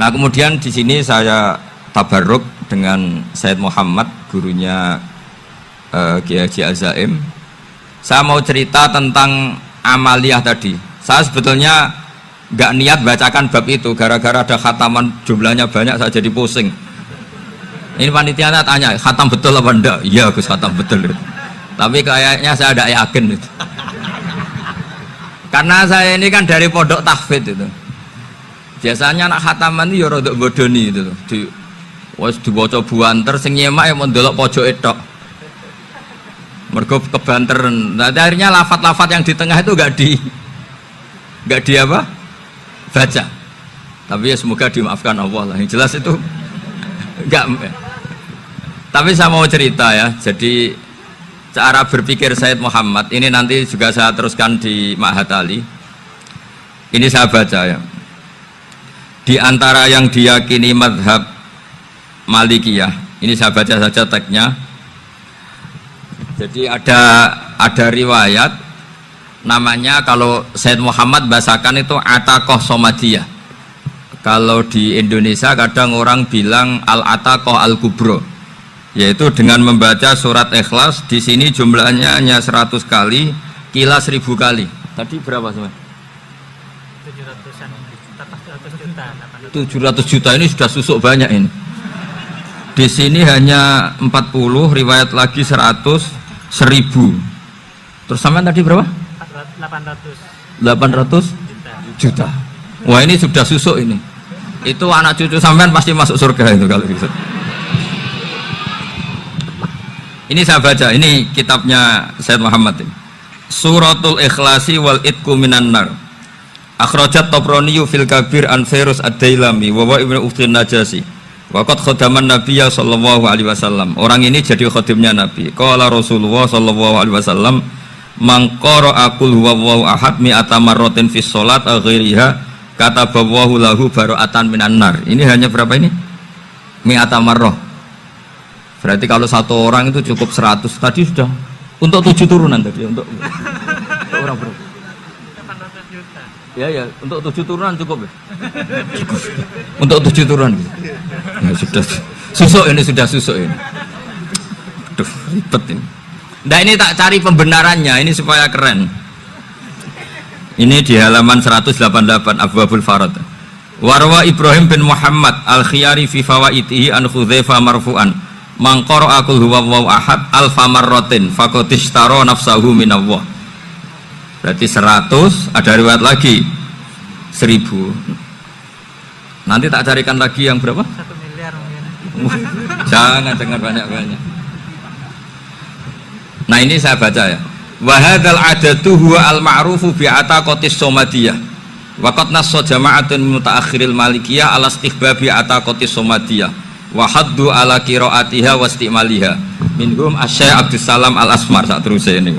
Nah kemudian di sini saya tabarruk dengan Said Muhammad, gurunya Kiai Haji Azaim. Saya mau cerita tentang amaliyah tadi. Saya sebetulnya nggak niat bacakan bab itu, gara-gara ada khataman jumlahnya banyak saya jadi pusing. Ini panitianya tanya, khatam betul apa enggak? Iya Gus, khatam betul. Tapi kayaknya saya tidak yakin itu. Karena saya ini kan dari pondok tahfidz itu. Biasanya anak khataman itu ya rodok bodoni itu. Dibaca buanter sing nyemak ya mendelok pojok tok. Mergo kebanteren. Nah, akhirnya lafat-lafat yang di tengah itu enggak di apa? Baca. Tapi ya semoga dimaafkan Allah lah. Yang jelas itu enggak. Tapi saya mau cerita ya. Jadi cara berpikir Said Muhammad ini nanti juga saya teruskan di Ma'had Ali. Ini saya baca ya. Di antara yang diyakini madhab Malikiyah, ini saya baca saja teksnya. Jadi ada riwayat namanya, kalau Said Muhammad bahasakan itu Ataqoh Somadiyah. Kalau di Indonesia kadang orang bilang Al-Ataqoh Al-Kubro, yaitu dengan membaca surat Ikhlas. Di sini jumlahnya hanya 100 kali, Kila 1000 kali. Tadi berapa semua? 700 juta. Ini sudah susuk banyak ini. Di sini hanya 40, riwayat lagi 100, 1000. Terus sampean tadi berapa? 800 juta. Wah ini sudah susuk ini. Itu anak cucu sampean pasti masuk surga itu kalau gitu. Ini saya baca, ini kitabnya Said Muhammad ini. Suratul Ikhlasi wal Itqu minan nar. Akhrajat Tabrani fil Kabir an Fairuz ad-Dailami wa ibnu Ukhtin Najasi. Waqad khadaman Nabiyya sallallahu alaihi wasallam. Orang ini jadi khadimnya Nabi. Qala Rasulullah sallallahu alaihi wasallam, "Man qara'a qul huwallahu ahad mi'ata marratin fi shalat ghairiha kataballahu lahu bara'atan minan nar." Ini hanya berapa ini? Mi'ata marrah. Berarti kalau satu orang itu cukup 100. Tadi sudah untuk 7 turunan tadi, untuk orang berapa? 800 juta. Ya, untuk 7 turunan cukup ya? Cukup. Untuk 7 turunan gitu. Ya, sudah susuk ini, sudah susuk ini. Aduh, ribet ini. Nah ini tak cari pembenarannya, ini supaya keren. Ini di halaman 188 Abwabul Farad. Warwa Ibrahim bin Muhammad al-Khiyari fi fawaitihi an Khudzaifah marfu'an. Man qara'a qul huwallahu ahad alfa marratin faqad ishtara nafsahu minallah. Berarti 100, ada riwayat lagi 1000. Nanti tak carikan lagi yang berapa? 1 miliar mungkin. Jangan dengar banyak-banyak. Nah ini saya baca ya. Wa hadzal adatu huwa al-ma'rufu bi ataqatis somadiyah. Wa qad nassa jama'atun mutaakhiril malikiyah ala istihbabi ataqatis somadiyah. Wa haddu ala qiraatiha wa istimaliha. Minhum Asy-Syaikh Abdus Salam Al-Asmar sak terusé ini.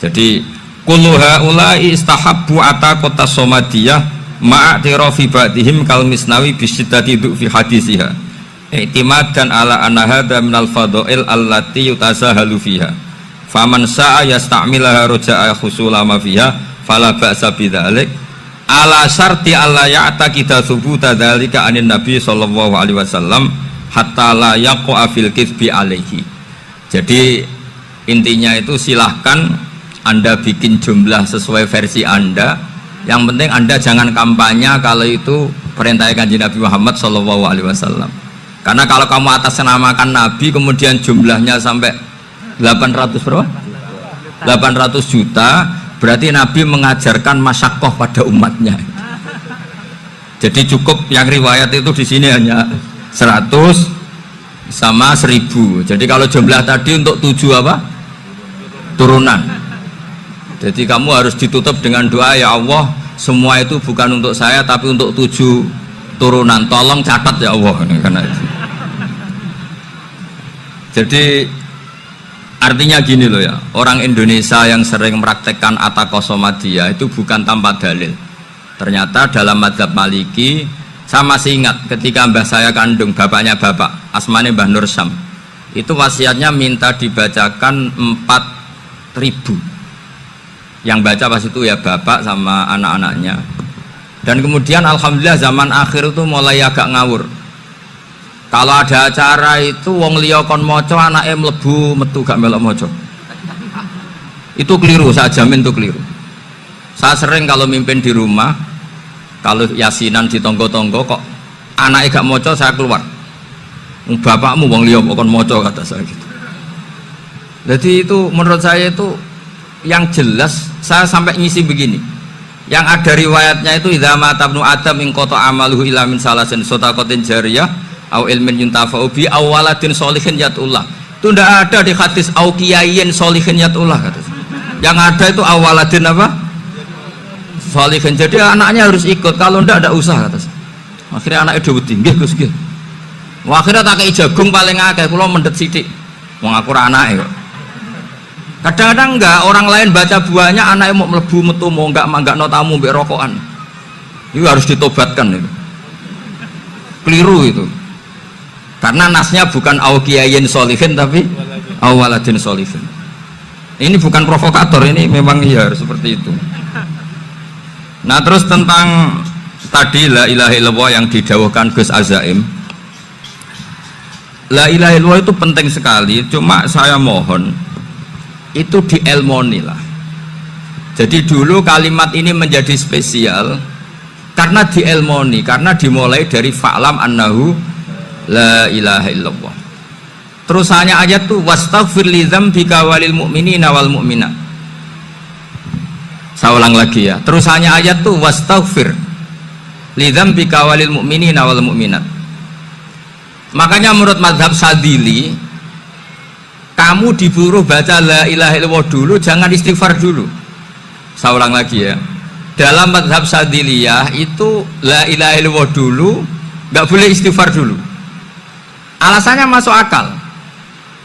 Jadi kullu haula'i istahabbu ataqatas somadiyah ma'atirafi ba'dihim kal misnawi bisiddati fi hadisiha. I'timadan ala anna hadza minal fadha'il allati yutasahalu fiha. Faman sa'a yasta'milaha roja'a khusula ma fiha fala ba'sa bidzalik ala syarti alla ya'taqida thubuta dzalika anin nabi sallallahu alaihi wasallam hatta la yaqa fil kitsbi alaihi. Jadi intinya itu silahkan Anda bikin jumlah sesuai versi Anda, yang penting Anda jangan kampanye kalau itu perintah Kanjeng Nabi Muhammad sallallahu alaihi wasallam. Karena kalau kamu atasnamakan Nabi kemudian jumlahnya sampai 800 berapa? 800 juta, berarti Nabi mengajarkan masyakoh pada umatnya. Jadi cukup yang riwayat itu di sini hanya 100 sama 1000. Jadi kalau jumlah tadi untuk 7 apa? Turunan. Jadi kamu harus ditutup dengan doa, ya Allah, semua itu bukan untuk saya tapi untuk 7 turunan. Tolong catat ya Allah. Karena itu. Jadi artinya gini loh ya, orang Indonesia yang sering mempraktekkan ataqoh somadiyah itu bukan tanpa dalil. Ternyata dalam madzhab Maliki, saya masih ingat ketika mbah saya kandung, bapaknya bapak, asmane Mbah Nur Syam, itu wasiatnya minta dibacakan 4000. Yang baca pas itu ya bapak sama anak-anaknya. Dan kemudian alhamdulillah zaman akhir itu mulai agak ngawur. Kalau ada acara itu wong liya kon maca anake mlebu metu gak melok maca. Itu keliru, saya jamin itu keliru. Saya sering kalau mimpin di rumah, kalau yasinan di tonggo-tonggo kok anaknya gak maca, saya keluar. Bapakmu wong liya kok kon maca, kata saya gitu. Jadi itu menurut saya itu yang jelas. Saya sampai ngisi begini, yang ada riwayatnya itu idza mata ibnu adam min qata amaluhu ila min salasin shadaqatin jariyah au ilmin yuntafa'u bi aw waladin sholihin yatullah. Itu tidak ada di hadis au kiyayin sholihin yatullah, kata saya. Yang ada itu awaladin apa? Sholihin. Jadi anaknya harus ikut, kalau tidak ada usaha, kata saya. Akhirnya anaknya udah tinggi Gus nggih. Akhirnya tak kei jagung paling akeh, kula mendet sithik. Wong aku ora anake kok. Kadang-kadang enggak, orang lain baca buahnya anaknya mau mlebu metu mau enggak no tamu mbek rokokan. Itu harus ditobatkan itu. Keliru itu. Karena nasnya bukan au kiyayin sholihin tapi au waladin sholihin. Ini bukan provokator, ini memang iya seperti itu. Nah, terus tentang tadi la ilaha illallah yang didawuhkan Gus Azaim. La ilaha illallah itu penting sekali, cuma saya mohon itu dielmoni lah. Jadi dulu kalimat ini menjadi spesial karena dielmoni, karena dimulai dari fa'lam annahu la ilaha illallah. Terusannya ayat tuh wastaghfir li dzambika walil mu'minina wal mu'minat. Saya ulang lagi ya. Terusannya ayat tuh wastaghfir li dzambika walil mu'minina wal mu'minat. Makanya menurut mazhab Sadili, kamu disuruh baca la ilaha illallah dulu, jangan istighfar dulu. Saya ulang lagi ya. Dalam mazhab Sadiliyah itu la ilaha illallah dulu, nggak boleh istighfar dulu. Alasannya masuk akal.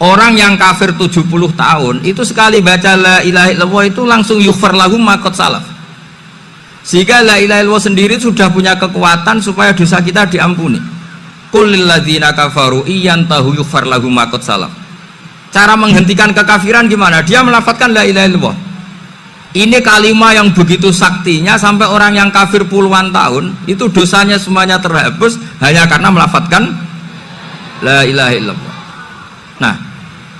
Orang yang kafir 70 tahun itu sekali baca la ilaha illallah itu langsung yughfar lahum ma qad salaf. Sehingga la ilaha illallah sendiri sudah punya kekuatan supaya dosa kita diampuni. Qul lil ladzina kafaru iyantahu yughfar lahum ma qad salaf. Cara menghentikan kekafiran gimana? Dia melafadzkan la ilaha illallah. Ini kalimat yang begitu saktinya sampai orang yang kafir puluhan tahun itu dosanya semuanya terhapus hanya karena melafadzkan la ilaha illallah. Nah,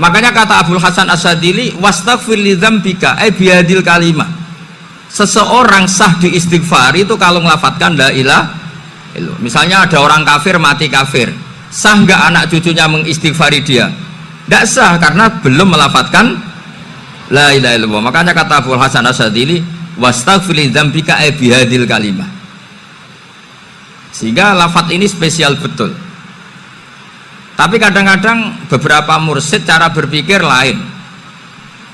makanya kata Abdul Hasan As-Sadili wastaghfir li dzambika ay bihadil kalimah. Seseorang sah diistighfar itu kalau melafadzkan la ilaha illallah. Misalnya ada orang kafir mati kafir, sah nggak anak cucunya mengistighfari dia? Tidak sah karena belum melafadzkan la ilaha illallah. Makanya kata Abdul Hasan As-Sadili wastaghfir li dzambika ay bihadil kalimah. Sehingga lafadz ini spesial betul. Tapi kadang-kadang beberapa mursyid cara berpikir lain.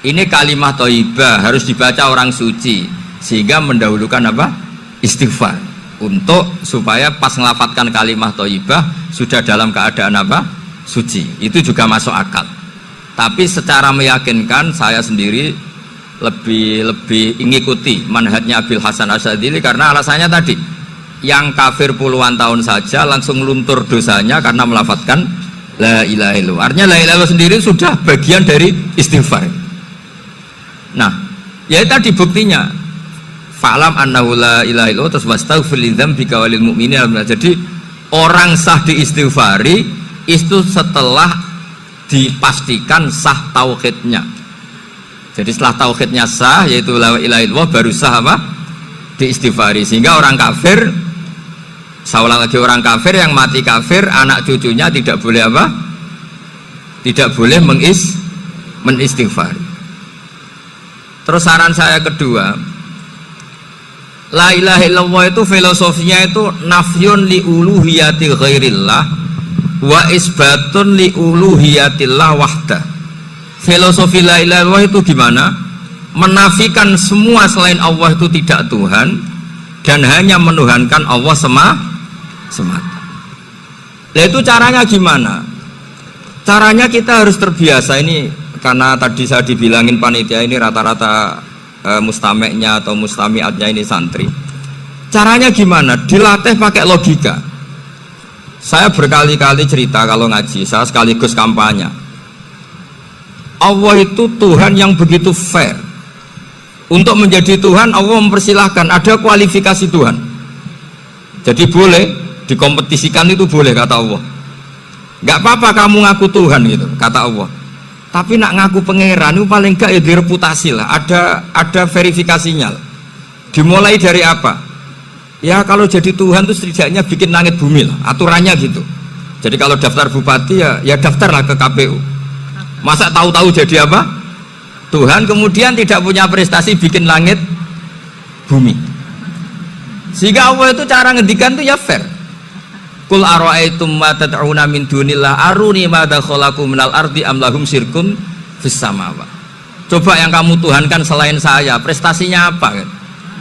Ini kalimat thayyibah harus dibaca orang suci, sehingga mendahulukan apa? Istighfar. Untuk supaya pas ngelafadzkan kalimat thayyibah sudah dalam keadaan apa? Suci. Itu juga masuk akal. Tapi secara meyakinkan saya sendiri lebih mengikuti manhajnya Abil Hasan As-Sadili karena alasannya tadi, yang kafir puluhan tahun saja langsung luntur dosanya karena melafadzkan la ilaha illallah. Artinya la ilaha illallah sendiri sudah bagian dari istighfar. Nah, ya tadi buktinya fa'lam annahu la ilaha illallah terus wastaghfir li dzambika walil mu'minina. Jadi orang sah diistighfari itu setelah dipastikan sah tauhidnya. Jadi setelah tauhidnya sah yaitu la ilaha illallah baru sah apa? Diistighfari. Sehingga orang kafir, saya ulang lagi, orang kafir yang mati kafir anak cucunya tidak boleh apa? Tidak boleh menistighfar. Terus saran saya kedua, la ilaha illallah itu filosofinya itu nafyun li uluhiyati ghairillah wa isbatun li uluhiyatillah wahda. Filosofi la ilaha illallah itu gimana? Menafikan semua selain Allah itu tidak Tuhan dan hanya menuhankan Allah semata. Nah itu caranya gimana? Caranya kita harus terbiasa ini, karena tadi saya dibilangin panitia ini rata-rata mustameknya atau mustamiatnya ini santri. Caranya gimana? Dilatih pakai logika. Saya berkali-kali cerita kalau ngaji, saya sekaligus kampanye. Allah itu Tuhan yang begitu fair. Untuk menjadi Tuhan Allah mempersilahkan, ada kualifikasi Tuhan. Jadi boleh dikompetisikan, itu boleh kata Allah. Nggak apa-apa kamu ngaku Tuhan gitu kata Allah. Tapi nak ngaku pangeran itu paling enggak ya direputasi lah. Ada verifikasinya. Dimulai dari apa? Ya kalau jadi Tuhan itu setidaknya bikin langit bumi lah. Aturannya gitu. Jadi kalau daftar bupati ya daftarlah ke KPU. Masa tahu-tahu jadi apa? Tuhan kemudian tidak punya prestasi bikin langit bumi. Sehingga Allah itu cara ngendikan itu ya fair. Qul ara'aitum ma tad'una min dunillah aruni madza khalaqu minal ardi am lahum syirkun fis samawat. Coba yang kamu tuhankan selain saya, prestasinya apa?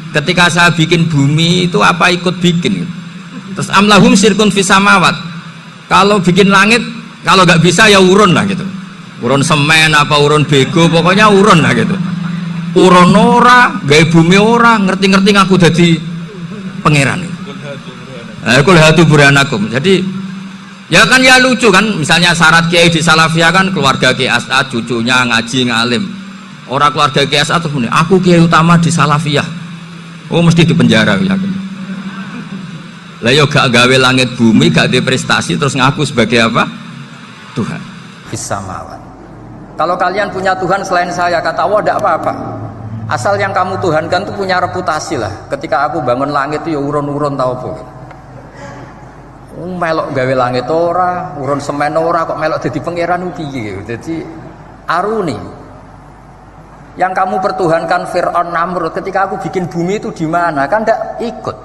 Ketika saya bikin bumi itu apa ikut bikin? Terus am lahum syirkun fis samawat. Kalau bikin langit, kalau nggak bisa ya urun lah gitu. Urun semen apa urun bego, pokoknya urun lah gitu. Urun ora, gawe bumi ora, ngerti-ngerti ngaku dadi pangeran. Kul hatu burhanakum. Jadi ya kan ya lucu kan, misalnya syarat kiai di Salafiyah kan keluarga Kiai As'ad, cucunya ngaji ngalim. Orang keluarga Kiai As'ad tuh punya, aku kiai utama di Salafiyah. Oh mesti dipenjara ya. Lah yo gak gawe langit bumi, gak ada prestasi terus ngaku sebagai apa? Tuhan. Fissamawat. Kalau kalian punya Tuhan selain saya, kata Allah tidak apa-apa. Asal yang kamu tuhankan tuh punya reputasi lah. Ketika aku bangun langit itu ya urun-urun tau apa. Melok gawe langit ora, urun semen ora, kok melok jadi pangeran piye. Jadi aruni. Yang kamu pertuhankan Fir'aun Namrud, ketika aku bikin bumi itu di mana? Kan tidak ikut.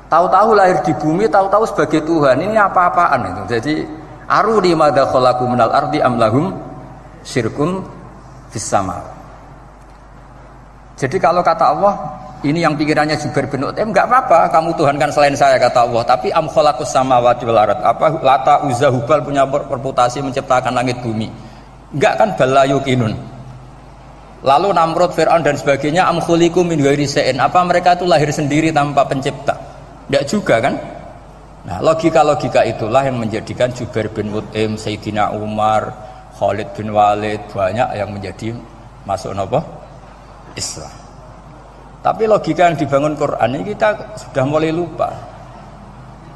Tahu-tahu lahir di bumi, tahu-tahu sebagai Tuhan. Ini apa-apaan itu. Jadi aruni madza khalaqu minal ardi am lahum syirkun fis sama. Jadi kalau kata Allah, ini yang pikirannya Jubair bin Mut'im, enggak apa-apa kamu tuhankan selain saya kata Allah, tapi am khalaqus samawati wal ard. Apa Lata Uzza Hubal punya reputasi menciptakan langit bumi? Enggak kan, balayukinun. Lalu Namrud, Fir'aun dan sebagainya am khuliqu min ghairi syai'in. Apa mereka itu lahir sendiri tanpa pencipta? Enggak juga kan? Nah, logika-logika itulah yang menjadikan Jubair bin Mut'im, Sayyidina Umar, Khalid bin Walid banyak yang menjadi masuk apa? Islam. Tapi logika yang dibangun Quran ini kita sudah mulai lupa.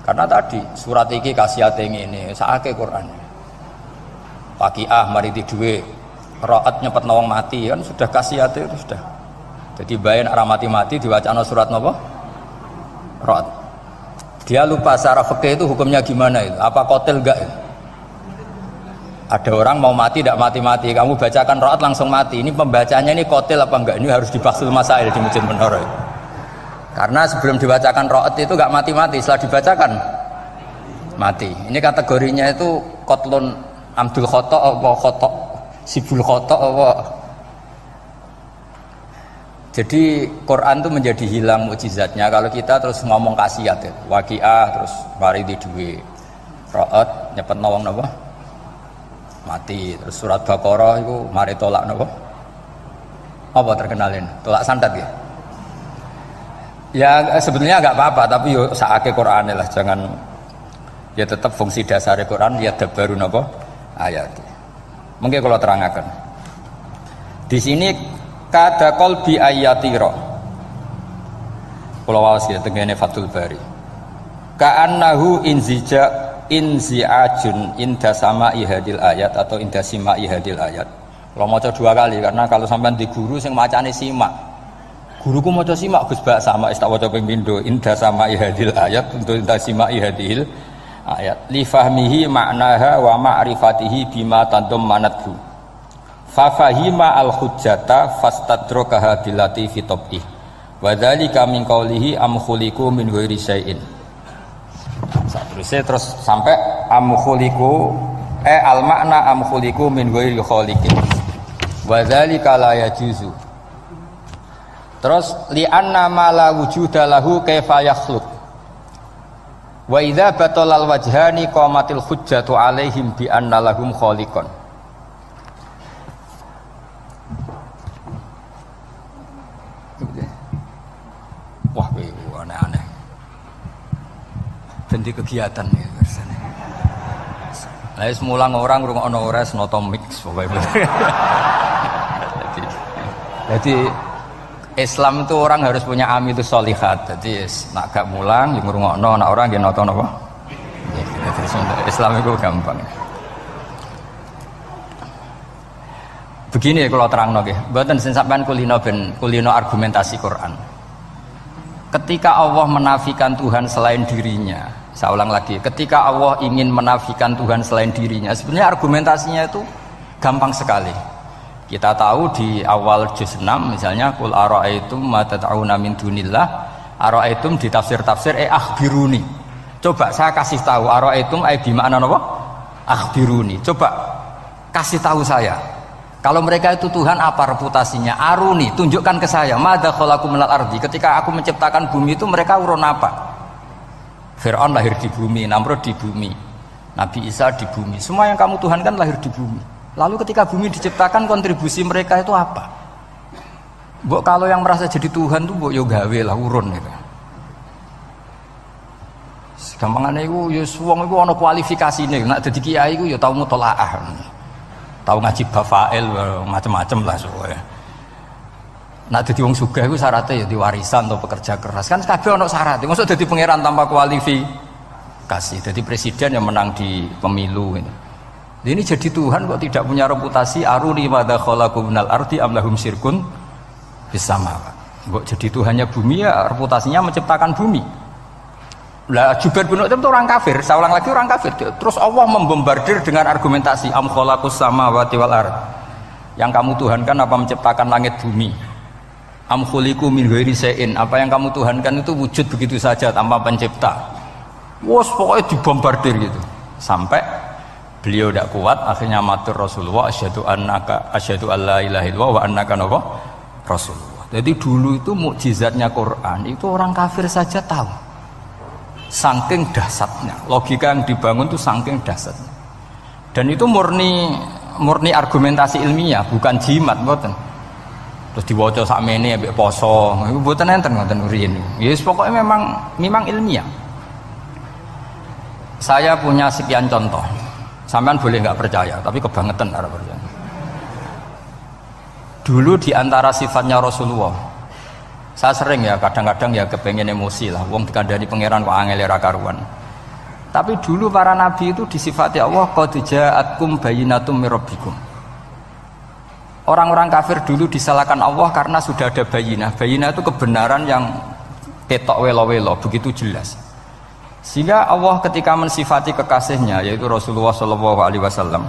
Karena tadi surat iki kasihate ngene, sakake Quran. Pakiah mari di duwe, raat nyepet nawang mati kan sudah kasihate itu sudah. Jadi bayan arah mati-mati diwacana surat napa? Raat. Dia lupa secara fikih itu hukumnya gimana itu? Apa qatil enggak itu? Ada orang mau mati tidak mati-mati, kamu bacakan raat langsung mati. Ini pembacanya ini qatil apa enggak? Ini harus dibahas masail di Masjid Menara. Karena sebelum dibacakan raat itu enggak mati-mati, setelah dibacakan mati. Ini kategorinya itu qatlun amdul khata apa khata sibul khata apa. Jadi Quran itu menjadi hilang mukjizatnya kalau kita terus ngomong kasiat ya. Waqiah terus mari di duwe. Raat nyepet nawang napa? Mati. Terus surat Baqarah itu mari tolak napa? Apa terkenalin? Tolak santet ya? Ya sebetulnya enggak apa-apa tapi yo sakake Qur'ane lah, jangan ya tetap fungsi dasar Quran ya dabaru napa? Ayat. Mungkin kalau terangkan. Di sini kada qalbi ayatira. Kula waos ya tengene Fathul Bari. Ka'annahu inzi'ajun inda sama'i hadil ayat atau inda sima'i hadil ayat. Kalau maca dua kali karena kalau sampean di guru sing macane simak. Guruku maca simak Gus Bak sama tak waca ping pindho inda sama'i hadil ayat untuk inda sima'i hadil ayat. Li fahmihi ma'naha wa ma'rifatihi bima tadammanathu. Fa fahima al-hujjata fastadrakaha billati fi tabih. Wa dzalika min qawlihi am khuliqu min ghairi syai'in. Terus sampai am khuliqu al makna am khuliqu min ghairi khaliqin. Wa dzalika la yajuzu. Terus li anna ma la wujuda lahu kaifa yakhluq. Wa idza batalal wajhani qamatil hujjatu alaihim bi anna lahum khaliqan. Wah, aneh-aneh. Dan di kegiatan ya biasanya. Lah semulang orang ngrungokno ora noto mix pokoke. Jadi Islam itu orang harus punya amilus sholihat. Jadi nak gak mulang yang ngrungokno, nak orang yang nonton apa. Islam itu gampang. Begini kalau terang nggih, mboten sing sampean kulino argumentasi Quran. Ketika Allah menafikan Tuhan selain dirinya, saya ulang lagi, ketika Allah ingin menafikan Tuhan selain dirinya, sebenarnya argumentasinya itu gampang sekali. Kita tahu di awal juz 6 misalnya qul ara'aitum ma tad'una min dunillah, ara'aitum di tafsir-tafsir akhbiruni. Coba saya kasih tahu ara'aitum bi makna napa? Akhbiruni. Coba kasih tahu saya. Kalau mereka itu Tuhan apa reputasinya? Aruni, tunjukkan ke saya. Madza khalaqu minal ardi. Ketika aku menciptakan bumi itu mereka urun apa? Fir'aun lahir di bumi, Namrud di bumi, Nabi Isa di bumi. Semua yang kamu tuhankan lahir di bumi. Lalu ketika bumi diciptakan kontribusi mereka itu apa? Mbok kalau yang merasa jadi Tuhan tuh mbok yo gawe lah urun gitu. Gampangane iku yo wong iku ana kualifikasine. Nek dadi kiai iku yo tau mutolaah. Tahu ngaji bafail macam-macam lah soalnya. Nak dadi wong sugih iku syaratnya ya diwarisan atau pekerja keras. Kan kabeh ono syarat. Mosok dadi pangeran tanpa kualifikasi. Dadi presiden yang menang di pemilu ini. Ini jadi Tuhan kok tidak punya reputasi aruni madza khalaqu minal ardi am lahum syirkun bis samawat. Kok jadi Tuhannya bumi ya reputasinya menciptakan bumi. Lah Jubair bin Mut'im itu orang kafir, saya ulang lagi orang kafir. Terus Allah membombardir dengan argumentasi am khalaqus samawati wal ard. Yang kamu tuhankan apa menciptakan langit bumi? Am khuliqu min ghairi syai'in, apa yang kamu tuhankan itu wujud begitu saja tanpa pencipta. Wos pokoknya dibombardir gitu. Sampai beliau tidak kuat akhirnya matur Rasulullah asyhadu alla ilaha illallah wa annaka rasulullah. Jadi dulu itu mukjizatnya Quran itu orang kafir saja tahu. Saking dahsyatnya, logika yang dibangun itu saking dahsyatnya. Dan itu murni argumentasi ilmiah, bukan jimat, mboten. Terus diwaca sakmene ambek poso, iku mboten enten ngoten riyen. Ya pokoknya memang ilmiah. Saya punya sekian contoh. Sampean boleh nggak percaya, tapi kebangetan ora percaya. Dulu di antara sifatnya Rasulullah, saya sering ya kadang-kadang ya kepengen emosi lah, wong dikandani pangeran kok angel ra karuan. Tapi dulu para nabi itu disifati Allah qad ja'atkum bayyinatum mir rabbikum. Orang-orang kafir dulu disalahkan Allah karena sudah ada bayinah. Bayinah itu kebenaran yang ketok welo-welo, begitu jelas. Sehingga Allah ketika mensifati kekasihnya yaitu Rasulullah SAW,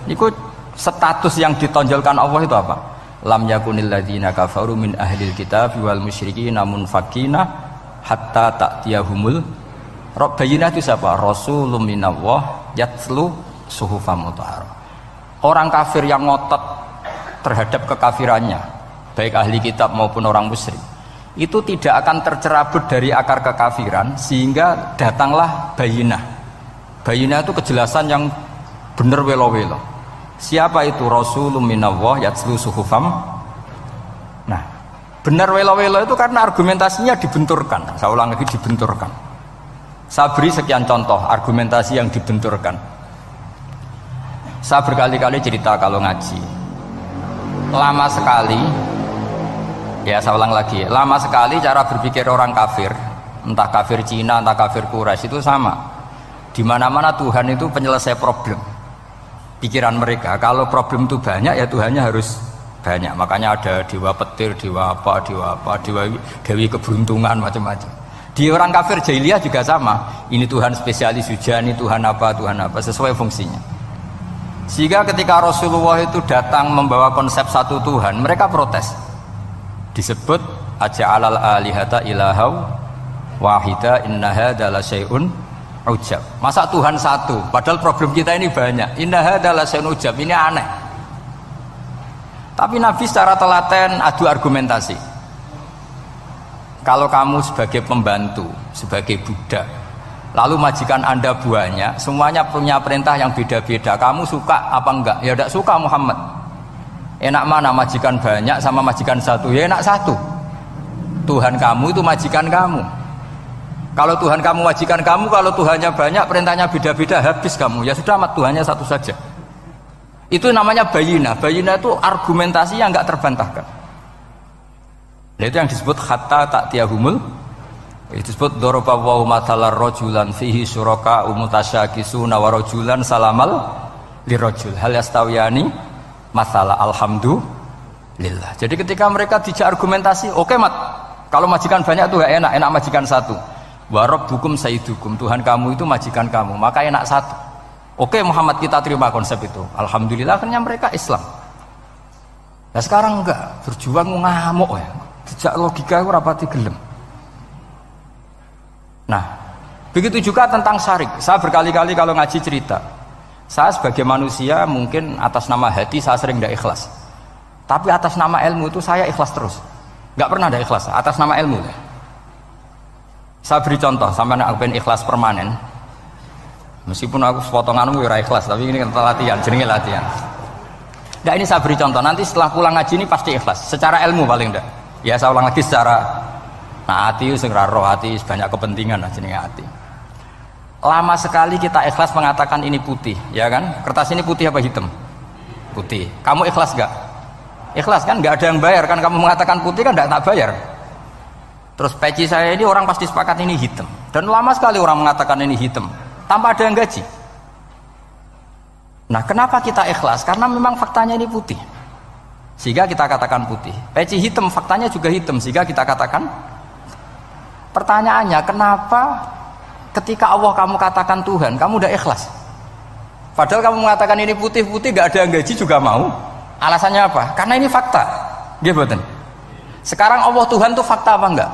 itu status yang ditonjolkan Allah itu apa? Lam yakunil ladzina kafaru min ahlil kitab wal musyrikin munfakina hatta ta'tiyahumul bayinah. Itu siapa? Rasulun minallah yatslu suhufam mutahharah. Orang kafir yang ngotot terhadap kekafirannya, baik ahli kitab maupun orang musyrik, itu tidak akan tercerabut dari akar kekafiran sehingga datanglah bayinah. Bayinah itu kejelasan yang benar welo-welo. Siapa itu? Rasulun minallah yatslu suhufam. Nah, benar welo-welo itu karena argumentasinya dibenturkan. Saya ulang lagi, dibenturkan. Saya beri sekian contoh argumentasi yang dibenturkan. Saya berkali-kali cerita kalau ngaji. Lama sekali, ya saya ulang lagi, lama sekali cara berpikir orang kafir, entah kafir Cina, entah kafir Quraisy itu sama. Di mana-mana Tuhan itu penyelesai problem. Pikiran mereka, kalau problem itu banyak ya Tuhannya harus banyak. Makanya ada dewa petir, dewa dewi keberuntungan, macam-macam. Di orang kafir jahiliyah juga sama. Ini Tuhan spesialis hujan, ini Tuhan apa, sesuai fungsinya. Sehingga ketika Rasulullah itu datang membawa konsep satu Tuhan, mereka protes. Disebut aja'alal alihata ilahau wahida inna hadza la syai'un ujab. Masa Tuhan satu, padahal problem kita ini banyak. Inna hadza la syai'un ujab, ini aneh. Tapi Nabi secara telaten adu argumentasi. Kalau kamu sebagai pembantu, sebagai budak, lalu majikan Anda banyak, semuanya punya perintah yang beda-beda. Kamu suka apa enggak? Ya tidak suka Muhammad. Enak mana majikan banyak sama majikan satu? Ya enak satu. Tuhan kamu itu majikan kamu. Kalau Tuhan kamu majikan kamu, kalau Tuhannya banyak, perintahnya beda-beda, habis kamu. Ya sudah, amat Tuhannya satu saja. Itu namanya bayinah. Bayinah itu argumentasi yang enggak terbantahkan. Nah, itu yang disebut hatta ta'tiyahumul, itu disebut daraba wa mathalar rajulan fihi syuraka mutasyakisuna wa rajulan salamal lirajul hal yastawiyani mathala alhamdulillah. Jadi ketika mereka dijak argumentasi, oke mat, kalau majikan banyak itu gak enak, enak majikan satu. Wa rabbukum sayyidukum, Tuhan kamu itu majikan kamu, maka enak satu. Oke Muhammad, kita terima konsep itu. Alhamdulillah akhirnya mereka Islam. Nah sekarang enggak, berjuang ngamuk ya. Dijak logika itu rapati gelem. Nah, begitu juga tentang syirik. Saya berkali-kali kalau ngaji cerita, saya sebagai manusia mungkin atas nama hati saya sering tidak ikhlas. Tapi atas nama ilmu itu saya ikhlas terus. Enggak pernah ada ikhlas atas nama ilmu. Saya beri contoh, sampai aku pengen ikhlas permanen. Meskipun aku sepotonganmu ya ikhlas, tapi ini kan latihan, jenenge latihan. Nah ini saya beri contoh, nanti setelah pulang ngaji ini pasti ikhlas, secara ilmu paling enggak. Ya saya ulang lagi secara, nah hati itu roh hati banyak kepentingan lah jenenge hati. Lama sekali kita ikhlas mengatakan ini putih, ya kan? Kertas ini putih apa hitam? Putih. Kamu ikhlas enggak? Ikhlas kan? Enggak ada yang bayar kan? Kamu mengatakan putih kan enggak tak bayar. Terus peci saya ini orang pasti sepakat ini hitam. Dan lama sekali orang mengatakan ini hitam tanpa ada yang gaji. Nah kenapa kita ikhlas? Karena memang faktanya ini putih sehingga kita katakan putih. Peci hitam faktanya juga hitam sehingga kita katakan. Pertanyaannya kenapa ketika Allah kamu katakan Tuhan kamu udah ikhlas? Padahal kamu mengatakan ini putih-putih gak ada yang gaji juga mau. Alasannya apa? Karena ini fakta. Gitu. Sekarang Allah Tuhan itu fakta apa enggak?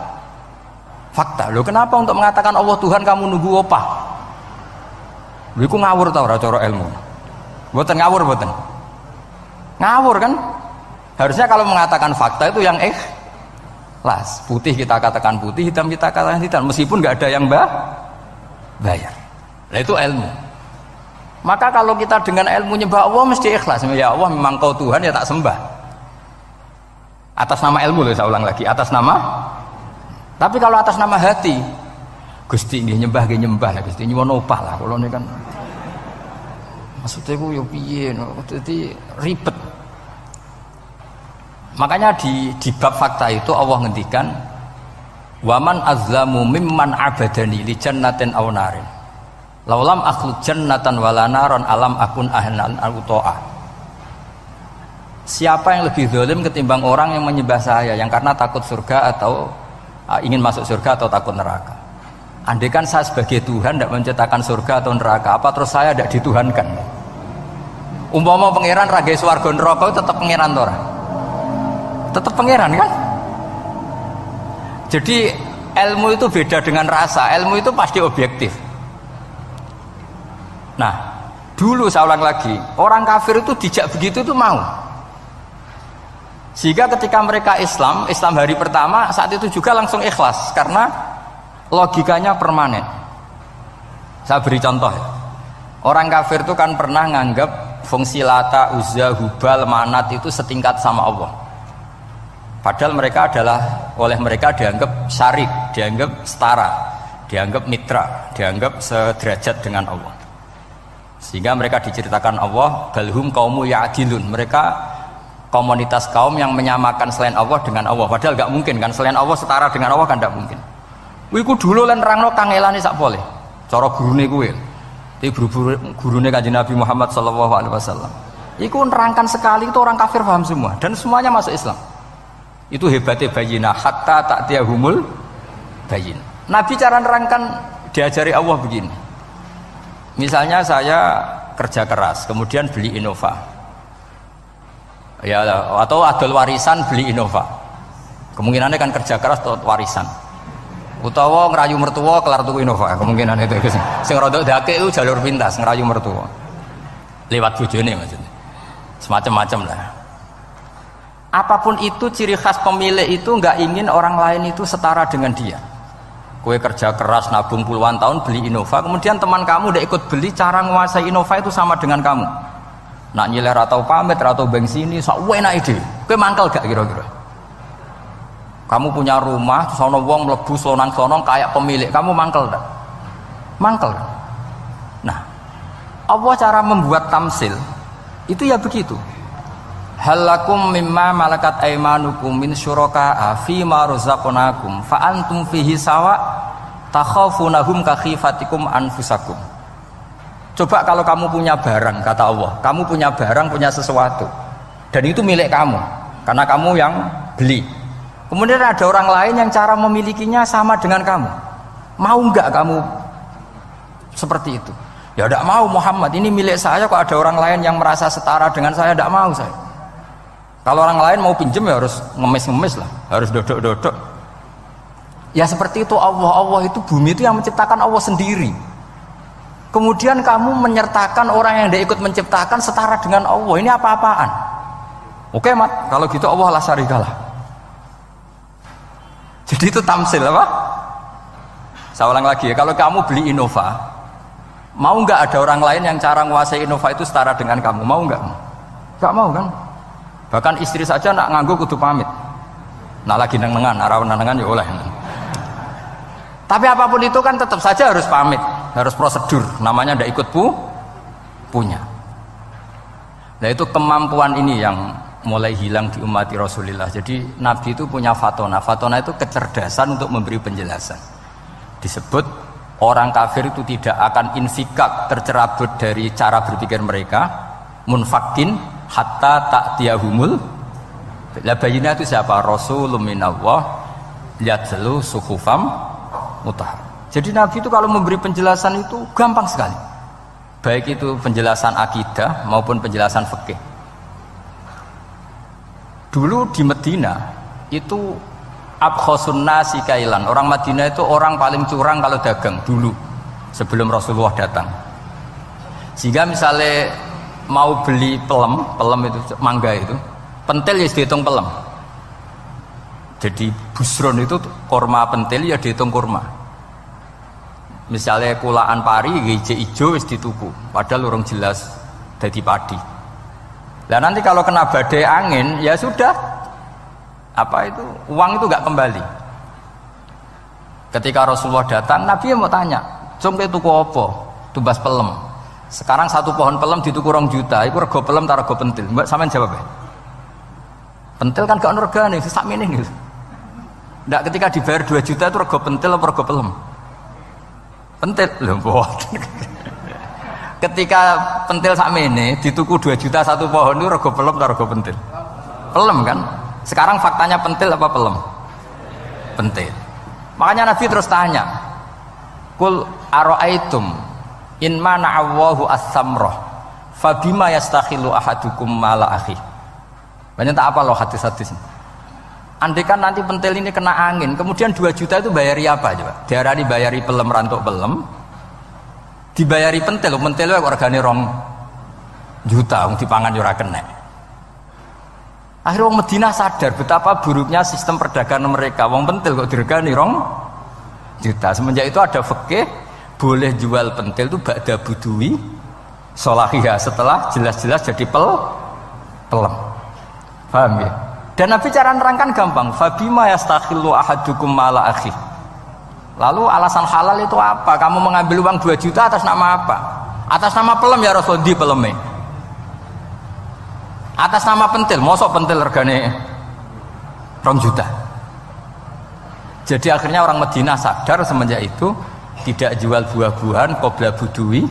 Fakta. Loh kenapa untuk mengatakan Allah Tuhan kamu nunggu opah? Lha iku ngawur ta ora cara ilmu? Mboten ngawur mboten. Ngawur kan? Harusnya kalau mengatakan fakta itu yang ikhlas. Putih kita katakan putih, hitam kita katakan hitam, meskipun enggak ada yang bayar. Nah itu ilmu. Maka kalau kita dengan ilmu nyembah Allah mesti ikhlas. Ya Allah memang kau Tuhan ya tak sembah. Atas nama ilmu loh saya ulang lagi, atas nama. Tapi kalau atas nama hati, Gusti nggih nyembah lah Gusti nyuwun opah lah kula niku kan. Maksudnya ku yo piye no, dadi ribet. Makanya di bab fakta itu Allah ngendikan waman azlamu mimman abadani li jannatin aw narin. Laulam akhluq jannatan wala naron alam akun ahlan al-utoa. Siapa yang lebih zalim ketimbang orang yang menyembah saya yang karena takut surga atau ingin masuk surga atau takut neraka. Andaikan saya sebagai Tuhan tidak menciptakan surga atau neraka, apa terus saya tidak dituhankan? Umpama pangeran raga swarga neraka tetap pangeran tora. Tetap pangeran kan? Jadi ilmu itu beda dengan rasa. Ilmu itu pasti objektif. Nah, dulu saya ulang lagi, orang kafir itu dijak begitu itu mau. Sehingga ketika mereka Islam hari pertama saat itu juga langsung ikhlas karena logikanya permanen. Saya beri contoh ya. Orang kafir itu kan pernah nganggap fungsi Lata, Uzza, Hubal, Manat itu setingkat sama Allah. Padahal mereka oleh mereka dianggap syarik, dianggap setara, dianggap mitra, dianggap sederajat dengan Allah. Sehingga mereka diceritakan Allah balhum qaumu ya'dilun. Mereka komunitas kaum yang menyamakan selain Allah dengan Allah. Padahal gak mungkin kan, selain Allah setara dengan Allah kan gak mungkin. Iku dulu lan nerangno kangelane sak boleh. Cara gurune kuwi. Iki gurune Kanjeng Nabi Muhammad sallallahu alaihi wasallam. Iku nerangkan sekali itu orang kafir paham semua dan semuanya masuk Islam. Itu hebatnya bayinah hatta ta'tiyahumul bayin. Nabi cara nerangkan diajari Allah begini. Misalnya saya kerja keras, kemudian beli Innova. Ya, atau adol warisan beli Innova. Kemungkinannya kan kerja keras atau warisan. Utawa ngerayu mertua kelar tuku Innova, kemungkinan itu. Sing rodok dake itu jalur pintas ngerayu mertua. Lewat bojone maksudnya. Semacam-macam lah. Apapun itu ciri khas pemilik itu nggak ingin orang lain itu setara dengan dia. Kue kerja keras nabung puluhan tahun beli Innova, kemudian teman kamu udah ikut beli, cara menguasai Innova itu sama dengan kamu. Nak nyiler atau pamit atau bensini, sok enak ide. Kue mangkel gak kira-kira? Kamu punya rumah, sono wong mlebu slonang-slonong kayak pemilik, kamu mangkel tak? Mangkel. Nah, Allah cara membuat tamsil itu ya begitu. halakum mimma malakat aymanukum min syuraka'a fi ma razaqnakum fa antum fihi sawa takhafunahum ka khifatikum anfusakum. Coba kalau kamu punya barang, kata Allah, kamu punya barang, punya sesuatu dan itu milik kamu karena kamu yang beli. Kemudian ada orang lain yang cara memilikinya sama dengan kamu, mau enggak kamu seperti itu? Ya tidak mau Muhammad, ini milik saya, kok ada orang lain yang merasa setara dengan saya, tidak mau saya. Kalau orang lain mau pinjam ya harus ngemis-ngemis lah, harus dodok-dodok. Ya seperti itu Allah itu bumi itu yang menciptakan Allah sendiri. Kemudian kamu menyertakan orang yang tidak ikut menciptakan setara dengan Allah, ini apa-apaan? Oke Mat, kalau gitu Allah la syarikalah. Jadi itu tamsil apa? Saya ulang lagi ya, kalau kamu beli Innova, mau nggak ada orang lain yang cara menguasai Innova itu setara dengan kamu? Mau nggak? Nggak mau kan? Bahkan istri saja nak nganggo kudu pamit. Nak lagi neng-nengan, arawan-nengan ya oleh. Tapi apapun itu kan tetap saja harus pamit, harus prosedur. Namanya ndak ikut punya. Nah itu kemampuan ini yang mulai hilang di umat Rasulullah. Jadi Nabi itu punya fatona. Fatona itu kecerdasan untuk memberi penjelasan. Disebut orang kafir itu tidak akan infikak, tercerabut dari cara berpikir mereka, munfakin hatta ta'tiyahumul labayina. Itu siapa? Rasulun minallah yatlu suhufam mutahhar. Jadi Nabi itu kalau memberi penjelasan itu gampang sekali, baik itu penjelasan akidah maupun penjelasan fikih. Dulu di Medina itu abkhosun nasi kailan, orang Madinah itu orang paling curang kalau dagang dulu sebelum Rasulullah datang. Sehingga misalnya mau beli pelem itu mangga itu, pentil ya dihitung pelem. Jadi busron itu kurma pentil ya dihitung kurma. Misalnya kulaan pari hijau ijo wis dituku, padahal urung jelas dadi padi. Lah nanti kalau kena badai angin ya sudah, apa itu uang itu nggak kembali. Ketika Rasulullah datang, Nabi mau tanya, "Cung kowe tuku apa?" Tumbas pelem. Sekarang satu pohon pelem dituku 2 juta, itu rego pelem ta rego pentil? Mbak sampean jawab ya. Pentil kan gak ono regane, sakmene gitu. Ndak ketika dibayar 2 juta itu rego pentil apa rego pelem? Pentil lho mboten. Ketika pentil sakmene dituku 2 juta satu pohon itu rego pelem ta rego pentil? Pelem kan? Sekarang faktanya pentil apa pelem? Pentil. Makanya Nabi terus tanya, "Qul ara'aitum in mana Allahu as-samrah fabima yastakhilu ahadukum mala akhi." Banyak tak apa loh hadis-hadis. Andai kan nanti pentil ini kena angin, kemudian 2 juta itu bayari apa coba? Diarani bayari pelem rantuk pelem, dibayari pentil kok regane 2 juta wong dipangan yo ora kena. Akhirnya wong Madinah sadar betapa buruknya sistem perdagangan mereka. Wong pentil kok diregani 2 juta. Semenjak itu ada fikih boleh jual pentil itu ba'da budui sholahiyah, setelah jelas-jelas jadi pelem. Paham ya? Dan Nabi cara nerangkan gampang, fabima yastakhillu ahadukum mala akhi. Lalu alasan halal itu apa? Kamu mengambil uang 2 juta atas nama apa? Atas nama pelem ya Rasul, di peleme. Atas nama pentil, mosok pentil regane 2 juta. Jadi akhirnya orang Madinah sadar semenjak itu tidak jual buah-buahan qabla budui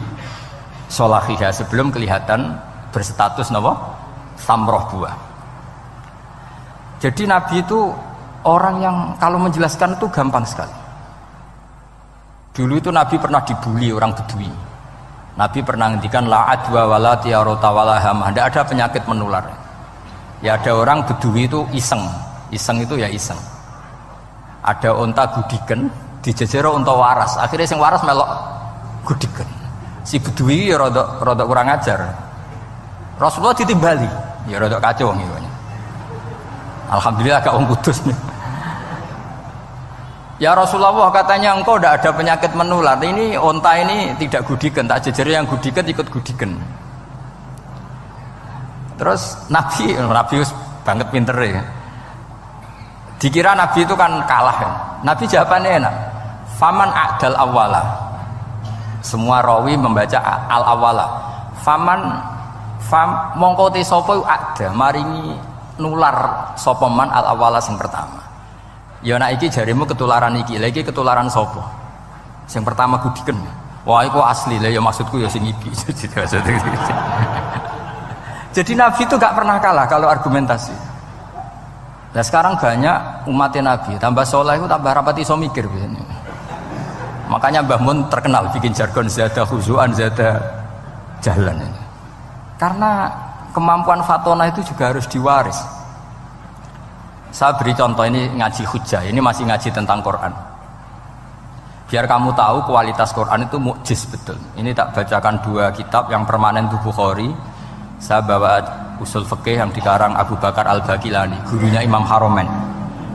sholahiyah, sebelum kelihatan berstatus napa? Samroh buah. Jadi Nabi itu orang yang kalau menjelaskan itu gampang sekali. Dulu itu Nabi pernah dibully orang Bedui. Nabi pernah ngendikan la adwa wala tiarota wala hamah, tidak ada penyakit menular. Ya ada orang Bedui itu iseng itu ya iseng. Ada unta gudiken dijejero unta waras, akhirnya sing waras melok gudiken. Si Bedui ya rada kurang ajar. Rasulullah ditimbali, ya rada kacau ngene. Alhamdulillah gak wong kudus nih. Ya Rasulullah, katanya engkau tidak ada penyakit menular. Ini unta ini tidak gudiken, tak jejere yang gudiken ikut gudiken. Terus Nabi banget pinter ya. Dikira Nabi itu kan kalah ya. Nabi jawabannya enak. Faman a'dal awwala. Semua rawi membaca al awwala. Faman Fam mongko te sapa ada maringi nular sapa man al awala sing pertama. Ya nek iki jarimu ketularan iki, lha iki ketularan sapa? Sing pertama gudiken. Wah iku asli lah ya maksudku ya sing iki. Jadi Nabi itu gak pernah kalah kalau argumentasi. Nah sekarang banyak umatnya Nabi, tambah soleh itu tambah rapat iso mikir biasanya. Makanya Mbah Mun terkenal bikin jargon zada khuzuan, zada jalan ini. Karena kemampuan fatona itu juga harus diwaris. Saya beri contoh ini ngaji hujjah, ini masih ngaji tentang Quran. Biar kamu tahu kualitas Quran itu mukjiz betul. Ini tak bacakan dua kitab yang permanen itu Bukhari. Saya bawa usul fikih yang dikarang Abu Bakar Al-Baqilani, gurunya Imam Haromen.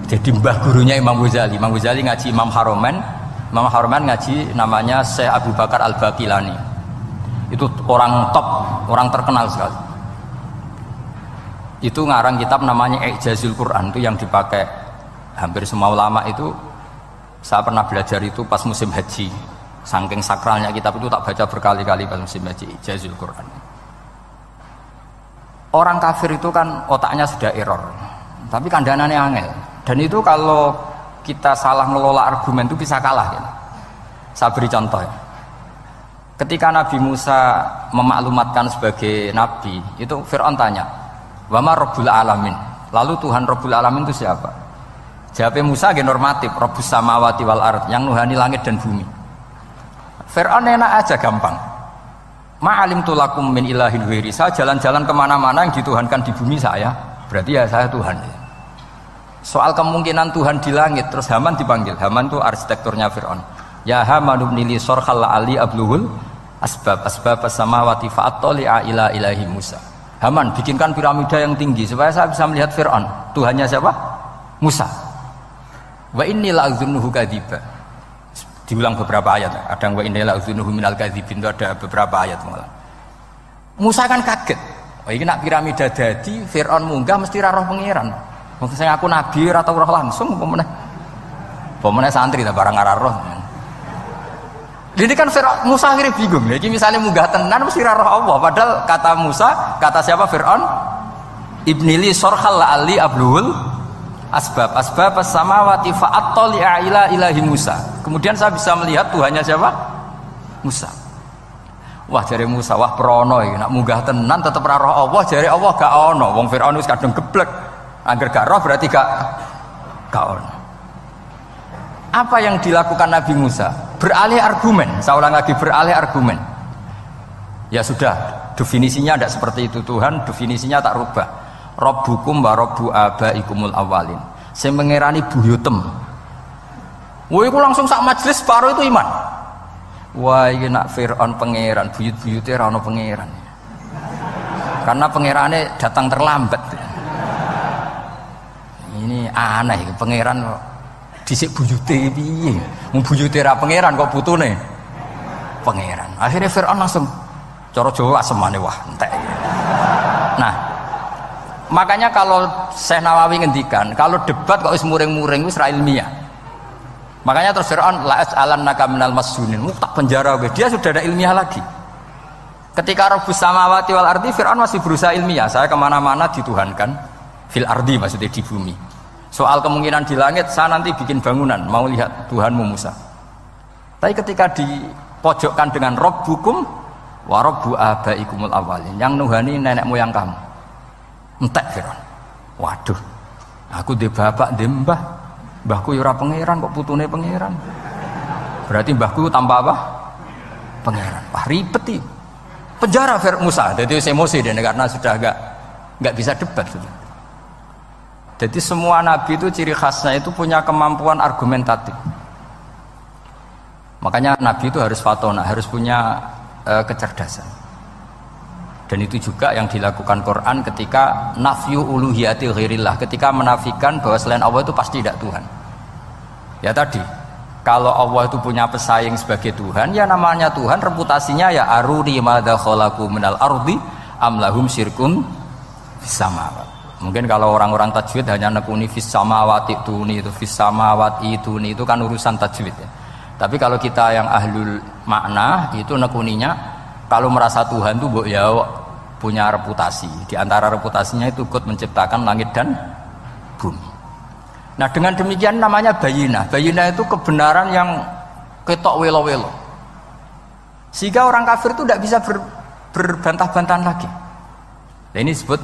Jadi mbah gurunya Imam Ghazali. Imam Ghazali ngaji Imam Haromen, Imam Haromen ngaji namanya Syekh Abu Bakar Al-Baqilani. Itu orang top, orang terkenal sekali. Itu ngarang kitab namanya I'jazul Quran, itu yang dipakai hampir semua ulama itu. Saya pernah belajar itu pas musim haji. Saking sakralnya kitab itu tak baca berkali-kali pas musim haji, I'jazul Quran. Orang kafir itu kan otaknya sudah error, tapi kandanannya angel. Dan itu kalau kita salah ngelola argumen itu bisa kalah. Gitu. Saya beri contoh. Ketika Nabi Musa memaklumatkan sebagai nabi, itu Fir'aun tanya, "Wama Rabbul Alamin?" Lalu Tuhan Rabbul Alamin itu siapa? Jawabnya Musa ge normatif, Rabbus samawati wal ard, yang nuhani langit dan bumi. Fir'aun enak aja, gampang. Ma'alim tulakum min ilahin wiri. Saya jalan-jalan kemana-mana yang dituhankan di bumi saya, berarti ya saya Tuhan. Soal kemungkinan Tuhan di langit, terus Haman dipanggil. Haman itu arsitekturnya Fir'aun. Ya Haman ibnili sorkhal ali abluhul asbab samawati fa'attali'a ila ilahi Musa. Haman bikinkan piramida yang tinggi supaya saya bisa melihat Fir'aun. Tuhannya siapa? Musa. Wa inni la'adzunuhu kadziba. Diulang beberapa ayat, ada yang wa inna la'udzunuhu minal kadzibin, itu ada beberapa ayat malah. Musa kan kaget. Oh ini nak piramida dadi Fir'aun munggah mesti ra roh pangeran. Wong sing aku nabi ora tau roh langsung apa santri ta barang ora roh. Jadi kan Fir'aun Musa akhirnya bingung. Iki misalnya munggah tenan mesti ra roh Allah, padahal kata Musa, kata siapa Fir'aun? Ibnili sorkhal ali ablul asbab samawati fa'attali'a ila ilahi Musa. Kemudian saya bisa melihat Tuhannya siapa? Musa. Wah jare Musa, wah prono iki nak munggah tenan tetep ora roh Allah, jare Allah gak ono. Wong Firaun wis kadung geblek. Angger gak roh berarti gak ono. Apa yang dilakukan Nabi Musa? Beralih argumen. Saya ulang lagi, beralih argumen. Ya sudah, definisinya tidak seperti itu. Tuhan definisinya tak rubah. Rabbukum wa rabbu abaikumul awalin. Sing mengerani buyutem. Wah iku langsung sak majelis separuh itu iman. Wah iki nak Fir'aun pangeran, buyut-buyute ora ono pangeran. Karena pangerane datang terlambat. Ini aneh pangeran dhisik buyute piye? Wong buyute ra pangeran kok putune pangeran. Akhirnya Fir'aun langsung cara Jawa asemane wah entek. Nah, makanya kalau Syekh Nawawi ngendikan, kalau debat kok wis muring-muring wis ra ilmiah. Makanya terus Fir'aun la as'alannaka minal masjunin, tak penjara dia sudah ada ilmiah lagi. Ketika Rabbus samawati wal ardi, Fir'aun masih berusaha ilmiah. Saya kemana-mana dituhankan fil ardi, maksudnya di bumi. Soal kemungkinan di langit, saya nanti bikin bangunan mau lihat Tuhanmu Musa. Tapi ketika dipojokkan dengan Rabbukum wa rabbu abaikumul awalin, yang nuhani nenek moyang kamu, entek Fir'aun. Waduh, aku di bapak di mbah, mbahku ora pangeran kok putune pangeran. Berarti mbahku tanpa apa? Pangeran. Wah ribet iki. Penjara Musa. Jadi emosi dia karena sudah enggak bisa debat sudah. Jadi semua nabi itu ciri khasnya itu punya kemampuan argumentatif. Makanya nabi itu harus fatona, harus punya kecerdasan. Dan itu juga yang dilakukan Quran ketika nafyu uluhiyati ghairillah, ketika menafikan bahwa selain Allah itu pasti tidak Tuhan. Ya tadi, kalau Allah itu punya pesaing sebagai Tuhan, ya namanya Tuhan, reputasinya ya aruri madza khalaqu minal ardi am lahum syirkun fis samawat. Mungkin kalau orang-orang tajwid hanya nekuni fis samawati tuni, itu fis samawati tuni, itu kan urusan tajwid ya. Tapi kalau kita yang ahlul makna itu nekuninya kalau merasa Tuhan itu mbok ya punya reputasi. Di antara reputasinya itu ikut menciptakan langit dan bumi. Nah dengan demikian namanya bayinah. Bayinah itu kebenaran yang ketok welo-welo. Sehingga orang kafir itu tidak bisa berbantah-bantahan lagi. Nah ini disebut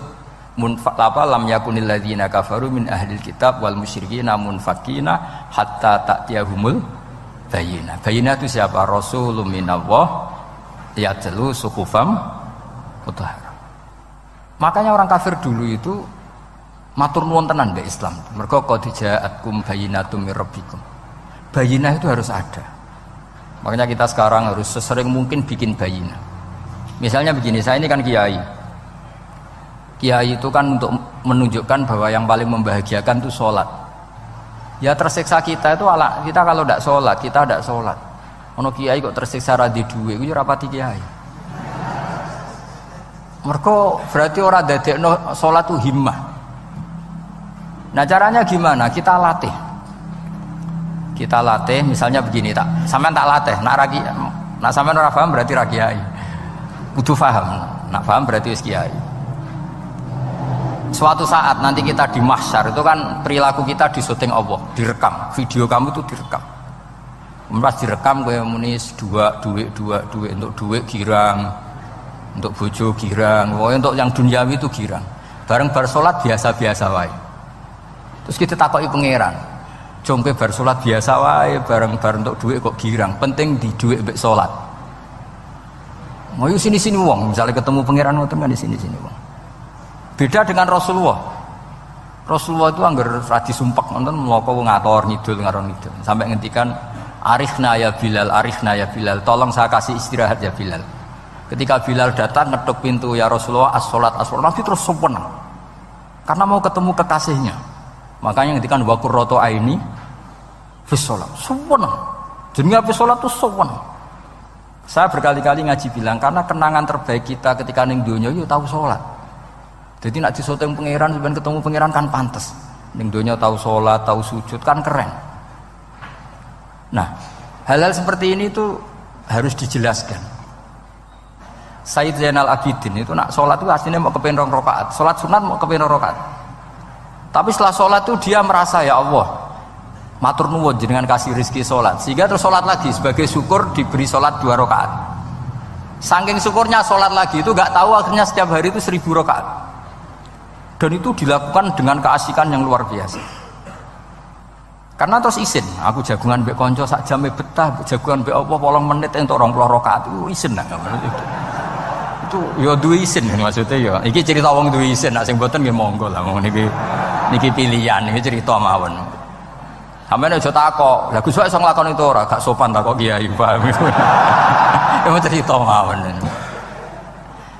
lam yakunil ladzina kafaru min ahlil kitab wal musyrikina munfakina hatta ta'tiyahumul bayinah. Bayinah itu siapa? Rasulun minallah yatlu suhufam mutahharah. Makanya orang kafir dulu itu matur nuwun tenan mbek Islam. Mergo qad ja'atkum bayyinatum mir rabbikum. Bayinah itu harus ada. Makanya kita sekarang harus sesering mungkin bikin bayinah. Misalnya begini, saya ini kan kiai. Kiai itu kan untuk menunjukkan bahwa yang paling membahagiakan itu sholat. Ya tersiksa kita itu kita kalau tidak sholat, kita tidak sholat. Ono kiai kok tersiksa radi duwe, itu rapati kiai. Mereka berarti orang dadekno sholat itu himmah. Nah caranya gimana? Kita latih. Kita latih, misalnya begini tak, sampean tak latih. Nak sampean ora paham berarti ra kiai. Kudu paham. Nak paham berarti wis kiai. Suatu saat nanti kita di mahsyar itu kan perilaku kita disuting Allah, direkam. Video kamu itu direkam. Pas direkam kowe muni duit untuk duit girang, untuk bojo girang, untuk yang duniawi itu girang. Bareng bar salat biasa-biasa wae. Terus kita takoki pangeran. Jongke bar salat biasa wae, bareng untuk duit kok girang. Penting di duit mbek salat. Mau sini-sini wong, misalnya ketemu pangeran ngoten kan di sini-sini wong. Beda dengan Rasulullah. Rasulullah itu anggar radi sumpek nonton mloko ngator ngidul ngaron ngidul sampai ngendikan arifna ya Bilal, tolong saya kasih istirahat ya Bilal. Ketika Bilal datang ngetuk pintu, ya Rasulullah as-sholat, Nabi terus seneng karena mau ketemu kekasihnya. Makanya ngendikan wa qurratu aini fis sholat, seneng. Jenenge fis sholat itu seneng. Saya berkali-kali ngaji bilang karena kenangan terbaik kita ketika ning donya yo tahu sholat. Jadi nak disoteng pangeran, sebenarnya ketemu pangeran kan pantas. Ning donya tahu sholat, tahu sujud kan keren. Nah, hal-hal seperti ini tuh harus dijelaskan. Sayyid Zainal Abidin itu nak sholat itu aslinya mau kepen 2 rakaat, sholat sunat mau kepen 2 rakaat. Tapi setelah sholat itu dia merasa ya Allah, matur nuwun jenengan kasih rezeki sholat, sehingga terus sholat lagi sebagai syukur diberi sholat 2 rakaat. Saking syukurnya sholat lagi itu nggak tahu akhirnya setiap hari itu 1000 rakaat. Dan itu dilakukan dengan keasikan yang luar biasa. Karena terus isin, aku jagungan mbek konco sak jame betah, jagungan mbek apa 8 menit entuk 20 rakaat itu isin nah. Itu ya duwe isin maksudnya ya. Iki cerita wong duwe isin, nek sing mboten nggih monggo lah wong niki pilihan, iki cerita mawon. Sampeyan aja takok, lha Gus iso nglakoni itu ora, gak sopan takok kiai, paham. Itu cerita mawon.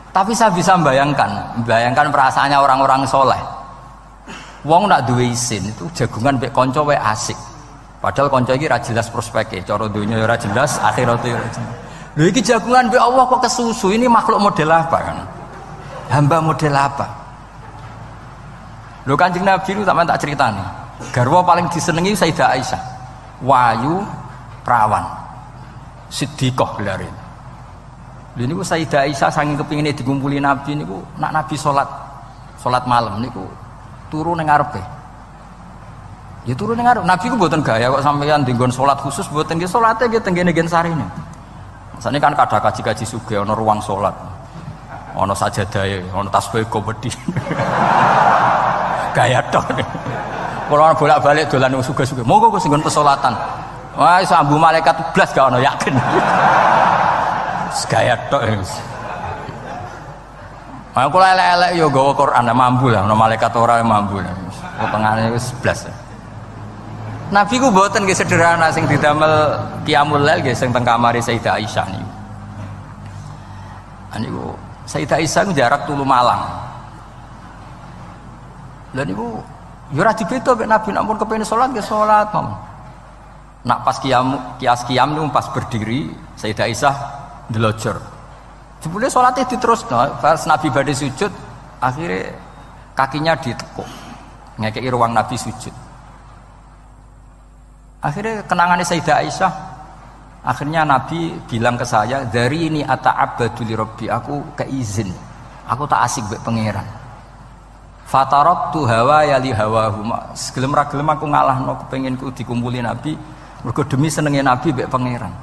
Tapi saya bisa bayangkan perasaannya orang-orang soleh. Wong nak duwe isin itu jagungan mbek kanca wae asik. Padahal kanca iki ra jelas prospeke, cara dunya ora jelas, akhirate ora jelas. Lho iki jagungan mbek Allah kok kesusu, ini makhluk model apa kan? Hamba model apa? Lho Kanjeng Nabi itu sampeyan tak critani. Garwa paling disenengi Sayyidah Aisyah. Wayu perawan. Siddiqah gelare. Lha niku Sayyidah Aisyah saking kepingine dikumpuli Nabi niku nak Nabi salat malam niku turu ning ngarepe. Ya turu ning ngarep. Nabi ku mboten gaya kok sampeyan dinggon salat khusus mboten nggih salate nggih tenggene ngen sarine. Masane kan kada kaji-kaji sugih ana ruang salat. Ana sajadahe, ana tasbih komedi. Gaya tok. Kalau bolak-balik dolan wong sugih-sugih. Monggo kok sing nggon pesolatan. Wah iso ambu malaikat blas gak ono yakin. Gaya tok. Aku elek-elek yo gawa Quran mampu lah, ono malaikat ora mampu. Potongane wis 11. Nabi ku mboten nggih sederhana sing didamel qiyamul lail nggih sing teng kamare Sayyidah Aisyah niku. Niku Sayyidah Aisyah ku jarak tulu Malang. Lha niku yo ora dibeda mek Nabi nek pun kepengin salat nggih salat mawon. Nak pas qiyam niku pas berdiri Sayyidah Aisyah ndelojor. Jebule salate diterusno, pas Nabi badhe sujud, akhirnya kakinya ditekuk. Ngekeki ruang Nabi sujud. Akhirnya kenangannya Sayyidah Aisyah, akhirnya Nabi bilang ke saya, dari ini ata'abbadu li Rabbi, aku keizin Aku tak asik mbek pangeran. Fatarabtu hawa yali hawahu. Gelem ra gelem aku ngalahno kepenginku dikumpuli Nabi mergo demi senenge Nabi mbek pangeran.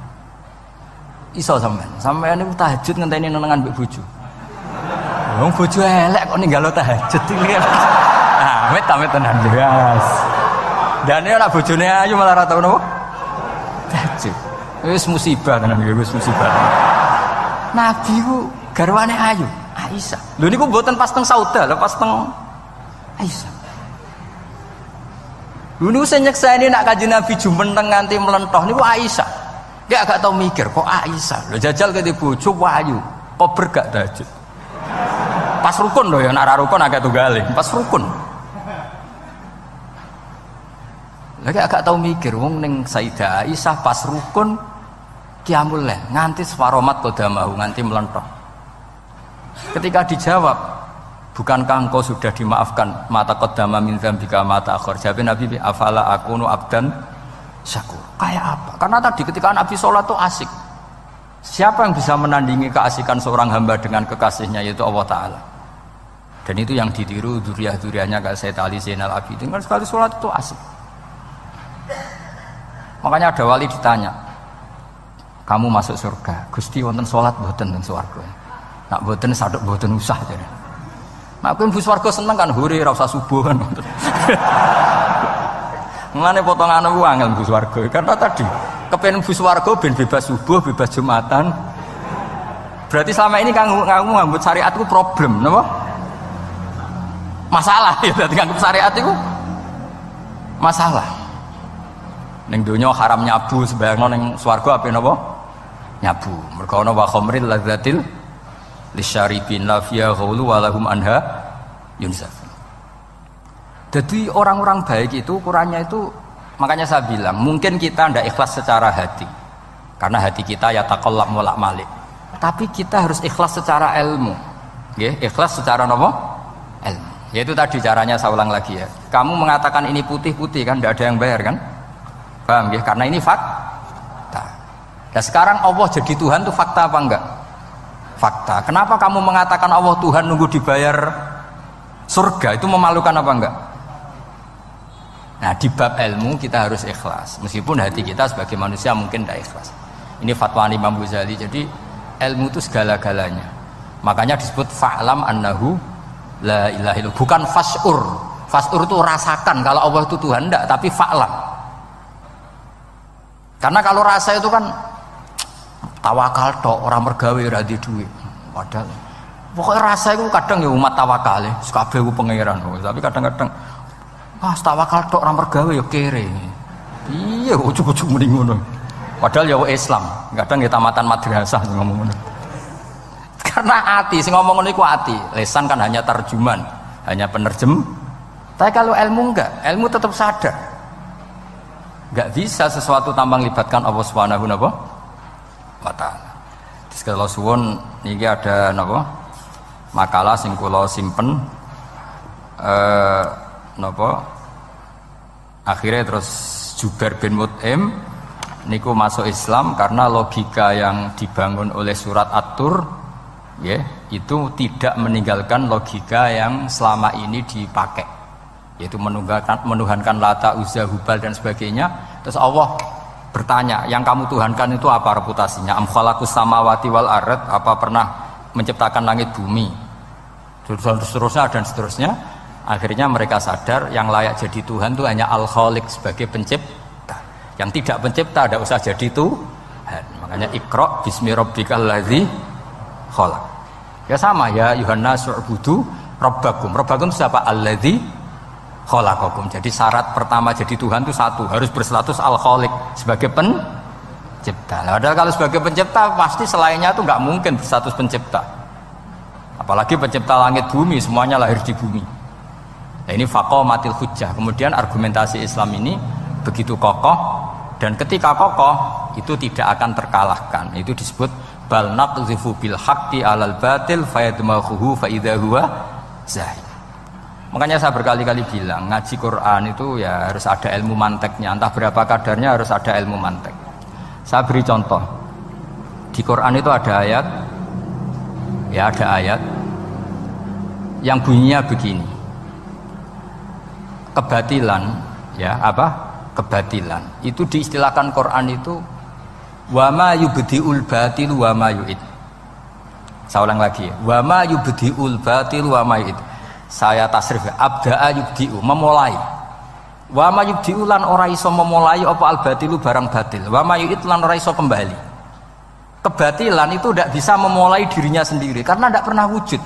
Iso sampean niku tahajud ngenteni nenengan mbek bojo. Wong bojo elek kok ninggalo tahajud iki. Ah, amit tenan jelas. Dane ora bojone ayu malah ra tau napa? Tahajud. Wis musibah tenan iki, wis musibah. Nabi ku garwane ayu, Aisyah. Lho niku mboten pas teng Sauda, lho pas teng Aisyah. Lho niku sing nyekseni nak Kanjeng Nabi jumeneng nganti mlentoh niku Aisyah. Dia agak tau mikir kok Aisyah. Lho jajal kete bojo ayu, kok bergak tahajud. Pas rukun lho ya, nak ra rukun agak tunggale, pas rukun. Lagi agak tau mikir wong ning Sayyidah Aisyah pas rukun qiyamul lail nganti separomat qadamahu nganti melentoh. Ketika dijawab, bukankah engkau sudah dimaafkan mata qaddama min dzambika mata akhir? Jawab Nabi, afala akunu abdan syakur. Kayak apa? Karena tadi ketika Nabi sholat itu asik. Siapa yang bisa menandingi keasikan seorang hamba dengan kekasihnya, yaitu Allah Ta'ala. Dan itu yang ditiru dzurriyyah-dzurriyyahnya kayak Sayyid Ali Zainal Abidin, kan sekali sholat itu asik. Makanya ada wali ditanya, kamu masuk surga, Gusti wonten sholat boten teng swarga. Nak boten sadok boten usah jare. Nak kowe mlebu swarga seneng kan hore ora usah subuh kan. Mengane potongan aku angel mlebu swarga. Karena tadi kepen mlebu swarga ben bebas subuh, bebas Jumatan. Berarti selama ini kamu ngambut syariat itu problem, napa? Masalah ya, berarti ngambut syariat itu masalah. Ning donya haram nyabu, sebayangno ning swarga ape napa? Nyabu. Mergo ana wa khamril ladzatil lisyaribin la fiya ghulu wa lahum anha yunsaf. Jadi orang-orang baik itu ukurannya itu, makanya saya bilang mungkin kita tidak ikhlas secara hati karena hati kita ya taqallab molak malik, tapi kita harus ikhlas secara ilmu, ya, ikhlas secara apa? Ilmu. Yaitu tadi caranya saya ulang lagi ya. Kamu mengatakan ini putih-putih kan tidak ada yang bayar kan? Paham ya? Karena ini fakta. Dan sekarang Allah jadi Tuhan itu fakta apa enggak? Fakta. Kenapa kamu mengatakan Allah Tuhan nunggu dibayar surga? Itu memalukan apa enggak? Nah, di bab ilmu kita harus ikhlas. Meskipun hati kita sebagai manusia mungkin tidak ikhlas. Ini fatwa Imam Ghazali. Jadi ilmu itu segala-galanya. Makanya disebut fa'lam annahu la ilaha illallah. Bukan fas'ur. Fas'ur itu rasakan kalau Allah itu Tuhan, enggak, tapi fa'lam. Karena kalau rasa itu kan tawakal tok, orang mergawe ora di duit. Padahal pokoknya rasa itu kadang ya umat tawakal ya, kabeh ku pangeran. Tapi kadang-kadang tawakal tok orang mergawe ya kere. Iya, ujug-ujug mending ngono. Padahal ya Islam, kadang ya tamatan madrasah ngomong ngono. Karena hati sing ngomong ngono iku hati. Lesan kan hanya terjemahan, hanya penerjem. Tapi kalau ilmu enggak, ilmu tetap sadar. Enggak bisa sesuatu tanpa melibatkan Allah Subhanahu wa ta'ala. Terus kalau suwun niki ada napa? Makalah sing kula simpen napa? Akhirnya terus Jubair bin Mut'im niku masuk Islam karena logika yang dibangun oleh surat At-Tur ya, itu tidak meninggalkan logika yang selama ini dipakai, yaitu menuhankan Lata, Uzza, Hubal dan sebagainya. Terus Allah bertanya, yang kamu tuhankan itu apa reputasinya? Am khalaqus samawati wal ard, apa pernah menciptakan langit bumi? Seterusnya dan seterusnya. Akhirnya mereka sadar yang layak jadi Tuhan itu hanya Al-Khaliq sebagai pencipta. Yang tidak pencipta tidak usah jadi Tuhan. Makanya Iqra bismi rabbikal ladzi khalaq. Ya sama ya, Yuhannas u'budu rabbakum. Rabbakum siapa? Alladzi khalaqakum. Jadi syarat pertama jadi Tuhan itu satu, harus berstatus Al-Khaliq sebagai pencipta. Nah, kalau sebagai pencipta pasti selainnya itu nggak mungkin berstatus pencipta. Apalagi pencipta langit bumi, semuanya lahir di bumi. Nah, ini faqamatil hujjah. Kemudian argumentasi Islam ini begitu kokoh, dan ketika kokoh itu tidak akan terkalahkan. Itu disebut bal naqdhifu bil haqqi 'alal batil fayadmaghuhu fa idza huwa zahir. Makanya saya berkali-kali bilang ngaji Quran itu ya harus ada ilmu manteknya, entah berapa kadarnya harus ada ilmu mantek. Saya beri contoh. Di Quran itu ada ayat, ya ada ayat yang bunyinya begini. Kebatilan, ya apa? Kebatilan. Itu diistilahkan Quran itu wa ma yubdiul batil wa ma yu'id. Saya ulang lagi. Wa ma yubdiul batil wa ma yu'id. Saya tasrif abda'a yubdi'u, memulai. Wa ma yubdi'u lan ora iso memulai apa al batilu barang batil. Wa ma yu'id lan ora iso kembali. Kebatilan itu tidak bisa memulai dirinya sendiri karena tidak pernah wujud.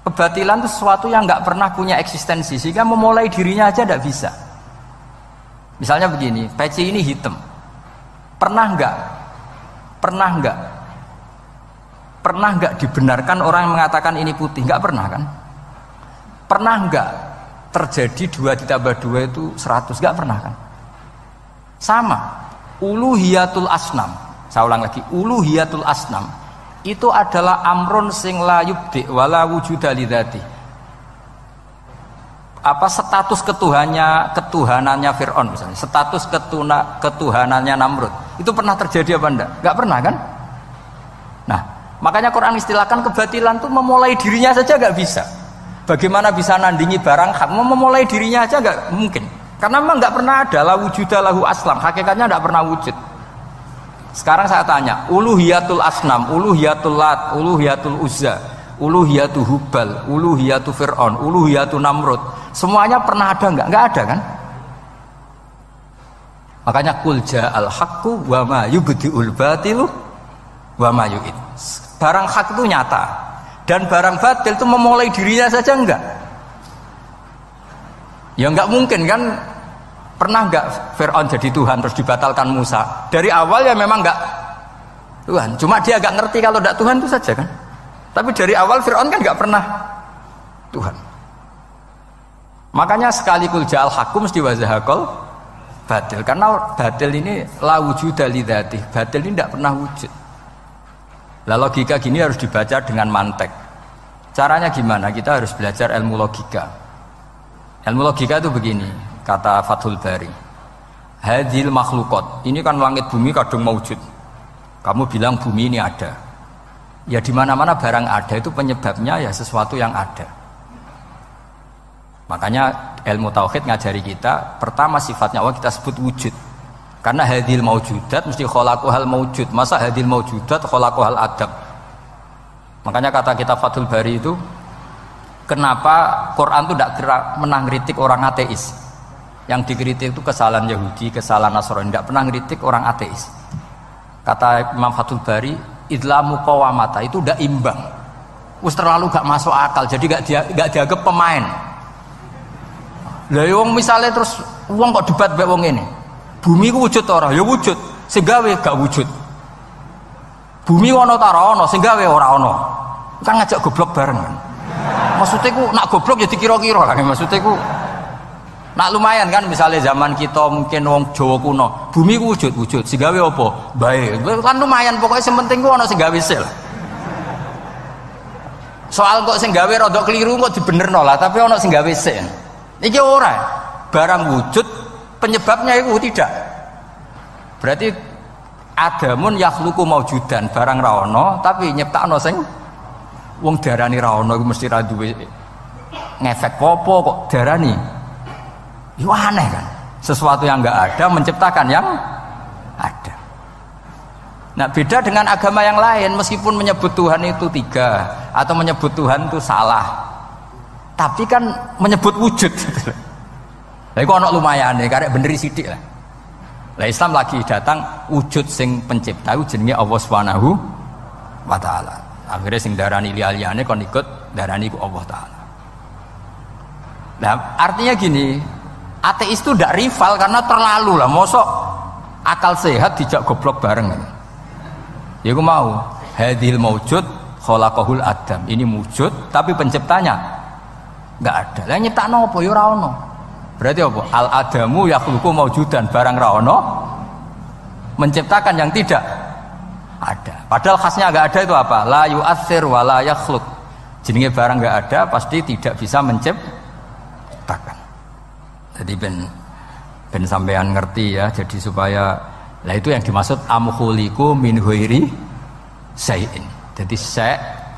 Kebatilan itu sesuatu yang nggak pernah punya eksistensi sehingga memulai dirinya aja tidak bisa. Misalnya begini, peci ini hitam. Pernah nggak dibenarkan orang yang mengatakan ini putih? Nggak pernah kan? Pernah nggak terjadi 2 ditambah 2 itu 100? Nggak pernah kan? Sama. Uluhiyatul asnam. Saya ulang lagi. Uluhiyatul asnam itu adalah amrun sing la yubdi wala wujuda lidzati. Apa status ketuhanannya Fir'aun misalnya, status ketuhanannya Namrud itu pernah terjadi apa enggak? Enggak pernah kan? Nah, makanya Quran istilahkan kebatilan itu memulai dirinya saja enggak bisa. Bagaimana bisa nandingi barang hak? Memulai dirinya aja enggak mungkin. Karena memang enggak pernah ada la wujuda lahu aslam, hakikatnya enggak pernah wujud. Sekarang saya tanya, uluhiyatul asnam, uluhiyatul lat, uluhiyatul uzza, uluhiyatul hubal, uluhiyatul fir'aun, uluhiyatul namrud, semuanya pernah ada enggak? Enggak ada kan? Makanya qul ja'al haqqu wa ma yubdi'ul batilu wa ma yu'id. Barang hak itu nyata dan barang batil itu memulai dirinya saja enggak? Ya enggak mungkin kan? Pernah enggak Fir'aun jadi Tuhan terus dibatalkan Musa? Dari awal ya memang enggak Tuhan, cuma dia agak ngerti kalau enggak Tuhan itu saja kan. Tapi dari awal Fir'aun kan enggak pernah Tuhan. Makanya sekali kul ja'al haqqu mesti wazahaqal batil, karena batil ini la wujuda lidzati. Batil ini enggak pernah wujud. Lah logika gini harus dibaca dengan mantek. Caranya gimana? Kita harus belajar ilmu logika. Ilmu logika itu begini. Kata Fathul Bari, hadhil makhlukot, ini kan langit bumi kadung maujud. Kamu bilang bumi ini ada, ya di mana-mana barang ada itu penyebabnya ya sesuatu yang ada. Makanya ilmu tauhid ngajari kita, pertama sifatnya Allah kita sebut wujud, karena hadhil maujudat mesti khalaqohal maujud. Masa hadhil maujudat khalaqohal adam? Makanya kata kita Fathul Bari itu, kenapa Quran itu tidak menang kritik orang ateis? Yang dikritik itu kesalahan Yahudi, kesalahan Nasrani, tidak pernah kritik orang ateis. Kata Imam Fathul Bari, idlamu qawamata itu tidak imbang, terus terlalu gak masuk akal, jadi gak dianggap pemain. Lah wong misalnya terus wong kok debat mbek wong ini, bumi ku wujud ora? Ya wujud, sing gawe gak wujud. Bumi ono ta ora ono, sing gawe ora ono. Kan ngajak goblok bareng kan. Maksudnya ku nak goblok ya dikira-kira lah, maksudnya ku nak lumayan kan, misalnya zaman kita mungkin wong Jawa kuno, bumi ku wujud, sing gawe apa? Baik. Kan lumayan, pokoknya sing penting ku ono sing gawe sil. Soal kok sing gawe rada keliru kok dibenerno lah, tapi ono sing gawe sil. Iki ora. Barang wujud penyebabnya itu tidak. Berarti adamun yakhluqu maujudan, barang ra ono tapi nyiptakno sing wong darani ra ono iku mesti ra duwe ngefek apa kok darani. Itu aneh kan, sesuatu yang enggak ada menciptakan yang ada. Nah beda dengan agama yang lain, meskipun menyebut Tuhan itu 3 atau menyebut Tuhan itu salah, tapi kan menyebut wujud. Lah iku ana lumayane, karek beneri sithik lah. Lah Islam lagi datang wujud sing pencipta itu jenenge Allah Subhanahu wa taala. Akhirnya sing darani liyane kon ikut darani ku Allah taala. Nah artinya gini, ateis itu tidak rival karena terlalu lah, mosok akal sehat dijak goblok bareng. Ya aku mau hadil maujud khalaqahul adam, ini wujud tapi penciptanya enggak ada. Lah nyiptakno apa ya ora ono. Berarti apa? Al adamu yakhluqu maujudan, barang ra ono menciptakan yang tidak ada. Padahal khasnya enggak ada itu apa? La yu'athir wa la yakhluq. Jenenge barang enggak ada pasti tidak bisa menciptakan. Jadi ben sampean ngerti ya, jadi supaya lah itu yang dimaksud amkhuliku min ghairi syai'in. Jadi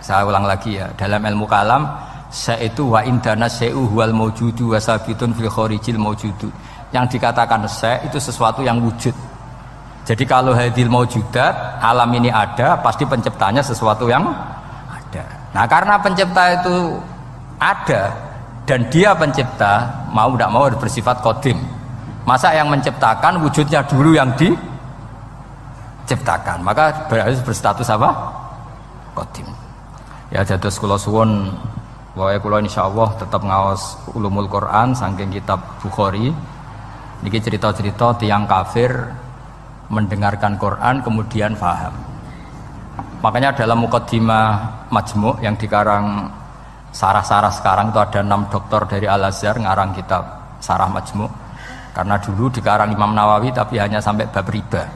Saya ulang lagi ya, dalam ilmu kalam syai' itu wa indana syai'u huwal maujudu wa sabitun fil kharijil maujudu. Yang dikatakan syai' itu sesuatu yang wujud. Jadi kalau hadil maujudat, alam ini ada, pasti penciptanya sesuatu yang ada. Nah, karena pencipta itu ada dan dia pencipta, mau tidak mau bersifat qadim. Masa yang menciptakan wujudnya dulu yang diciptakan, maka berarti berstatus apa? Qadim. Ya dados kula suwun wae kula insyaallah tetap ngaos ulumul Quran saking kitab Bukhari. Niki cerita-cerita tiyang kafir mendengarkan Quran kemudian paham. Makanya dalam muqaddimah Majmu' yang dikarang sarah-sarah sekarang itu ada 6 doktor dari Al-Azhar ngarang kitab Sarah Majmu'. Karena dulu dikarang Imam Nawawi tapi hanya sampai bab riba.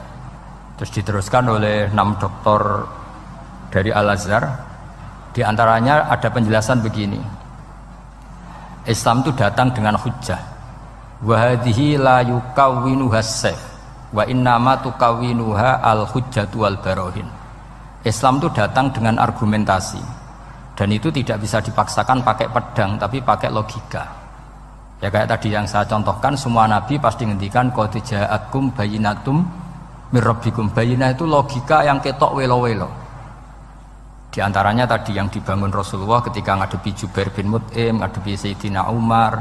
Terus diteruskan oleh 6 doktor dari Al-Azhar. Di antaranya ada penjelasan begini. Islam itu datang dengan hujjah. Wa hadhihi la yukawwinuha as-sayf wa innama tukawwinuha al-hujjatu wal barahin. Islam itu datang dengan argumentasi. Dan itu tidak bisa dipaksakan pakai pedang tapi pakai logika. Ya kayak tadi yang saya contohkan, semua nabi pasti ngendikan qad ja'akum bayyinatum mir rabbikum. Bayyinah itu logika yang ketok welo-welo. Di antaranya tadi yang dibangun Rasulullah ketika ngadepi Jubair bin Mut'im, ngadepi Sayyidina Umar,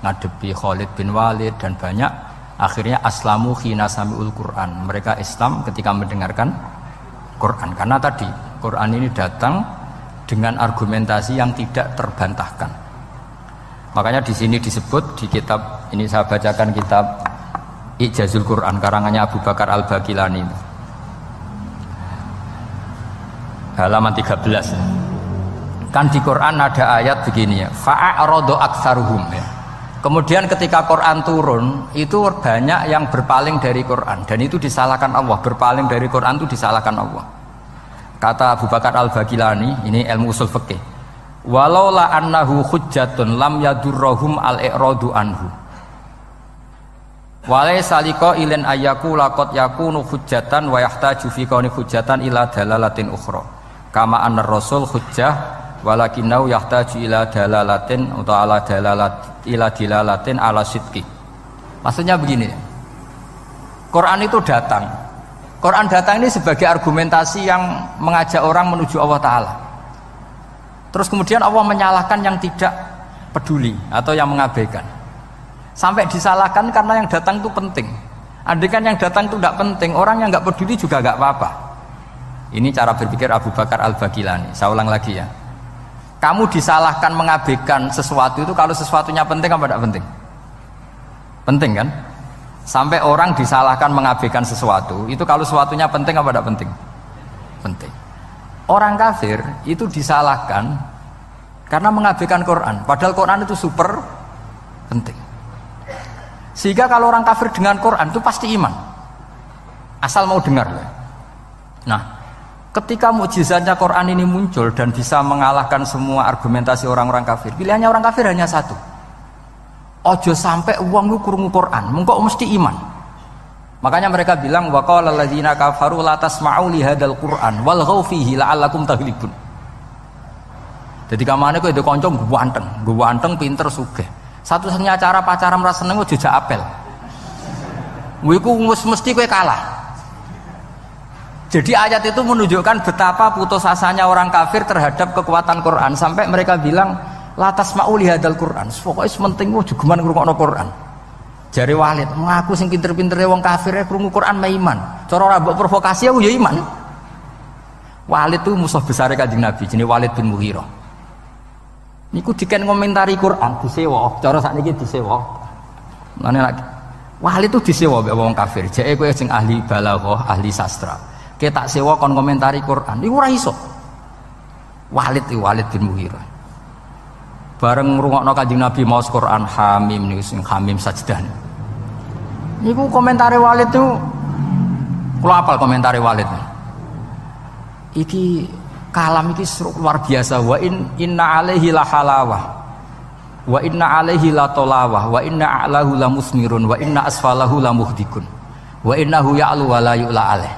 ngadepi Khalid bin Walid dan banyak. Akhirnya aslamu khina sami'ul Quran. Mereka Islam ketika mendengarkan Quran. Karena tadi Quran ini datang dengan argumentasi yang tidak terbantahkan. Makanya di sini disebut di kitab ini, saya bacakan kitab Ijazul Quran karangannya Abu Bakar Al-Baqilani, halaman 13. Kan di Quran ada ayat begini ya, fa'aradu aktsaruhum ya. Kemudian ketika Quran turun itu banyak yang berpaling dari Quran dan itu disalahkan Allah. Berpaling dari Quran itu disalahkan Allah. Kata Abu Bakar Al-Baqilani, ini ilmu usul fikih, walau la annahu hujjatun lam yadurrohum al-i'radu anhu walai saliko ilin ayaku lakot yakunu hujjatan wa yahtaju fi kauni hujjatan ila dalalatin ukhra kama anna rasul hujjah walakinau yahtaju ila dalalatin atau ala dalalat ila dilalatin ala sidqi. Maksudnya begini, Quran itu datang, Quran datang ini sebagai argumentasi yang mengajak orang menuju Allah Ta'ala. Terus kemudian Allah menyalahkan yang tidak peduli atau yang mengabaikan. Sampai disalahkan karena yang datang itu penting. Andaikan yang datang itu tidak penting, orang yang nggak peduli juga nggak apa-apa. Ini cara berpikir Abu Bakar Al-Baqilani. Saya ulang lagi ya. Kamu disalahkan mengabaikan sesuatu itu kalau sesuatunya penting apa tidak penting? Penting kan? Sampai orang disalahkan mengabaikan sesuatu, itu kalau sesuatunya penting apa tidak penting? Penting. Orang kafir itu disalahkan karena mengabaikan Quran, padahal Quran itu super penting. Sehingga kalau orang kafir dengan Quran itu pasti iman, asal mau dengar. Nah, ketika mukjizatnya Quran ini muncul dan bisa mengalahkan semua argumentasi orang-orang kafir, pilihannya orang kafir hanya satu. Ojo sampai uang lu krungu Quran, mengko mesti iman. Makanya mereka bilang wa qala alladziina kafaru la tasma'u li hadzal Qur'an walghaw fihi la'allakum taghlibun. Jadi kamane kowe ndek kanca ganteng, pinter sugih. Satu-satunya cara pacaran merasa seneng ojo jak apel. Kuwi ku mesti kowe kalah. Jadi ayat itu menunjukkan betapa putus asanya orang kafir terhadap kekuatan Quran sampai mereka bilang la tasma'u li hadzal Qur'an. Pokoke penting ojo geman ngrungokno Quran. Jari Walid, mengaku sing pinter-pintere wong kafir krungu Quran mah iman. Cara ora mbok provokasi aku ya iman. Walid itu musuh besar Kanjeng Nabi, jenenge Walid bin Mughirah. Niku diken ngomentari Quran disewa, cara sakniki disewa. Mane lagi Walid itu disewa mbek wong kafir. Jeke kowe sing ahli balaghah, ahli sastra. Kowe tak sewa kon komentari Quran. Niku ora iso. Walid bin Mughirah. Bareng ngrungokno Kanjeng Nabi maos Quran Hamim niku sing Hamim sajdah. Niku komentare Walid tuh kula apal komentare Walid. Iki kalam iki luar biasa. Wa inna alaihi la halawah. Wa inna alaihi la tolawah. Wa inna a'lahu la musmirun. Wa inna asfalahu la muhdikun. Wa innahu ya'lu wa la yu'la alaih.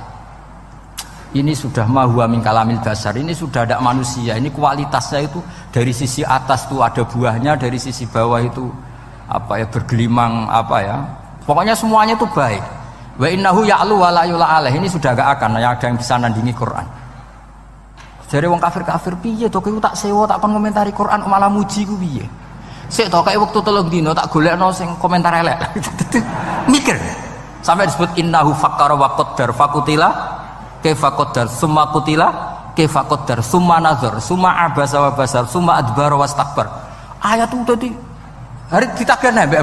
ini sudah mahwa min kalamil basar, ini sudah ada manusia, ini kualitasnya itu dari sisi atas tuh ada buahnya, dari sisi bawah itu apa ya bergelimang apa ya, pokoknya semuanya itu baik. Wa innahu ya'lu wa la yula alaih, ini sudah gak akan ada yang bisa nandingi Quran. Jadi wong kafir piye to kowe tak sewa tak kon komentari Quran malah muji ku piye? Sik to kayak waktu 3 dino tak golekno sing komentar elek. Mikir. Sampai disebut innahu fakkara wa qaddar fakutila kaifa qaddar summa qutila kaifa qaddar summa nazar summa abasa wa basar summa adbara wastakbar. Ayat itu tadi hari ditakdirne mbek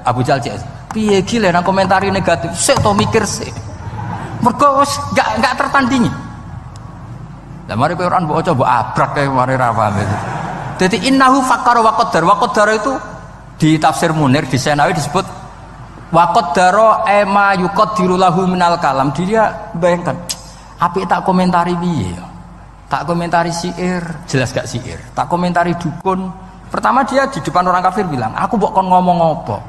Abu Jahal cek. Piye iki lek nang komentari negatif. Sik to mikir sik. Mergo wis gak tertandingi. Lah mari Quran mbok coba abrak kae mari ra paham itu. Dadi innahu fakkara wa qaddar. Wa qaddar itu di tafsir Munir di Senawi disebut wa qaddara ma yuqaddiru lahu minal kalam. Dia bayangkan apik tak komentari piye ya. Tak komentari syair, jelas gak syair. Tak komentari dukun. Pertama dia di depan orang kafir bilang, "Aku mbok kon ngomong apa?"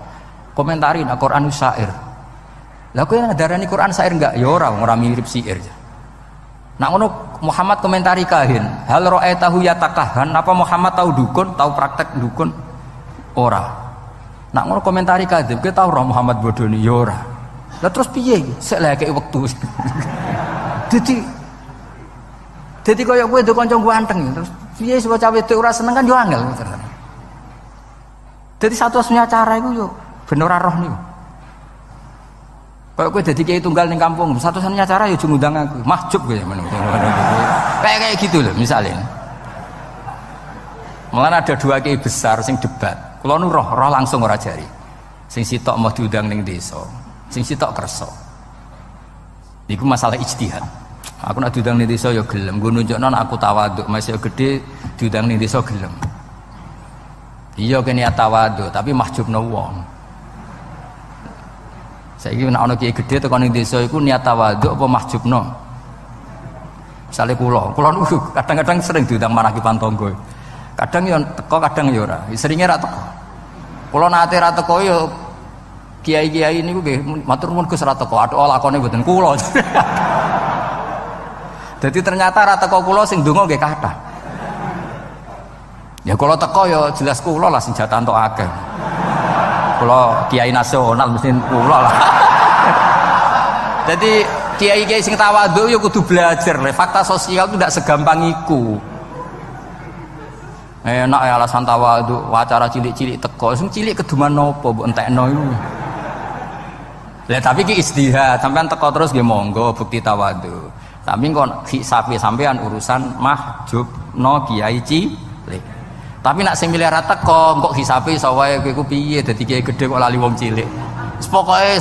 Komentari nak Quran syair. Lah kowe ngadarani Quran syair enggak? Ya ora mirip syair. Nak ngono Muhammad komentari kahin, hal ra'aitahu yatakahan, apa Muhammad tahu dukun, tahu praktek dukun? Ora. Nak ngono komentari kadhib, kowe tahu Muhammad bodoni? Ya ora. Lah terus piye iki? Sik lek kek wektu. Dadi kaya kowe ndek kanca ganteng terus piye sing cawe wedok ora seneng kan yo angel. Dadi satu-satunya cara iku yo ben ora roh niku. Kaya kowe dadi kiai tunggal ning kampung, satu-satunya cara yo aja ngundang aku. Mahjub kowe men. Kayak gitu loh misalnya. Malah ada 2 kiai besar sing debat. Kula nu roh langsung ora jari. Sing sitok mau diundang ning desa, sing sitok kersa. Iku masalah ijtihad. Aku nak diundang ning desa ya gelem, nggo nunjukno aku tawaduk, masih gede diundang ning desa gelem. Iya kene tawaduk, tapi mahjubno wong. Saiki nek ana kiai gedhe tekan ning desa iku niat tawaduk apa mahjubno? Misale kula niku kadang-kadang sering diundang maraki pantonggo. Kadang yo teko, kadang yo ora. Seringe ra teko. Kula nate ra teko yo kiai-kiai niku nggih matur nuwun Gus ra teko, athuk lakone mboten kula. Jadi ternyata ra teko kula sing ndonga nggih kathah. Ya kula teko ya jelas kula lah sing jatah entuk akeh. Kula kiai nasional mesti kula lah. Jadi kiai-kiai sing tawadhu ya kudu belajar le. Fakta sosial itu tidak segampang iku. Enak ya alasan tawadhu, acara cilik-cilik teko, sing cilik keduman nopo mbok entekno iku. Lah tapi ki istihad, sampean teko terus nggih monggo bukti tawadhu. Tapi kon hisabe sampean urusan mahjub no kiai cilik. Tapi nak sing milih ra teko, kok hisabe iso wae kowe ku piye dadi kiai gedhe kok lali wong cilik. Wis pokoke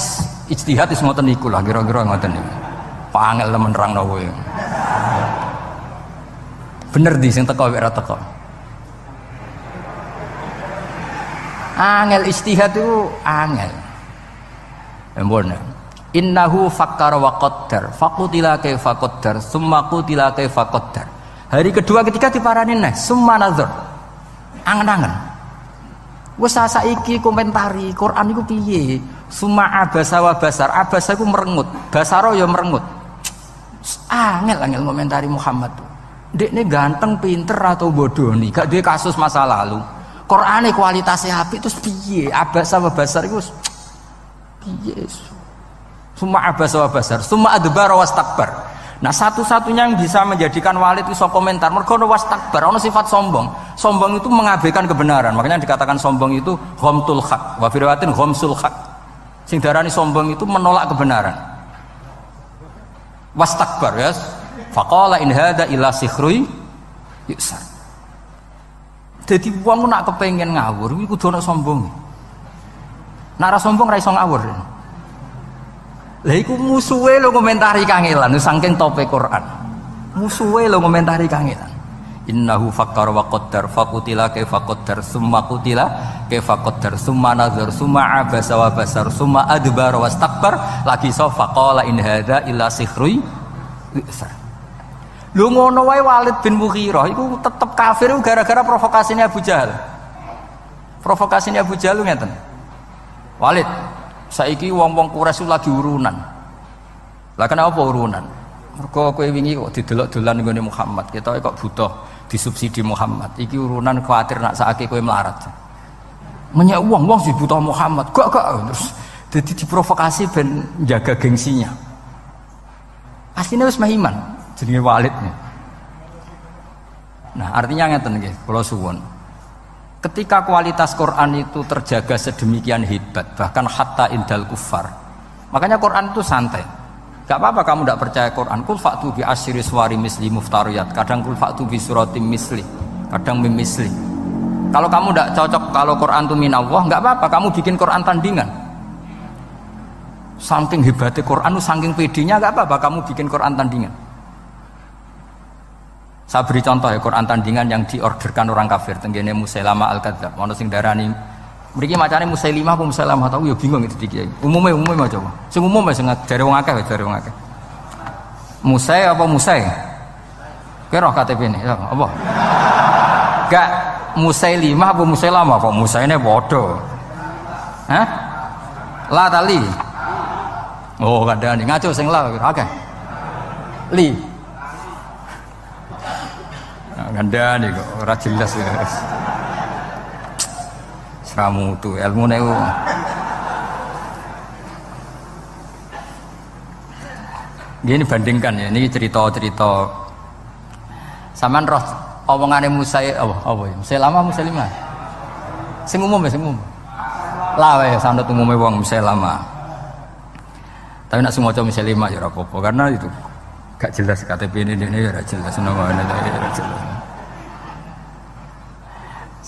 ijtihad wis ngoten niku lah kira-kira ngoten niku. Pangel temen nerangno kowe. Bener di sing teko wek ra teko. Angel ijtihad itu angel. Ampun. Innahu fakkara wa qaddar faqutila kaifa qaddar summa qutila kaifa qaddar. Hari kedua ketiga diparani neh summa nazar. Angen-angen. Wis saiki komentari Quran iku piye? Summa abasa wa basar. Abasa iku merengut, basara ya merengut. Angel komentari Muhammad. Ndekne ganteng, pinter atau bodoh nih, gak duwe kasus masa lalu. Qur'ane kualitasnya apik terus piye? Abasa wa basar iku piye? Summa abasa wa basar, summa adbara wastakbar. Nah, satu-satunya yang bisa menjadikan walid itu komentar mergo ono wastakbar, ono sifat sombong. Sombong itu mengabaikan kebenaran. Makanya dikatakan sombong itu ghamtul haq, wa fi riwayatin ghamsul haq. Sing darani sombong itu menolak kebenaran. Wastakbar ya. Faqala in hadza illa sihrun yusar. Dadi wong nak kepengin ngawur iku kudu ana sombong. Nek ora sombong ra iso ngawur. Lah iku musuhe lho komentari kangelan saking tope Quran. Musuhe lho komentari kangelan. Innahu fakkara wa qaddar faqutila kaifa qaddar summa qutila kaifa qaddar summa nazar summa abasa wa basar summa adbara wastakbar lagi so faqala in hadza illa sihrun yusar. Lho ngono wae Walid bin Mughirah iku tetep kafir gara-gara provokasinya Abu Jahal. Provokasinya Abu Jahal ngeten. Walid, saiki wong-wong Quraisy lagi urunan. Lah kenapa urunan? Mergo kowe wingi kok didelok dolan nggone Muhammad, ketoke kok butuh disubsidi Muhammad. Iki urunan kuwatir nak sakake kowe melarat. Menyek wong sing butuh Muhammad. Gak terus dadi diprovokasi ben jaga gengsinya. Asline wis mah iman, jenenge Walid. Nah, artinya ngeten nggih, kula suwun. Ketika kualitas Quran itu terjaga sedemikian hebat, bahkan hatta indal kufar. Makanya Quran itu santai. Gak apa-apa kamu tidak percaya Quran. Kul fa'tu bi asyri suwari misli muftariyat. Kadang kul fa'tu bi suratim misli, kadang mim misli. Kalau kamu tidak cocok kalau Quran itu minallah, gak apa-apa kamu bikin Quran tandingan. Saking hebatnya Quran, saking pedenya gak apa-apa kamu bikin Quran tandingan. Saya beri contoh ya Quran tandingan yang diorderkan orang kafir. Tenggene Musailamah al-Kadzdzab. Ono sing darani mriki macane Musailimah apa Musailamah tahu ya bingung itu iki. Umume mah coba. Sing umum sing jare wong akeh, jare wong akeh. Musai apa Musai? Kira KTP-ne ya, apa? Gak Musailimah apa Musailamah kok Musaine padha. Hah? La tali. Oh, kadang ngaco sing la akeh. Li. Ganda nih kok ora jelas ya. Seramu tuh ilmu nego. Gini bandingkan ya, ini cerita-cerita. Saman roh omongane Musa apa ya? Musa lama Musa lima. Sing umum ya, sing umum. Lah wae sanad umume wong Musa lama. Tapi nak semua Musa lima ya ora apa-apa karena itu gak jelas KTP ini ya ora jelas namanya ora jelas.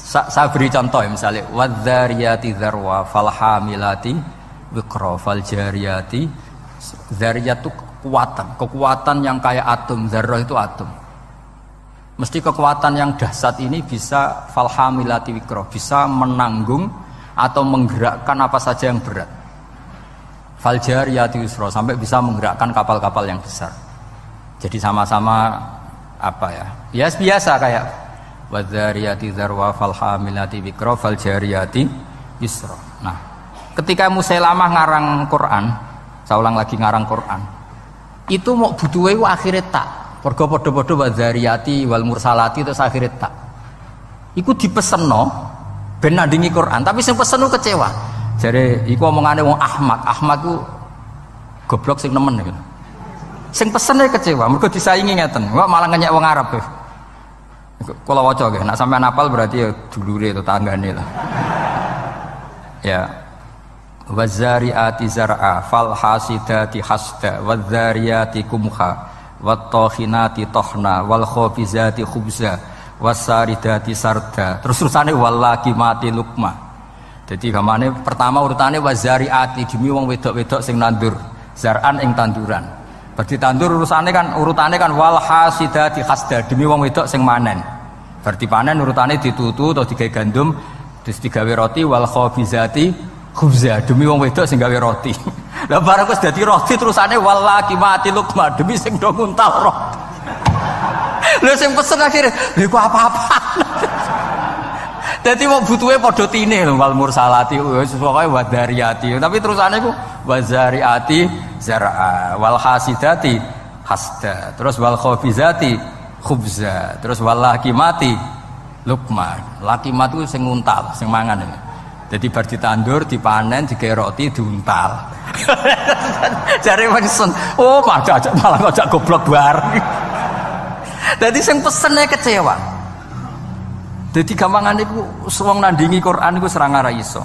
Saya beri contoh ya misalnya wadzariyati dzarwa falhamilati wiqra faljariyati. Dzariyat itu kekuatan yang kayak atom. Dzarrah itu atom. Mesti kekuatan yang dahsyat ini bisa falhamilati wiqra, bisa menanggung atau menggerakkan apa saja yang berat. Faljariyati yusra, sampai bisa menggerakkan kapal-kapal yang besar. Jadi sama-sama apa ya? Ya biasa kayak wadzariyati dzarwa falhamilati wiqra faljariyati yusra. Nah, ketika Musailamah ngarang Quran, saya ulang lagi ngarang Quran. Itu mau butuhe akhire tak. Mergo padha-padha wadzariyati wal mursalati terus akhire tak. Iku dipesenno ben nandingi Quran, tapi sing pesen kecewa. Jare iku omongane wong Ahmad. Ahmad ku goblok sing nemen gitu. Sing pesene kecewa, mergo disaingi ngeten. Kok malah ngenyek wong Arab. Kula waca nggih, nek sampean hafal berarti ya dulure to tanggane lah. Ya. Wazariati zar'a fal hasidati hasda wadzariyati kumha wattokhinati tohna wal khobizati khubza wasaridati sarda. Terus-terusane wallakimati lukma. Jadi gamane pertama urutane wazariati demi wong wedok-wedok sing nandur zar'an ing tanduran. Berarti tandur urutane kan wal hasidati hasda demi wong wedok sing manen. Berarti panen urutane ditutu atau digawe gandum terus digawe roti wal khabizati khubza demi wong wedok sing gawe roti. Lah barang wis dadi roti terusane wal laqimati luqma demi sing do nguntal roti. Lha sing pesen akhire lha iku apa-apa. Dadi wong butuhe padha tine lho wal mursalati wis pokoke wadariyati. Tapi terusane iku wazariati zar'a wal hasidati hasda terus wal khafizati khubza terus wal laqimati luqman. Laqimat itu sing nguntal sing mangan. Jadi bar ditandur dipanen digawe roti diuntal. Jare wengsun oh malah ngajak goblok bareng. Dadi sing pesene kecewa. Dadi gampangane iku wong nandingi Quran iku serang ora iso.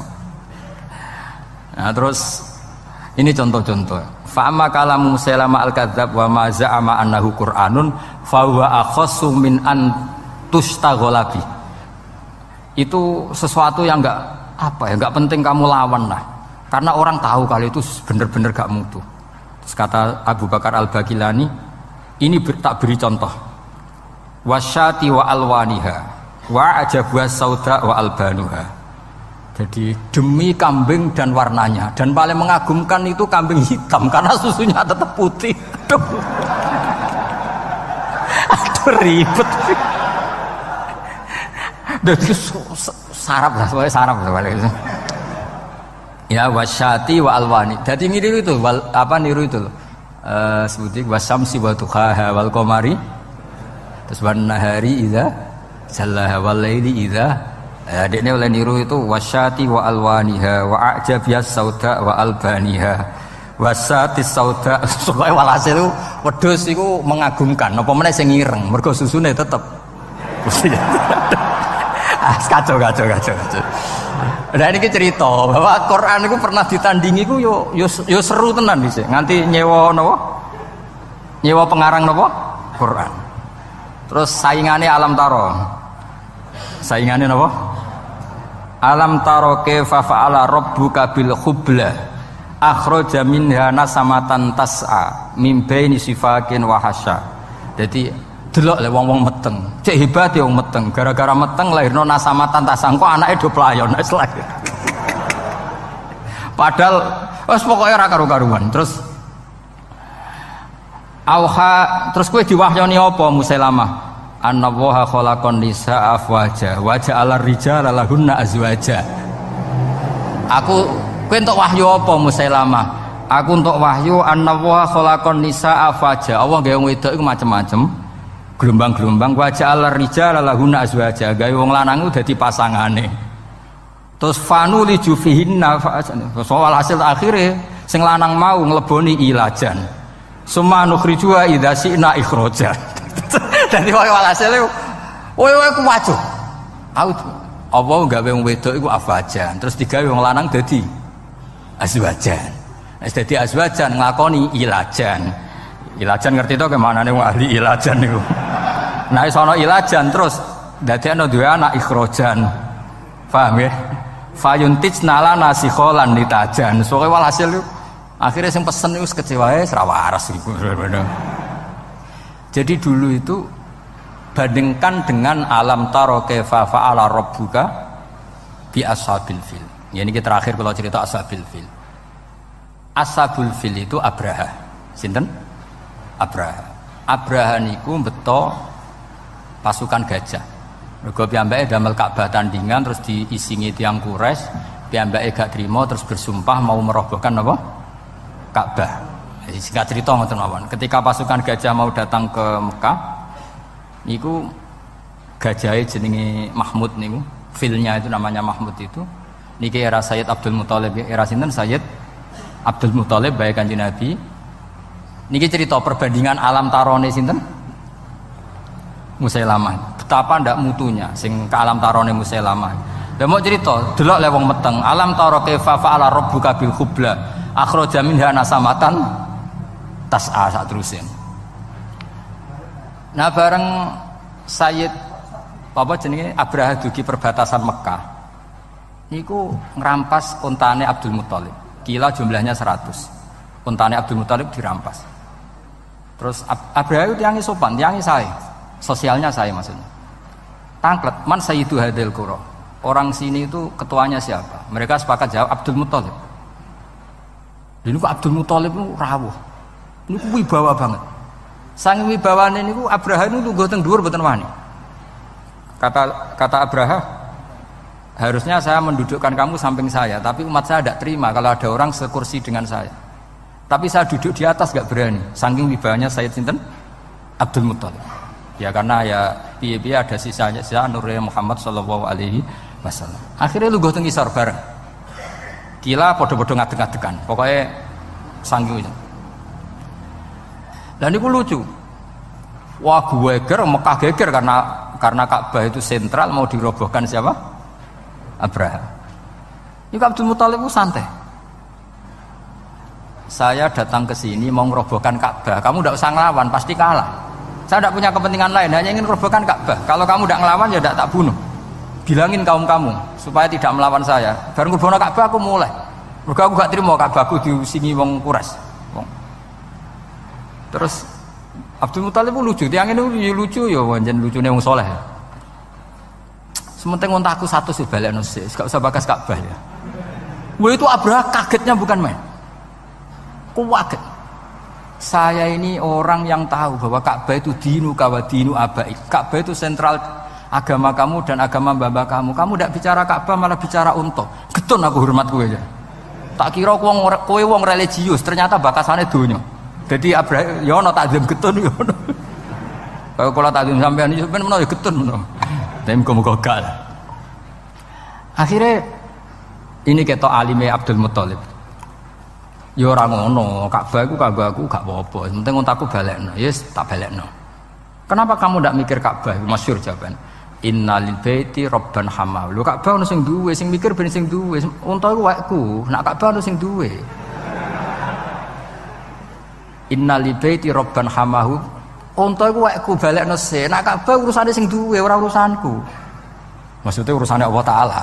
Nah terus ini contoh-contoh. Fa'ama kalamu Musailamah al-Kadzdzab wa ma za'ama annahu Qur'anun fa huwa akhassu min an tushtaghala bi. Itu sesuatu yang enggak penting kamu lawan lah. Karena orang tahu kalau itu benar-benar gak mutu. Terus kata Abu Bakar Al-Bagilani, ini tak beri contoh. Wasyati wa alwaniha wa ajabuha sauda wa albanuha. Jadi demi kambing dan warnanya, dan paling mengagumkan itu kambing hitam karena susunya tetap putih. Aduh ribet. Jadi sarap lah, soalnya sarap lah. Ya wasyati wa alwani. Jadi niru itu, niru itu. sebuti wasamsi wa duhaha wal qamari terus wan nahari idza jallaha wal laili idza dekne oleh niru itu wasyati wa alwaniha wa ajabiyas sauda wa albaniha wasatis sauda supaya walhasil wedhus iku mengagumkan apa meneh sing ireng mergo susune tetep kacau. Nah ini cerita bahwa Quran itu pernah ditandingi itu yo seru tenan bisa nganti nyewa nopo nyewa pengarang nopo Quran. Terus saingannya alam taro alam taro kaifa fa'ala rabbuka bil khubla akhraja minha nasamatan tas'a min baini sifakin wa hasya. Jadi delok le wong-wong meteng. Cek hebat ya wong meteng. Gara-gara meteng lahirno nasamatan tasang kok anake do playon wis lahir. Padahal wis pokoke ora karu-karuan. Terus terus kowe diwahyoni apa Musailamah? Annallaha khalaqan nisaa afwaja wa ja'ala rijala lahunna azwaja. Kowe entuk wahyu apa Musailamah? Aku entuk wahyu annallaha khalaqan nisaa afwaja. Allah gawe wong wedok iku macem-macem. Gelombang-gelombang wajah ala rijal lahuna azwaja gawe wong lanang dadi pasangane terus fanu li jufihinna soal hasil akhirnya sing lanang mau ngleboni ilajan summa nukhrijuha idza syi'na ikhraja dadi walhasil kowe ku wajo apa gawe wong wedok iku afajan terus digawe wong lanang dadi azwajan wis dadi azwajan nglakoni ilajan ngerti to kemana nih ahli ilajan niku. Nah isono ilajan terus dadekno duwe anak ikhrojan. Paham ya? Fayuntijna lana sikholan nitajan. Soale walhasil akhirnya sing pesen iku kecewa wis ra waras iku. Jadi dulu itu bandingkan dengan alam taro kaifa fa'ala rabbuka bi ashabil fil. Ya ini terakhir kalau cerita ashabil fil. Ashabul fil itu Abraha. Sinten? Abraha niku beto pasukan gajah. Mergo piyambake damel Ka'bah tandingan terus diisingi tiyang Quraisy, piyambake gak trimo terus bersumpah mau merobohkan apa? Ka'bah. Jadi singkat cerita ngoten mawon. Ketika pasukan gajah mau datang ke Mekah, niku gajahe jenenge Mahmud niku, filnya itu namanya Mahmud itu. Niki era Sayyid Abdul Muthalib, era sinten Sayyid Abdul Muthalib bae Kanjeng Nabi. Niki cerita perbandingan alam tarone sinten? Musailamah. Betapa ndak mutunya sing ke alam tarone Musailamah. Lah mau cerita, delok le wong meteng, alam taro kaifa fa'ala rabbuka bil khubla akhraja minha nasamatan tas'a sak terusin. Nah bareng Sayyid apa jenenge Abraha dugi perbatasan Mekah. Niku ngrampas untane Abdul Muthalib. Kila jumlahnya 100. Untane Abdul Muthalib dirampas. Terus Abraha itu tiangi sopan, tiangi saya, sosialnya saya maksudnya. Tangklet, man sayyidu hadil qura. Orang sini itu ketuanya siapa? Mereka sepakat jawab Abdul Muthalib. Ini kok Abdul Muthalib itu rawuh. Ini kok wibawa banget. Sang wibawane niku Abraha itu lungguh teng dhuwur mboten wani. Kata Abraha, harusnya saya mendudukkan kamu samping saya, tapi umat saya tidak terima kalau ada orang sekursi dengan saya. Tapi saya duduk di atas gak berani. Saking wibawanya Sayyid sinten Abdul Muthalib. Ya karena ya piye-piye ada sisanya Nurul Muhammad sallallahu alaihi wasallam. Akhirnya lu teng isor bareng. Kila podo-podo ngadeg-ngadegan. Pokoknya saking. Dan niku lucu. Wah gue geger Mekah geger karena Ka'bah itu sentral mau dirobohkan siapa? Abraha. Ini Abdul Muthalib itu santai. Saya datang ke sini mau merobohkan Ka'bah. Kamu tidak usah ngelawan, pasti kalah. Saya tidak punya kepentingan lain, hanya ingin merobohkan Ka'bah. Kalau kamu tidak ngelawan ya tidak tak bunuh. Bilangin kaum kamu supaya tidak melawan saya. Baru merobohkan Ka'bah aku mulai. Mergo aku gak terima Ka'bahku diusingi wong Quraisy. Terus Abdul Muthalib lucu, tiang ini lucu ya, wajan lucunya wong soleh. Sementing ngontakku satu sih balik nasi, gak usah bakas Ka'bah ya. Wah itu Abraha kagetnya bukan main. Kuwaget. Saya ini orang yang tahu bahwa Ka'bah itu dinu kawadinu abaik. Ka'bah itu sentral agama kamu dan agama bapa kamu. Kamu tidak bicara Ka'bah malah bicara unta. Getun aku hormat kowe aja. Tak kira kowe wong religius, ternyata bakasannya dunya. Jadi Abraham ya ono takdim getun ya ono. Kalau takdim sampean iki ben menawa ya getun menawa. Tapi muga-muga gak. Akhirnya ini ketok alime Abdul Muthalib. Ya ora ngono, Ka'bah iku kanggo aku gak apa-apa. Penting untaku balekno. Yes, tak balekno. Kenapa kamu ndak mikir Ka'bah? Masyhur jawaban. Innalil baiti rabban hamaw. Lho Ka'bah ono sing duwe, sing mikir ben sing duwe. Unta iku wekku, nak Ka'bah ono sing duwe. Innalil baiti rabban hamahu. Unta iku wekku balekno se. Nak Ka'bah urusane sing duwe, ora urusanku. Maksudnya urusannya Allah Ta'ala.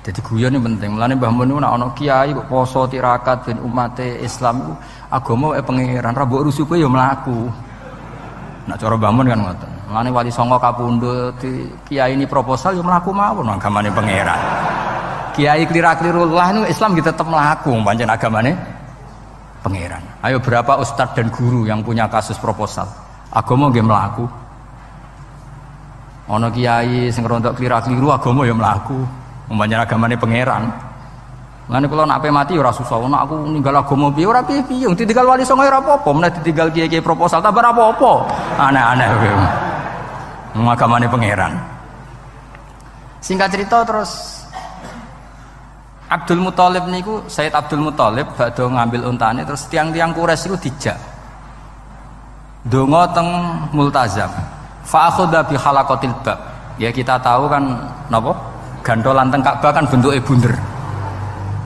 Jadi guyon ini penting. Mulane Mbah Mun nek ana kiai kok poso tirakat ben umate Islam iku agama pangeran ra mbok rusuh kowe ya mlaku. Nek cara Mbah Mun kan ngoten. Mulane wali songo kapundhut kiai ini proposal ya mlaku mawon agamane pangeran. Kiai klira-kliru lah niku Islam kita tetep mlaku pancen agamane pangeran. Ayo berapa ustadz dan guru yang punya kasus proposal? Agama nggih mlaku. Ana kiai sing rontok klira-kliru agama ya mlaku. Umpamane agamane pangeran. Lan kula nek ape mati ora susah, nek aku ninggal agama piye ora piye-piye, ditinggal wali songo ora apa-apa, menawa ditinggal kiai-kiai proposal tak ora apa-apa. Aneh-aneh kowe. Agamane pangeran. Singkat cerita terus Abdul Muthalib niku Sayyid Abdul Muthalib badhe ngambil untane terus tiang-tiang Quraisy iku dijak. Donga teng multazam. Fa akhadha bi halaqatil bab. Ya kita tahu kan napa? Gandolan teng Ka'bah kan bentuke bunder.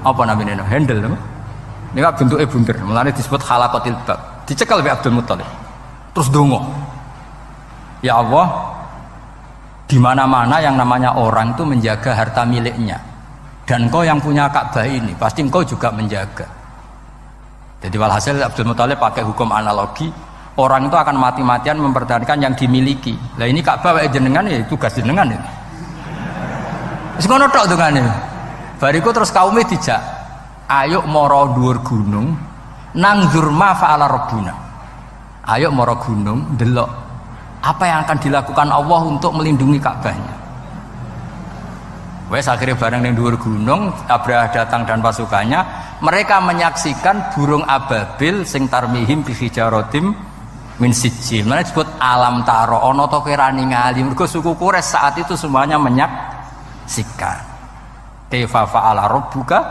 Apa namanya? Handle napa? Nika bentuke bunder. Mulane disebut halaqatil bab. Dicekel oleh Abdul Muthalib. Terus donga. Ya Allah, di mana-mana yang namanya orang itu menjaga harta miliknya. Dan engkau yang punya Ka'bah ini, pasti engkau juga menjaga. Jadi walhasil Abdul Muthalib pakai hukum analogi, orang itu akan mati-matian mempertahankan yang dimiliki. Lah ini Ka'bah wae jenengan ya tugas jenengan ini. Wis ngono tok dongane. Bariku terus kaume dijak, ayo mara dhuwur gunung, nang dzurma fa'ala rabbuna. Ayo mara gunung delok apa yang akan dilakukan Allah untuk melindungi Ka'bahnya. Wes akhirnya bareng ning dhuwur gunung, Abraha datang dan pasukannya, mereka menyaksikan burung ababil sing tarmihim bi hijaratim min sijil. Mana disebut alam taro ana to kira ningali. Mergo suku Quraisy saat itu semuanya menyaksikan. Kaifa fa'ala rabbuka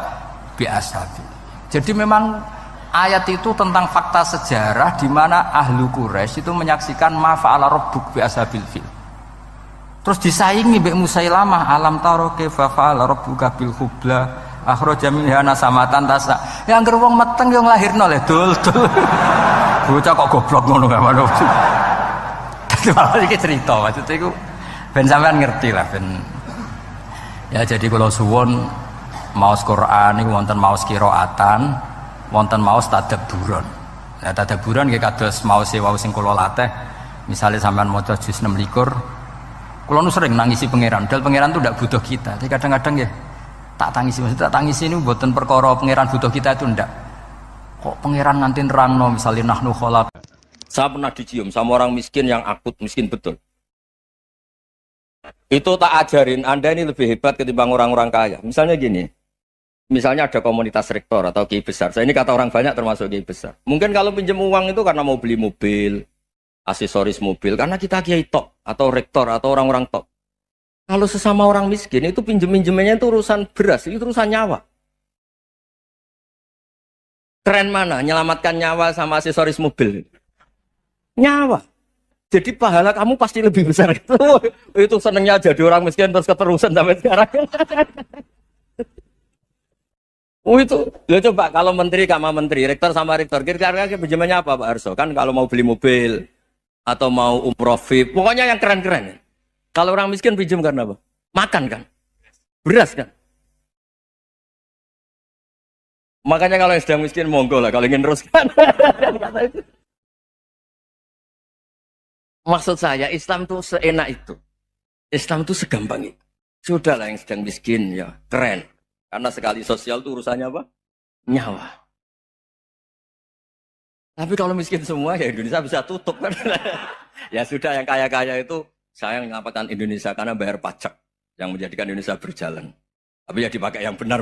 bi ashabi. Jadi memang ayat itu tentang fakta sejarah di mana ahlu Quraisy itu menyaksikan ma fa'ala rabbuk bi ashabil fil. Terus disaingi mbek Musailamah, alam taro kaifa fa'ala rabbuka bil khubla akhraja minha nasamatan tasa. Ya anggere wong meteng yo nglahirno le dul. Bocah kok goblok ngono gak ngono. Dadi malah iki cerita maksud iku ben sampean ngerti lah ben. Ya jadi kalau suwon maos Quran niku wonten maos qiraatan, wonten maos tadabburan. Nah tadabburan nggih kados maos wau sing kula latih. Misale sampean maca juz 6 likur, kula nu sering nangisi pangeran. Dal pangeran itu ndak butuh kita. Tapi kadang-kadang nggih tak tangisi, maksud tak tangisi niku mboten perkara pangeran butuh kita itu ndak. Kok pangeran nganti nerangno misalnya nahnu khalaq. Saya pernah dicium sama orang miskin yang akut miskin betul. Itu tak ajarin Anda ini lebih hebat ketimbang orang-orang kaya. Misalnya gini, misalnya ada komunitas rektor atau kiai besar. Saya ini kata orang banyak termasuk kiai besar. Mungkin kalau pinjam uang itu karena mau beli mobil, aksesoris mobil, karena kita kiai tok atau rektor atau orang-orang tok. Kalau sesama orang miskin itu pinjem-pinjemannya itu urusan beras, itu urusan nyawa. Keren mana? Menyelamatkan nyawa sama aksesoris mobil. Nyawa. Jadi pahala kamu pasti lebih besar. Itu senengnya jadi orang miskin terus keterusan sampai sekarang. Oh itu, ya coba kalau menteri sama menteri, rektor sama rektor, kira-kira pinjamannya apa Pak Arso? Kan kalau mau beli mobil atau mau umroh VIP, pokoknya yang keren-keren. Kalau orang miskin pinjam karena apa? Makan kan? Beras kan? Makanya kalau yang sedang miskin monggo lah kalau ingin teruskan. Maksud saya Islam itu seenak itu. Islam itu segampang itu. Sudahlah yang sedang miskin ya keren. Karena sekali sosial itu urusannya apa? Nyawa. Tapi kalau miskin semua ya Indonesia bisa tutup kan. Ya sudah yang kaya-kaya itu saya mengatakan Indonesia karena bayar pajak yang menjadikan Indonesia berjalan. Tapi ya dipakai yang benar.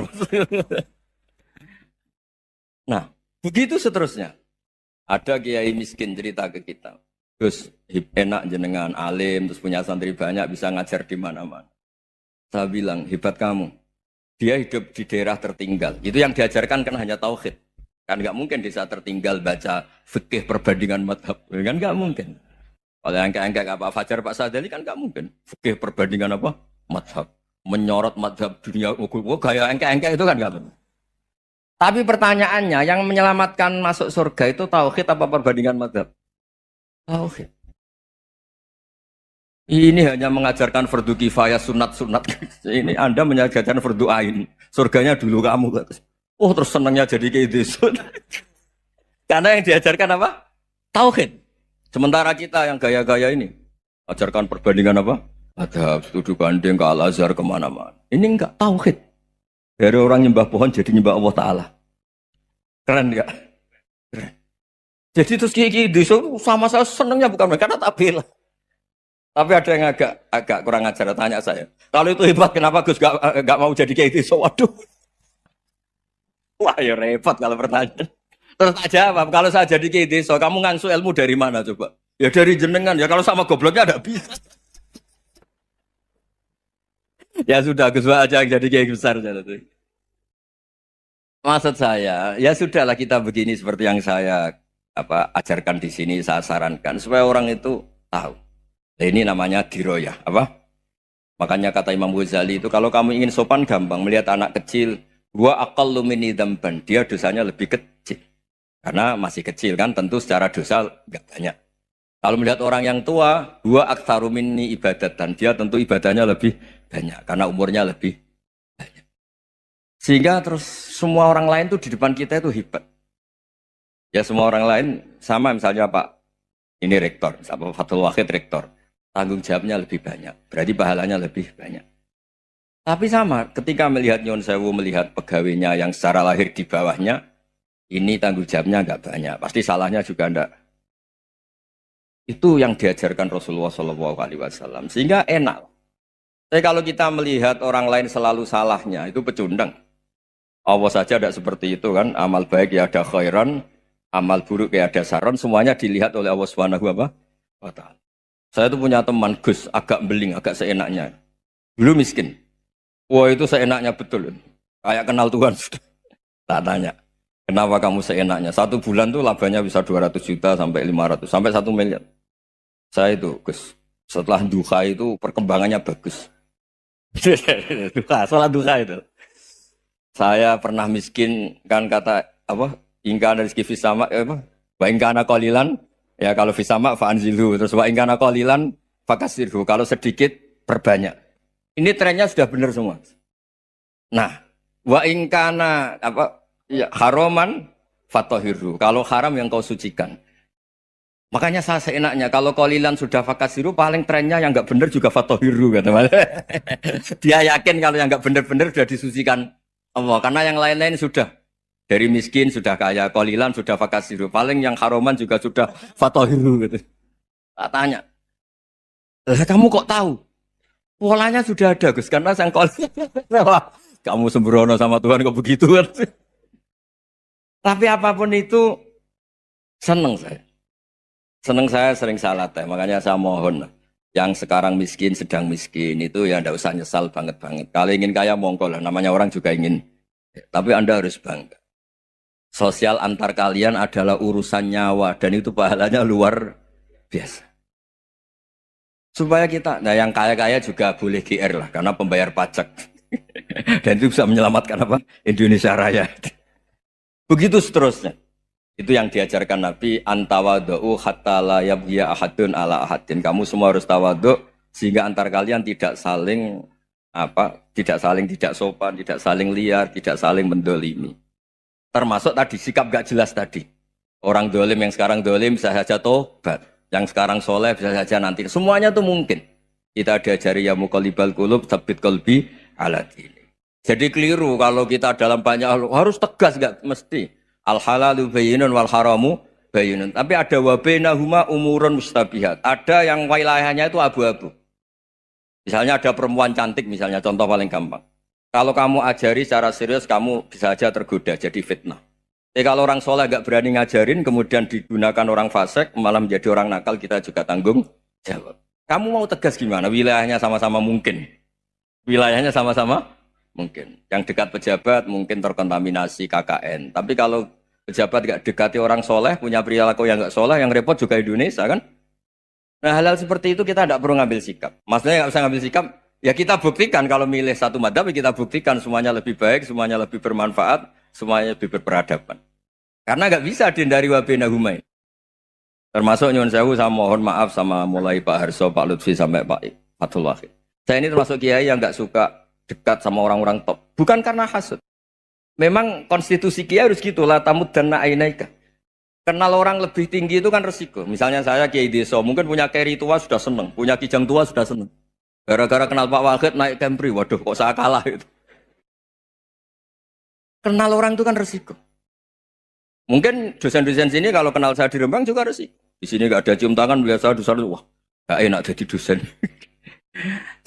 Nah, begitu seterusnya. Ada kiai miskin cerita ke kita. Gus, enak jenengan alim, terus punya santri banyak, bisa ngajar di mana-mana. Saya bilang, hebat kamu. Dia hidup di daerah tertinggal. Itu yang diajarkan kan hanya tauhid. Kan nggak mungkin desa tertinggal baca fikih perbandingan madhab. Kan nggak mungkin. Kalau yang kayak Pak Fajar, Pak Sadali kan nggak mungkin. Fikih perbandingan apa? Madhab. Menyorot madhab dunia. Kayak engke-engke itu kan nggak mungkin. Tapi pertanyaannya, yang menyelamatkan masuk surga itu tauhid apa perbandingan madhab? Tauhid. Ini hanya mengajarkan fardu kifayah sunat-sunat. Ini Anda mengajarkan fardu ain. Surganya dulu kamu. Oh terus senangnya jadi kayak gitu. Karena yang diajarkan apa? Tauhid. Sementara kita yang gaya-gaya ini ajarkan perbandingan apa? Ada studi banding ke Al-Azhar kemana-mana. Ini enggak tauhid. Dari orang nyembah pohon jadi nyembah Allah Ta'ala. Keren enggak? Keren. Jadi terus kayak gitu sama saya senangnya bukan karena tak bela. Tapi ada yang agak kurang ajar tanya saya. Kalau itu hebat kenapa Gus gak mau jadi kayak gitu? Waduh. Wah ya repot kalau pertanyaan. Terus tak jawab, kalau saya jadi kayak gitu, kamu ngangsu ilmu dari mana coba? Ya dari jenengan, ya kalau sama gobloknya ada bisa. Ya sudah, Gus aja yang jadi kayak besar. Maksud saya, ya sudahlah kita begini seperti yang saya ajarkan di sini, saya sarankan. Supaya orang itu tahu. Nah, ini namanya diroyah, apa? Makanya kata Imam Ghazali itu kalau kamu ingin sopan gampang melihat anak kecil, wa aqallu minni dzamban, dia dosanya lebih kecil. Karena masih kecil kan tentu secara dosa enggak banyak. Kalau melihat orang yang tua, wa aktsaru minni ibadatan, dia tentu ibadahnya lebih banyak karena umurnya lebih banyak. Sehingga terus semua orang lain tuh di depan kita itu hebat. Ya semua orang lain sama misalnya Pak ini rektor, Pak Fathul Wahid rektor. Tanggung jawabnya lebih banyak, berarti pahalanya lebih banyak. Tapi sama, ketika melihat Nyon Sewu, melihat pegawainya yang secara lahir di bawahnya, ini tanggung jawabnya enggak banyak, pasti salahnya juga enggak. Itu yang diajarkan Rasulullah SAW, sehingga enak. Tapi kalau kita melihat orang lain selalu salahnya, itu pecundang. Allah saja tidak seperti itu kan, amal baik ya ada khairan, amal buruk ya ada saron, semuanya dilihat oleh Allah Subhanahu wa Ta'ala. Saya tuh punya teman Gus, agak beling, agak seenaknya. Dulu miskin. Wah itu seenaknya betul. Kayak kenal Tuhan sudah. Tak tanya, kenapa kamu seenaknya? 1 bulan tuh labanya bisa 200 juta sampai 500, sampai 1 miliar. Saya itu Gus, setelah duha itu perkembangannya bagus. Duha, sholat duha itu. Saya pernah miskin, kan kata, ingka dari rezeki fisama, wa ingka ana qalilan. Ya kalau fisama fa'anzilhu, terus wa ingkana qalilan fakasirhu, kalau sedikit perbanyak. Ini trennya sudah benar semua. Nah, wa ingkana haroman fatahirhu, kalau haram yang kau sucikan. Makanya saya seenaknya kalau qalilan sudah fakasirhu, paling trennya yang enggak benar juga fatahirhu kata Mas. Dia yakin kalau yang enggak benar-benar sudah disucikan Allah, karena yang lain-lain sudah dari miskin sudah kaya, qalilan sudah fakasiru, paling yang haroman juga sudah fatahiru gitu. Tak tanya, kamu kok tahu? Polanya sudah ada Gus, karena sang qalilan. Kamu sembrono sama Tuhan kok begitu kan? Tapi apapun itu senang saya. Senang saya sering salah teh, makanya saya mohon yang sekarang miskin sedang miskin itu ya ndak usah nyesal banget-banget. Kalau ingin kaya monggo lah, namanya orang juga ingin. Tapi Anda harus bangga. Sosial antar kalian adalah urusan nyawa dan itu pahalanya luar biasa. Supaya kita, nah yang kaya-kaya juga boleh GR lah karena pembayar pajak. Dan itu bisa menyelamatkan apa? Indonesia Raya. Begitu seterusnya. Itu yang diajarkan Nabi, antawadhu hatta la yabghiya ahadun ala ahadin. Kamu semua harus tawadhu sehingga antar kalian tidak saling tidak sopan, tidak saling liar, tidak saling mendolimi. Termasuk tadi sikap gak jelas tadi. Orang dolim yang sekarang dolim bisa saja tobat. Yang sekarang soleh bisa saja nanti. Semuanya itu mungkin. Kita diajari ya muqallibal qulub tsabbit qalbi ala dini. Jadi keliru kalau kita dalam banyak harus tegas gak mesti. Al halalu bayyinun wal haramu bayyinun. Tapi ada wa bainahuma umurun mustabihat. Ada yang wilayahnya itu abu-abu. Misalnya ada perempuan cantik misalnya, contoh paling gampang. Kalau kamu ajari secara serius, kamu bisa saja tergoda jadi fitnah. Tapi kalau orang soleh nggak berani ngajarin, kemudian digunakan orang fasik, malah menjadi orang nakal, kita juga tanggung jawab. Kamu mau tegas gimana? Wilayahnya sama-sama mungkin. Wilayahnya sama-sama mungkin. Yang dekat pejabat mungkin terkontaminasi KKN. Tapi kalau pejabat nggak dekati orang soleh, punya perilaku yang nggak soleh, yang repot juga Indonesia kan? Nah hal-hal seperti itu kita tidak perlu ngambil sikap. Maksudnya nggak usah ngambil sikap, ya kita buktikan kalau milih satu madhab, kita buktikan semuanya lebih baik, semuanya lebih bermanfaat, semuanya lebih berperadaban. Karena nggak bisa dihindari wabena humain. Termasuk nyuwun sewu, saya mohon maaf sama mulai Pak Harso, Pak Lutfi sampai Pak Fathul Wahid. Saya ini termasuk kiai yang nggak suka dekat sama orang-orang top. Bukan karena hasud. Memang konstitusi kiai harus gitu lah, tamud dan na'inaika. Kenal orang lebih tinggi itu kan resiko. Misalnya saya kiai desa, mungkin punya keri tua sudah seneng, punya kijang tua sudah seneng. Gara-gara kenal Pak Wahid naik Kempri, waduh kok saya kalah itu. Kenal orang itu kan resiko. Mungkin dosen-dosen sini kalau kenal saya di Rembang juga resiko. Di sini nggak ada cium tangan, melihat saya dosen, wah gak enak jadi dosen.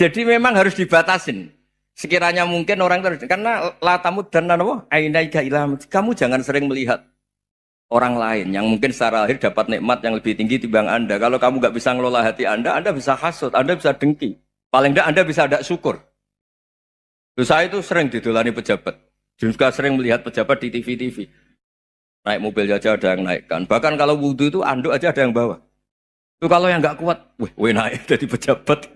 Jadi memang harus dibatasin. Sekiranya mungkin orang terus, karena latamud dan nanawa, ainaika ilham. Kamu jangan sering melihat orang lain yang mungkin secara lahir dapat nikmat yang lebih tinggi timbang Anda. Kalau kamu nggak bisa ngelola hati Anda bisa hasut, Anda bisa dengki. Paling tidak Anda bisa ada syukur. Terus saya itu sering didolani pejabat. Juga sering melihat pejabat di TV-TV. Naik mobil aja ada yang naikkan. Bahkan kalau wudhu itu anduk aja ada yang bawa. Itu kalau yang nggak kuat, weh naik jadi pejabat.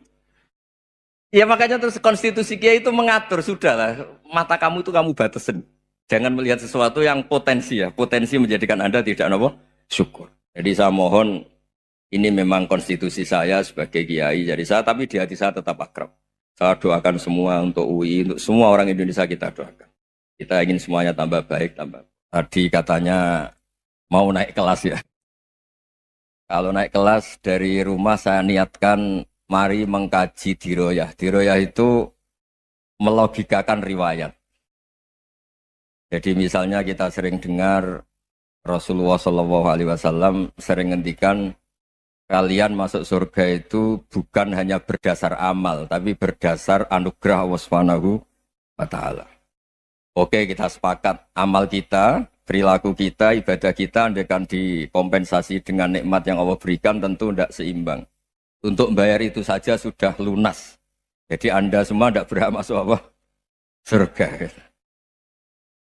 Ya makanya terus konstitusi kiai itu mengatur, sudahlah. Mata kamu itu kamu batasin. Jangan melihat sesuatu yang potensi ya. Potensi menjadikan Anda tidak apa? Syukur. Jadi saya mohon, ini memang konstitusi saya sebagai kiai. Jadi saya, tapi di hati saya tetap akrab. Saya doakan semua untuk UI, untuk semua orang Indonesia kita doakan. Kita ingin semuanya tambah baik, tambah. Tadi katanya mau naik kelas ya. Kalau naik kelas dari rumah saya niatkan mari mengkaji diroyah. Diroyah itu melogikakan riwayat. Jadi misalnya kita sering dengar Rasulullah SAW sering ngendikan kalian masuk surga itu bukan hanya berdasar amal, tapi berdasar anugerah Allah Subhanahu wa Ta'ala. Oke, kita sepakat amal kita, perilaku kita, ibadah kita andaikan dikompensasi dengan nikmat yang Allah berikan tentu tidak seimbang. Untuk membayar itu saja sudah lunas. Jadi Anda semua tidak berhak masuk apa? Surga.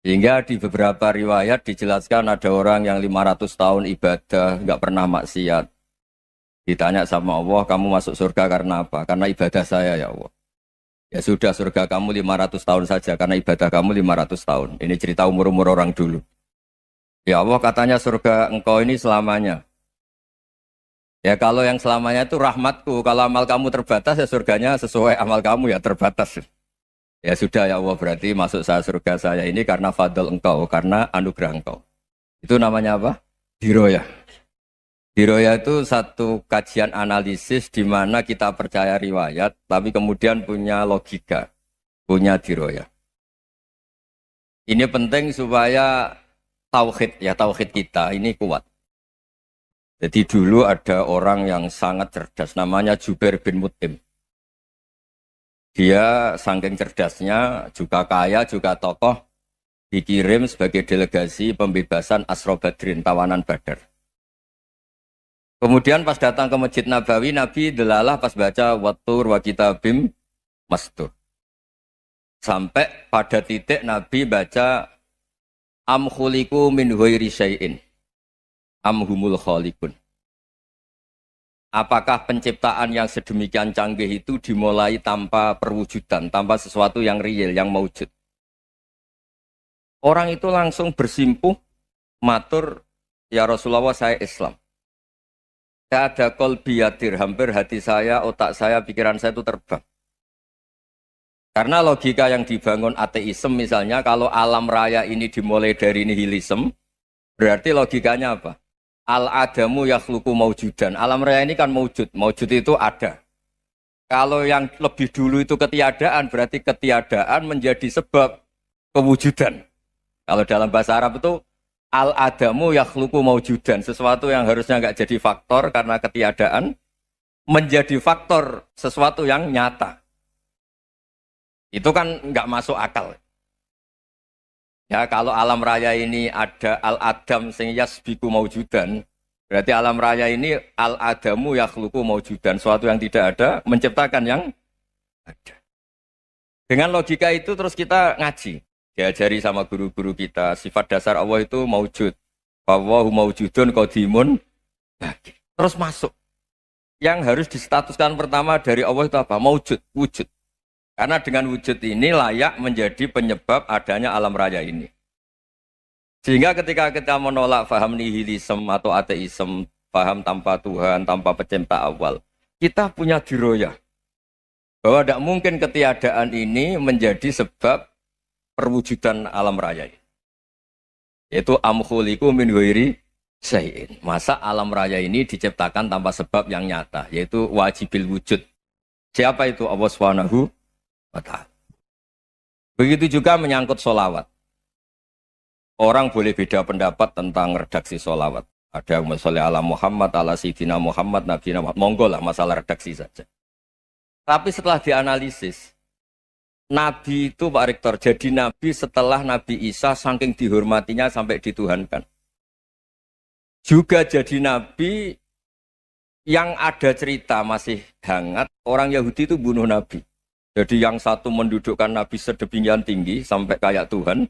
Sehingga di beberapa riwayat dijelaskan ada orang yang 500 tahun ibadah, nggak pernah maksiat. Ditanya sama Allah, kamu masuk surga karena apa? Karena ibadah saya ya Allah. Ya sudah, surga kamu 500 tahun saja, karena ibadah kamu 500 tahun. Ini cerita umur-umur orang dulu. Ya Allah katanya surga engkau ini selamanya. Ya kalau yang selamanya itu rahmatku, kalau amal kamu terbatas ya surganya sesuai amal kamu ya terbatas. Ya sudah ya Allah, berarti masuk saya surga saya ini karena fadl engkau, karena anugerah engkau. Itu namanya apa? Diroyah. Diroyah itu satu kajian analisis di mana kita percaya riwayat, tapi kemudian punya logika, punya diroyah. Ini penting supaya tauhid, ya tauhid kita ini kuat. Jadi dulu ada orang yang sangat cerdas, namanya Jubair bin Mut'im. Dia saking cerdasnya, juga kaya, juga tokoh, dikirim sebagai delegasi pembebasan Asra Badrin, tawanan Badar. Kemudian pas datang ke Masjid Nabawi, Nabi delalah pas baca Wattur wa kitabim mastur. Sampai pada titik Nabi baca Am khuliku min ghairi syai'in am humul khaliqun. Apakah penciptaan yang sedemikian canggih itu dimulai tanpa perwujudan, tanpa sesuatu yang real, yang maujud? Orang itu langsung bersimpuh, matur, ya Rasulullah saya Islam. Saya ada kolbi yadir, hampir hati saya, otak saya, pikiran saya itu terbang. Karena logika yang dibangun ateisme misalnya, kalau alam raya ini dimulai dari nihilisme, berarti logikanya apa? Al-adamu yakhluqu maujudan. Alam raya ini kan maujud. Maujud itu ada. Kalau yang lebih dulu itu ketiadaan, berarti ketiadaan menjadi sebab kewujudan. Kalau dalam bahasa Arab itu al-adamu yakhluqu maujudan. Sesuatu yang harusnya nggak jadi faktor karena ketiadaan, menjadi faktor sesuatu yang nyata. Itu kan nggak masuk akal. Ya kalau alam raya ini ada al-adam sing yasbiku maujudan, berarti alam raya ini al-adamu yakhluqu maujudan, suatu yang tidak ada menciptakan yang ada. Dengan logika itu terus kita ngaji, diajari sama guru-guru kita, sifat dasar Allah itu maujud. Wallahu maujudun qadimun. Terus masuk. Yang harus distatuskan pertama dari Allah itu apa? Maujud, wujud. Karena dengan wujud ini layak menjadi penyebab adanya alam raya ini. Sehingga ketika kita menolak faham nihilisme atau ateisme, faham tanpa Tuhan, tanpa pencipta awal, kita punya diroyah. Bahwa tidak mungkin ketiadaan ini menjadi sebab perwujudan alam raya ini. Yaitu amkhuliku min ghairi syai'in. Masa alam raya ini diciptakan tanpa sebab yang nyata, yaitu wajibil wujud. Siapa itu? Allah Subhanahu wa ta'ala. Begitu juga menyangkut sholawat. Orang boleh beda pendapat tentang redaksi sholawat. Ada yang sholli ala Muhammad, ala Sayyidina Muhammad, Nabi Muhammad. Monggo lah, masalah redaksi saja. Tapi setelah dianalisis, Nabi itu Pak Rektor, jadi Nabi setelah Nabi Isa saking dihormatinya sampai dituhankan. Juga jadi Nabi yang ada cerita masih hangat, orang Yahudi itu bunuh Nabi. Jadi yang satu mendudukkan Nabi sedemikian tinggi sampai kayak Tuhan,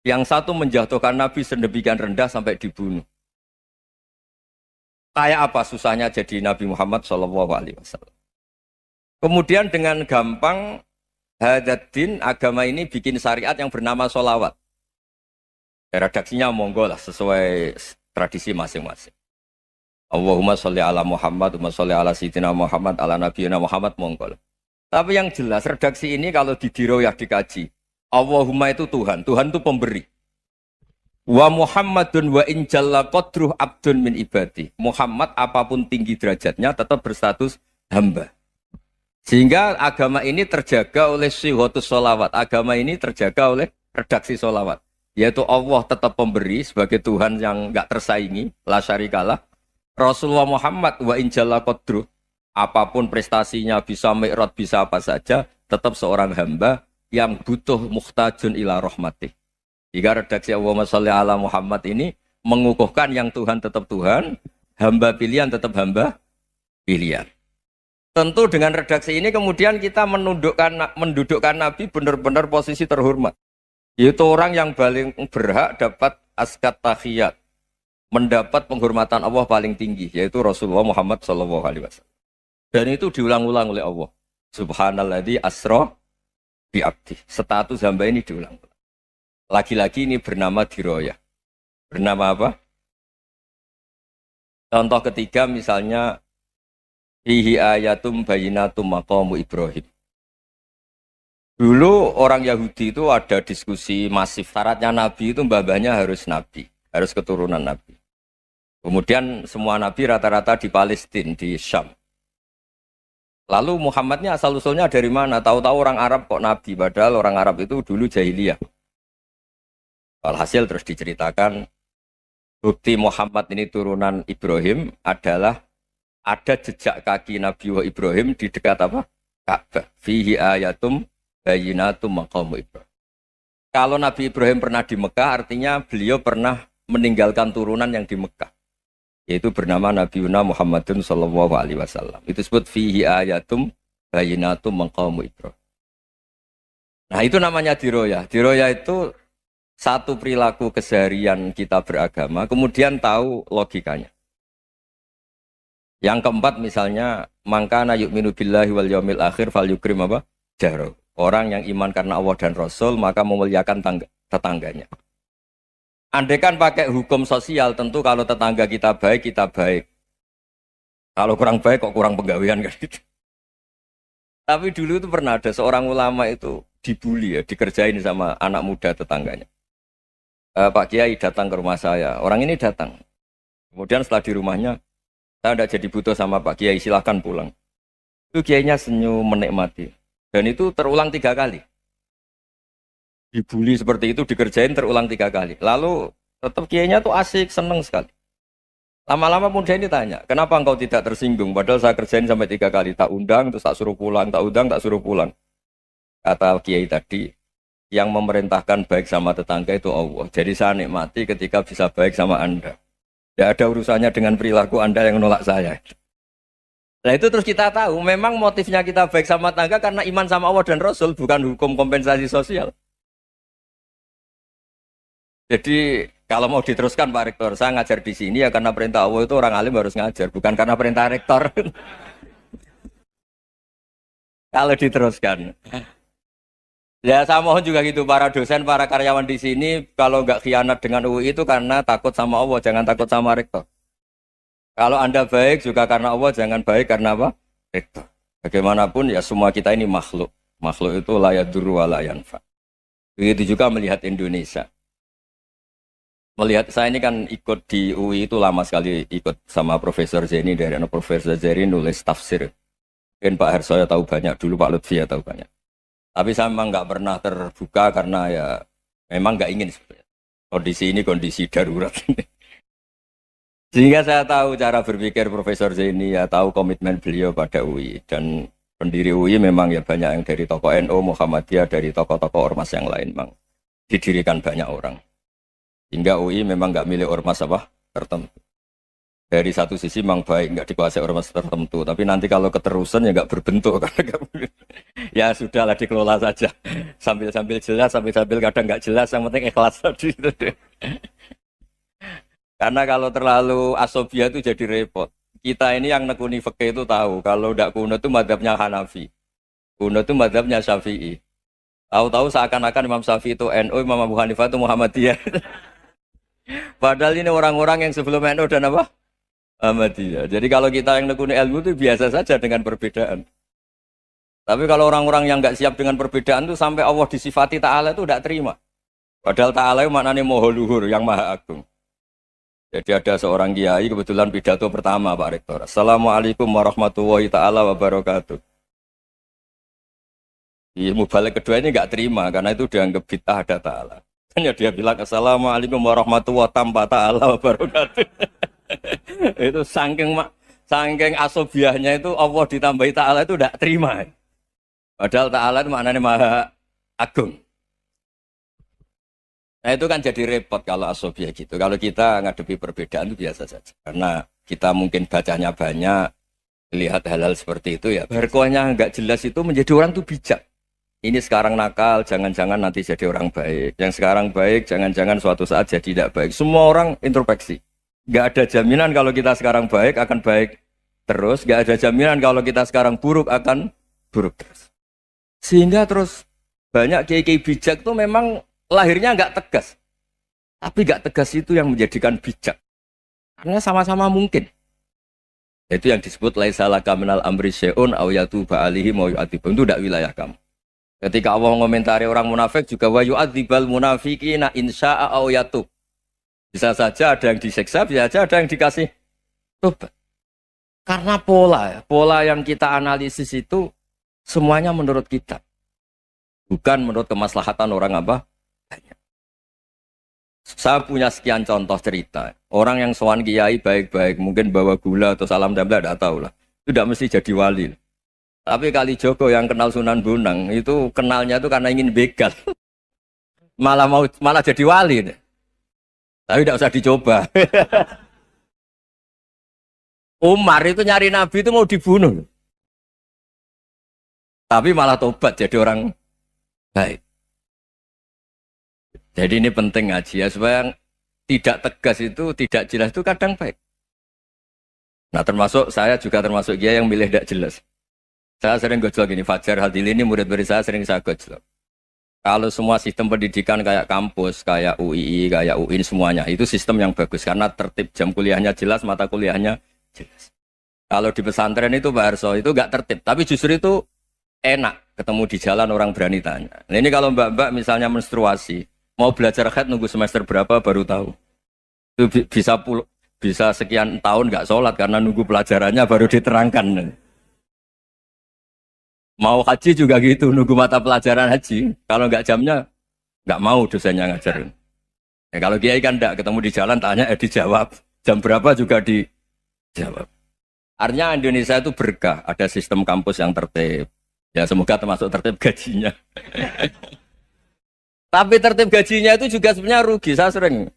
yang satu menjatuhkan Nabi sedemikian rendah sampai dibunuh. Kayak apa susahnya jadi Nabi Muhammad SAW. Kemudian dengan gampang Hadaddin agama ini bikin syariat yang bernama sholawat. Redaksinya monggo lah sesuai tradisi masing-masing. Allahumma sholli ala Muhammad, Allahumma sholli ala Sayyidina Muhammad, ala Nabiyina Muhammad, monggo lah. Tapi yang jelas redaksi ini kalau didiroyah dikaji, Allahumma itu Tuhan, Tuhan itu pemberi. Wa Muhammadun wa injalla qadruh abdun min ibadi. Muhammad apapun tinggi derajatnya tetap berstatus hamba. Sehingga agama ini terjaga oleh syihotus sholawat. Agama ini terjaga oleh redaksi sholawat. Yaitu Allah tetap pemberi sebagai Tuhan yang enggak tersaingi, la syarikalah. Rasulullah Muhammad wa injalla qadruh. Apapun prestasinya, bisa mi'raj, bisa apa saja, tetap seorang hamba yang butuh muhtajun ila rahmatih. Jika redaksi Allahumma sholli ala Muhammad ini mengukuhkan yang Tuhan tetap Tuhan, hamba pilihan tetap hamba pilihan. Tentu dengan redaksi ini kemudian kita mendudukkan Nabi benar-benar posisi terhormat. Yaitu orang yang paling berhak dapat askat tahiyat, mendapat penghormatan Allah paling tinggi, yaitu Rasulullah Muhammad SAW. Dan itu diulang-ulang oleh Allah. Subhanalladzi asra bi'abdi. Status hamba ini diulang. Lagi-lagi ini bernama diroyah. Bernama apa? Contoh ketiga misalnya fihi ayatum bayinatum maqamu Ibrahim. Dulu orang Yahudi itu ada diskusi masif. Syaratnya Nabi itu mbah-mbahnya harus Nabi. Harus keturunan Nabi. Kemudian semua Nabi rata-rata di Palestina, di Syam. Lalu Muhammadnya asal-usulnya dari mana? Tahu-tahu orang Arab kok Nabi. Padahal orang Arab itu dulu jahiliyah. Alhasil terus diceritakan bukti Muhammad ini turunan Ibrahim adalah ada jejak kaki Nabi Ibrahim di dekat apa? Ka'bah. Fihi ayatum bayinatum maqamu Ibrahim. Kalau Nabi Ibrahim pernah di Mekah, artinya beliau pernah meninggalkan turunan yang di Mekah. Yaitu bernama Nabiuna Muhammadun sallallahu alaihi wasallam. Itu disebut fihi ayatum bayinatum maqamu Ibrahim. Nah, itu namanya diroyah. Diroyah itu satu perilaku keseharian kita beragama, kemudian tahu logikanya. Yang keempat misalnya, mangkana yu'minu billahi wal yaumil akhir fal yukrim apa? Jaro. Orang yang iman karena Allah dan Rasul, maka memuliakan tetangganya. Andaikan pakai hukum sosial, tentu kalau tetangga kita baik, kita baik. Kalau kurang baik, kok kurang penggawean kan gitu. Tapi dulu itu pernah ada seorang ulama itu dibully ya, dikerjain sama anak muda tetangganya. Pak Kiai datang ke rumah saya. Orang ini datang. Kemudian setelah di rumahnya, saya tidak jadi butuh sama Pak Kiai, silahkan pulang. Itu Kiainya senyum menikmati. Dan itu terulang 3 kali. Dibully seperti itu, dikerjain terulang 3 kali. Lalu tetap Kiainya tuh asik, seneng sekali. Lama-lama muda ini tanya, kenapa engkau tidak tersinggung? Padahal saya kerjain sampai 3 kali. Tak undang, terus tak suruh pulang. Tak undang, tak suruh pulang. Kata Kiai tadi, Yang memerintahkan baik sama tetangga itu Allah. Jadi saya nikmati ketika bisa baik sama Anda. Tidak ada urusannya dengan perilaku Anda yang menolak saya. Nah itu terus kita tahu, memang motifnya kita baik sama tetangga karena iman sama Allah dan Rasul, bukan hukum kompensasi sosial. Jadi kalau mau diteruskan Pak Rektor, saya ngajar di sini ya karena perintah Allah itu orang alim harus ngajar, bukan karena perintah Rektor. Kalau diteruskan. Ya saya mohon juga gitu para dosen, para karyawan di sini kalau nggak khianat dengan UI itu karena takut sama Allah, jangan takut sama Rektor. Kalau Anda baik juga karena Allah, jangan baik karena apa? Rektor. Bagaimanapun ya semua kita ini makhluk. Makhluk itu la yadurru wa la yanfa. Begitu juga melihat Indonesia. Melihat saya ini kan ikut di UI itu lama sekali ikut sama Profesor Zeni dari Profesor Zeni nulis tafsir. Mungkin Pak Hersoyo tahu banyak dulu, Pak Lutfi ya tahu banyak. Tapi saya memang nggak pernah terbuka karena ya memang nggak ingin sebenarnya. Kondisi ini kondisi darurat. Sehingga saya tahu cara berpikir Profesor Zeni, ya tahu komitmen beliau pada UI. Dan pendiri UI memang ya banyak yang dari tokoh NU, Muhammadiyah, dari tokoh-tokoh ormas yang lain memang didirikan banyak orang. Hingga UI memang nggak milik ormas apa tertentu. Dari satu sisi memang baik, nggak dikuasai ormas tertentu. Tapi nanti kalau keterusan ya nggak berbentuk. Ya sudahlah dikelola saja. Sambil-sambil jelas, sambil-sambil kadang nggak jelas. Yang penting ikhlas tadi. Karena kalau terlalu asobia itu jadi repot. Kita ini yang nekuni fikih itu tahu. Kalau tidak kuno itu madhabnya Hanafi. Kuno itu madhabnya Syafi'i. Tahu-tahu seakan-akan Imam Syafi'i itu NU, Imam Abu Hanifah itu Muhammadiyah. Padahal ini orang-orang yang sebelum NU dan apa? Ahmadiyah. Jadi kalau kita yang nekuni ilmu itu biasa saja dengan perbedaan. Tapi kalau orang-orang yang nggak siap dengan perbedaan itu sampai Allah disifati Ta'ala itu tidak terima. Padahal Ta'ala itu maknanya Maha Luhur, yang Maha Agung. Jadi ada seorang kiai kebetulan pidato pertama Pak Rektor. Assalamualaikum warahmatullahi ta'ala wabarakatuh. Ilmu balik kedua ini nggak terima karena itu dianggap bid'ah ada Ta'ala. Hanya dia bilang Assalamualaikum warahmatullahi ta'ala wabarakatuh. Itu saking asobiahnya itu Allah ditambahi Ta'ala itu tidak terima. Padahal Ta'ala itu maknanya Maha Agung. Nah itu kan jadi repot kalau asobiah gitu. Kalau kita ngadepi perbedaan itu biasa saja. Karena kita mungkin bacanya banyak, lihat hal-hal seperti itu ya. Berkuahnya nggak jelas itu menjadi orang tuh bijak. Ini sekarang nakal, jangan-jangan nanti jadi orang baik. Yang sekarang baik, jangan-jangan suatu saat jadi tidak baik. Semua orang introspeksi. Nggak ada jaminan kalau kita sekarang baik akan baik terus. Nggak ada jaminan kalau kita sekarang buruk akan buruk terus. Sehingga terus banyak kiai-kiai bijak itu memang lahirnya nggak tegas. Tapi nggak tegas itu yang menjadikan bijak. Karena sama-sama mungkin. Itu yang disebut laisa laka minal amri syai'un aw yatuba alaihim wa yu'adzibum. Itu tidak wilayah kamu. Ketika Allah mengomentari orang munafik juga wa yu'adzibal munafiqina insya'a aw yatub. Bisa saja ada yang disiksa, bisa saja ada yang dikasih tobat. Karena pola yang kita analisis itu semuanya menurut kita. Bukan menurut kemaslahatan orang apa? Saya punya sekian contoh cerita. Orang yang sowan kiai baik-baik, mungkin bawa gula atau salam damla, tidak tahu lah. Itu tidak mesti jadi wali. Tapi Kali Jogo yang kenal Sunan Bonang, itu kenalnya itu karena ingin begal. Malah jadi wali. Tapi tidak usah dicoba. Umar itu nyari Nabi itu mau dibunuh. Tapi malah tobat jadi orang baik. Jadi ini penting ngaji ya, supaya tidak tegas itu, tidak jelas itu kadang baik. Nah termasuk saya juga termasuk dia yang milih tidak jelas. Saya sering gojlok ini, Fajar Hadili ini murid-murid saya sering saya gojlok. Kalau semua sistem pendidikan kayak kampus, kayak UII, kayak UIN semuanya, itu sistem yang bagus. Karena tertib jam kuliahnya jelas, mata kuliahnya jelas. Kalau di pesantren itu Pak Harso, itu nggak tertib. Tapi justru itu enak, ketemu di jalan orang berani tanya. Nah ini kalau mbak-mbak misalnya menstruasi, mau belajar haid nunggu semester berapa baru tahu. Itu bisa sekian tahun nggak sholat karena nunggu pelajarannya baru diterangkan. Mau haji juga gitu, nunggu mata pelajaran haji. Kalau nggak jamnya, nggak mau dosennya ngajarin. Ya, kalau kiai kan nggak ketemu di jalan tanya, dijawab. Jam berapa juga dijawab. Artinya Indonesia itu berkah, ada sistem kampus yang tertib. Ya semoga termasuk tertib gajinya. Tapi tertib gajinya itu juga sebenarnya rugi. Saya sering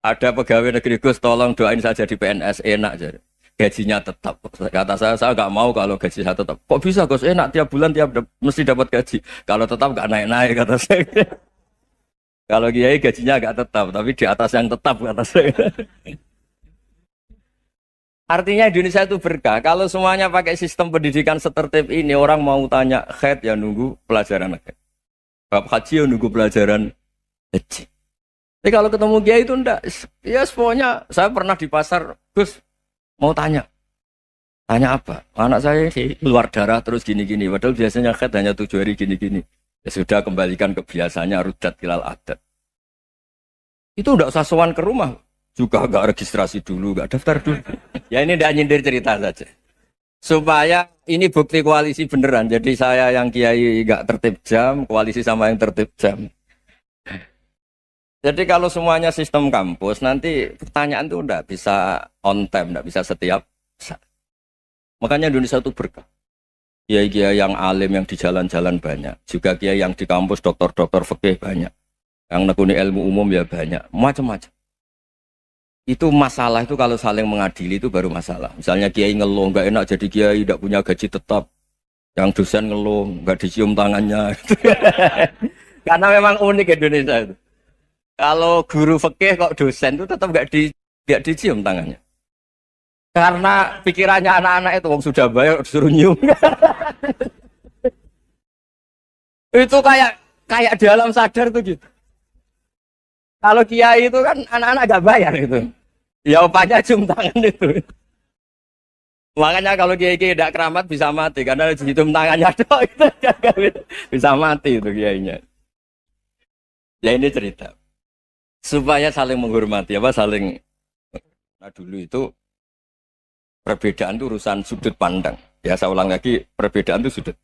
ada pegawai negeri Gus, tolong doain saja di PNS enak jadi. Gajinya tetap. Kata saya nggak mau kalau gaji saya tetap. Kok bisa Gus enak tiap bulan mesti dapat gaji. Kalau tetap nggak naik-naik kata saya. Kalau kiai gajinya nggak tetap, tapi di atas yang tetap kata saya. Artinya Indonesia itu berkah. Kalau semuanya pakai sistem pendidikan setertib ini, orang mau tanya khaid ya nunggu pelajaran khaid. Bab haji ya nunggu pelajaran haji. Tapi kalau ketemu kiai itu enggak. Ya semuanya, saya pernah di pasar, Gus mau tanya. Tanya apa? Anak saya keluar darah terus gini-gini. Padahal biasanya khaid hanya 7 hari gini-gini. Ya sudah kembalikan ke biasanya, rudat ilal adat. Itu enggak usah sowan ke rumah. Juga enggak registrasi dulu, enggak daftar dulu. Ya ini enggak nyindir cerita saja. Supaya ini bukti koalisi beneran. Jadi saya yang kiai enggak tertib jam, koalisi sama yang tertib jam. Jadi kalau semuanya sistem kampus, nanti pertanyaan itu enggak bisa on time, enggak bisa setiap saat. Makanya Indonesia itu berkah. Kiai-kiai yang alim yang di jalan-jalan banyak. Juga kiai yang di kampus, dokter-dokter fikih banyak. Yang nekuni ilmu umum ya banyak. Macam-macam. Itu masalah itu kalau saling mengadili itu baru masalah. Misalnya kiai ngeluh, nggak enak jadi kiai, tidak punya gaji tetap. Yang dosen ngeluh, nggak dicium tangannya. Karena memang unik Indonesia itu. Kalau guru fikih kok dosen itu tetap nggak dicium tangannya. Karena pikirannya anak-anak itu, wong sudah bayar disuruh nyium. Itu kayak di alam sadar tuh gitu. Kalau kiai itu kan anak-anak gak bayar itu. Ya opanya cium tangan itu. Makanya kalau kiai-kiai tidak keramat bisa mati. Karena cium tangannya doang itu bisa mati itu kiainya. Ya ini cerita. Supaya saling menghormati. Nah dulu itu perbedaan itu urusan sudut pandang. Ya saya ulang lagi, perbedaan itu sudut.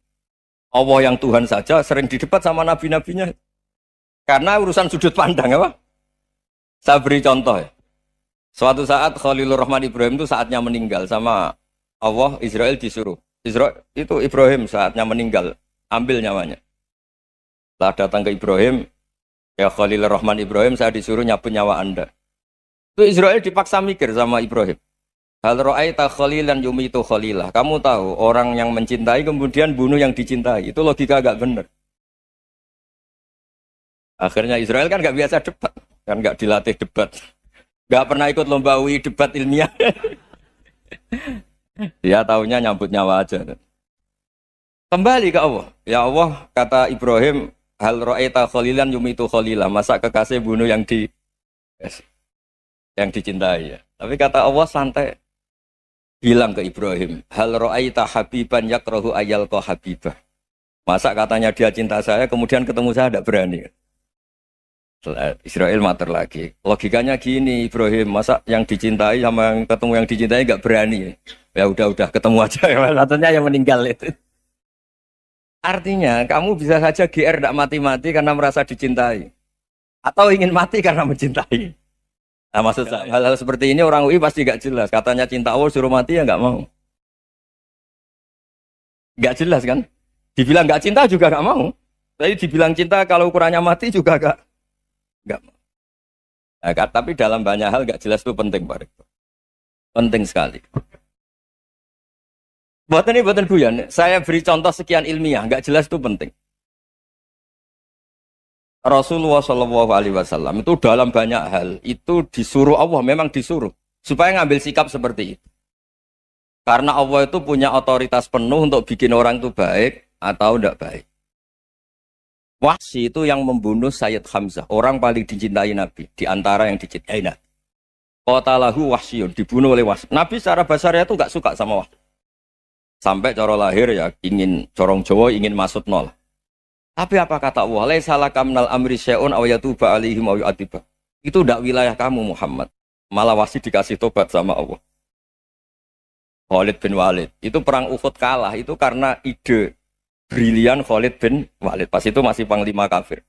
Allah yang Tuhan saja sering didebat sama nabi-nabinya. Karena urusan sudut pandang apa? Saya beri contoh ya. Suatu saat Khalilur Rahman Ibrahim itu saatnya meninggal sama Allah, Israel disuruh. Israel itu Ibrahim saatnya meninggal, ambil nyawanya. Setelah datang ke Ibrahim, ya Khalilur Rahman Ibrahim, saya disuruh nyabut nyawa Anda. Itu Israel dipaksa mikir sama Ibrahim. Hal ra'aita khalilan yumitu khalilah. Kamu tahu orang yang mencintai kemudian bunuh yang dicintai. Itu logika agak benar. Akhirnya Israel kan nggak biasa debat. Kan nggak dilatih debat, nggak pernah ikut lomba UI debat ilmiah. Dia taunya nyambut nyawa aja. Kembali ke Allah. Ya Allah, kata Ibrahim, hal ra'aita khalilan yumitu khalilah. Masa kekasih bunuh yang dicintai ya. Tapi kata Allah santai. Bilang ke Ibrahim, hal ra'aita habiban yakrahu ayyalqa habibah. Masa katanya dia cinta saya, kemudian ketemu saya tidak berani. Israel mater lagi. Logikanya gini, Ibrahim, masa yang dicintai sama yang ketemu yang dicintai nggak berani? Ya udah ketemu aja. Satunya yang meninggal itu. Artinya kamu bisa saja GR tidak mati-mati karena merasa dicintai, atau ingin mati karena mencintai. Nah maksud saya hal-hal seperti ini orang UI pasti nggak jelas. Katanya cinta Allah suruh mati ya nggak mau. Nggak jelas kan? Dibilang nggak cinta juga nggak mau. Tapi dibilang cinta kalau ukurannya mati juga nggak mau. Nah, tapi dalam banyak hal nggak jelas itu penting, Pak. Penting sekali. Buatan guyon. Saya beri contoh sekian ilmiah, nggak jelas itu penting. Rasulullah Shallallahu Alaihi Wasallam itu dalam banyak hal itu disuruh Allah, memang disuruh supaya ngambil sikap seperti itu. Karena Allah itu punya otoritas penuh untuk bikin orang itu baik atau tidak baik. Wahsy itu yang membunuh Sayyid Hamzah, orang paling dicintai Nabi, di antara yang dicintai Nabi. Qatalahu Wahsyun, dibunuh oleh Wahsy. Nabi secara basarnya itu nggak suka sama Wahsy. Sampai cara lahir ya ingin corong Jawa, ingin masuk nol. Tapi apa kata Allah? Laisa laka minal amri syai'un aw yatuba alaihim aw yu'adziba. Itu tidak wilayah kamu Muhammad. Malah Wahsy dikasih tobat sama Allah. Khalid bin Walid, itu perang Uhud kalah itu karena ide brilian Khalid bin Walid. Pas itu masih panglima kafir.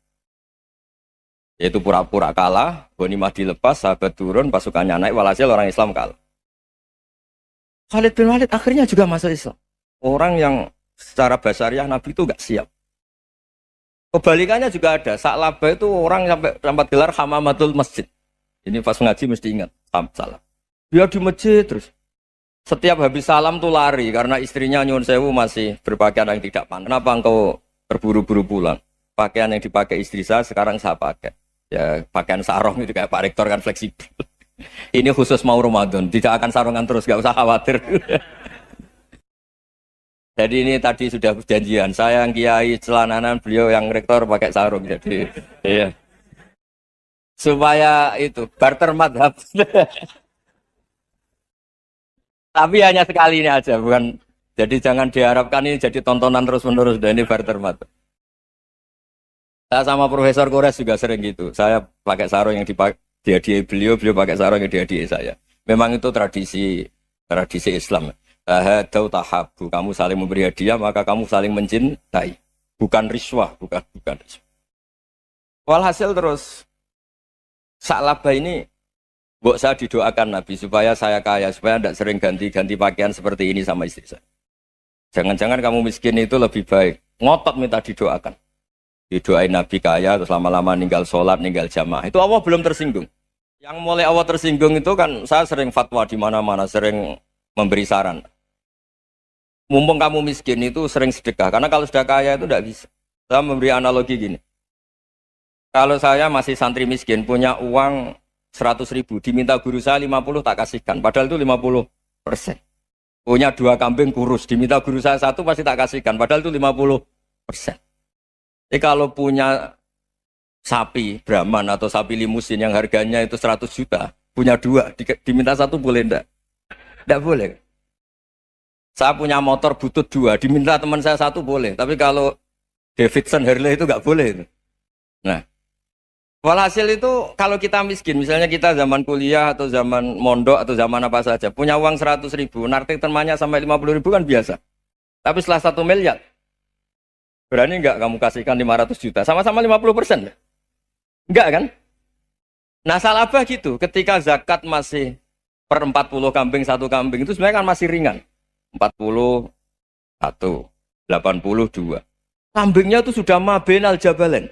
Yaitu pura-pura kalah, ghanimah dilepas, sahabat turun, pasukannya naik, walhasil orang Islam kalah. Khalid bin Walid akhirnya juga masuk Islam. Orang yang secara basariah Nabi itu gak siap. Kebalikannya juga ada. Sa'labah itu orang sampai tempat gelar hamamatul masjid. Ini pas ngaji mesti ingat. Salam. Dia di masjid terus. Setiap habis salam tuh lari karena istrinya nyuwun sewu masih berpakaian yang tidak pantas. Kenapa engkau terburu-buru pulang? Pakaian yang dipakai istri saya sekarang saya pakai. Ya pakaian sarung itu kayak Pak Rektor kan fleksibel. Ini khusus mau Ramadan, tidak akan sarungan terus, gak usah khawatir. Jadi ini tadi sudah perjanjian. Saya yang kiai celananan, beliau yang rektor pakai sarung. Jadi iya. Supaya itu barter madhab. Tapi hanya sekali ini aja, bukan. Jadi jangan diharapkan ini jadi tontonan terus-menerus. Dan ini barter madhab. Saya sama Profesor Kores juga sering gitu. Saya pakai sarung yang dihadiahi beliau, beliau pakai sarung yang dihadiahi saya. Memang itu tradisi Islam. Tahadau tahabu, kamu saling memberi hadiah maka kamu saling mencintai, bukan riswah, bukan riswah. Walhasil terus Sa'labah ini mbok saya didoakan Nabi supaya saya kaya, supaya tidak sering ganti pakaian seperti ini sama istri saya. Jangan-jangan kamu miskin itu lebih baik, ngotot minta didoakan. Didoain Nabi kaya terus lama-lama ninggal sholat, ninggal jamaah. Itu Allah belum tersinggung. Yang mulai Allah tersinggung itu kan saya sering fatwa di mana-mana, sering memberi saran. Mumpung kamu miskin itu sering sedekah. Karena kalau sudah kaya itu tidak bisa. Saya memberi analogi gini. Kalau saya masih santri miskin, punya uang 100.000, diminta guru saya 50 tak kasihkan. Padahal itu 50%. Punya 2 kambing kurus, diminta guru saya 1 pasti tak kasihkan. Padahal itu 50%. Jadi kalau punya sapi Brahman atau sapi limusin yang harganya itu 100 juta, punya 2, diminta 1 boleh enggak? Tidak boleh. Saya punya motor butut 2, diminta teman saya 1 boleh. Tapi kalau Davidson Harley itu nggak boleh. Itu. Nah, walhasil itu kalau kita miskin, misalnya kita zaman kuliah atau zaman mondok atau zaman apa saja, punya uang 100.000, nartik temannya sampai 50.000 kan biasa. Tapi setelah 1 miliar, berani nggak kamu kasihkan 500 juta? Sama-sama 50%. Enggak kan? Nah, Sa'labah gitu. Ketika zakat masih per 40 kambing 1 kambing itu sebenarnya kan masih ringan. 41, 82. Kambingnya itu sudah mabenal jabalen.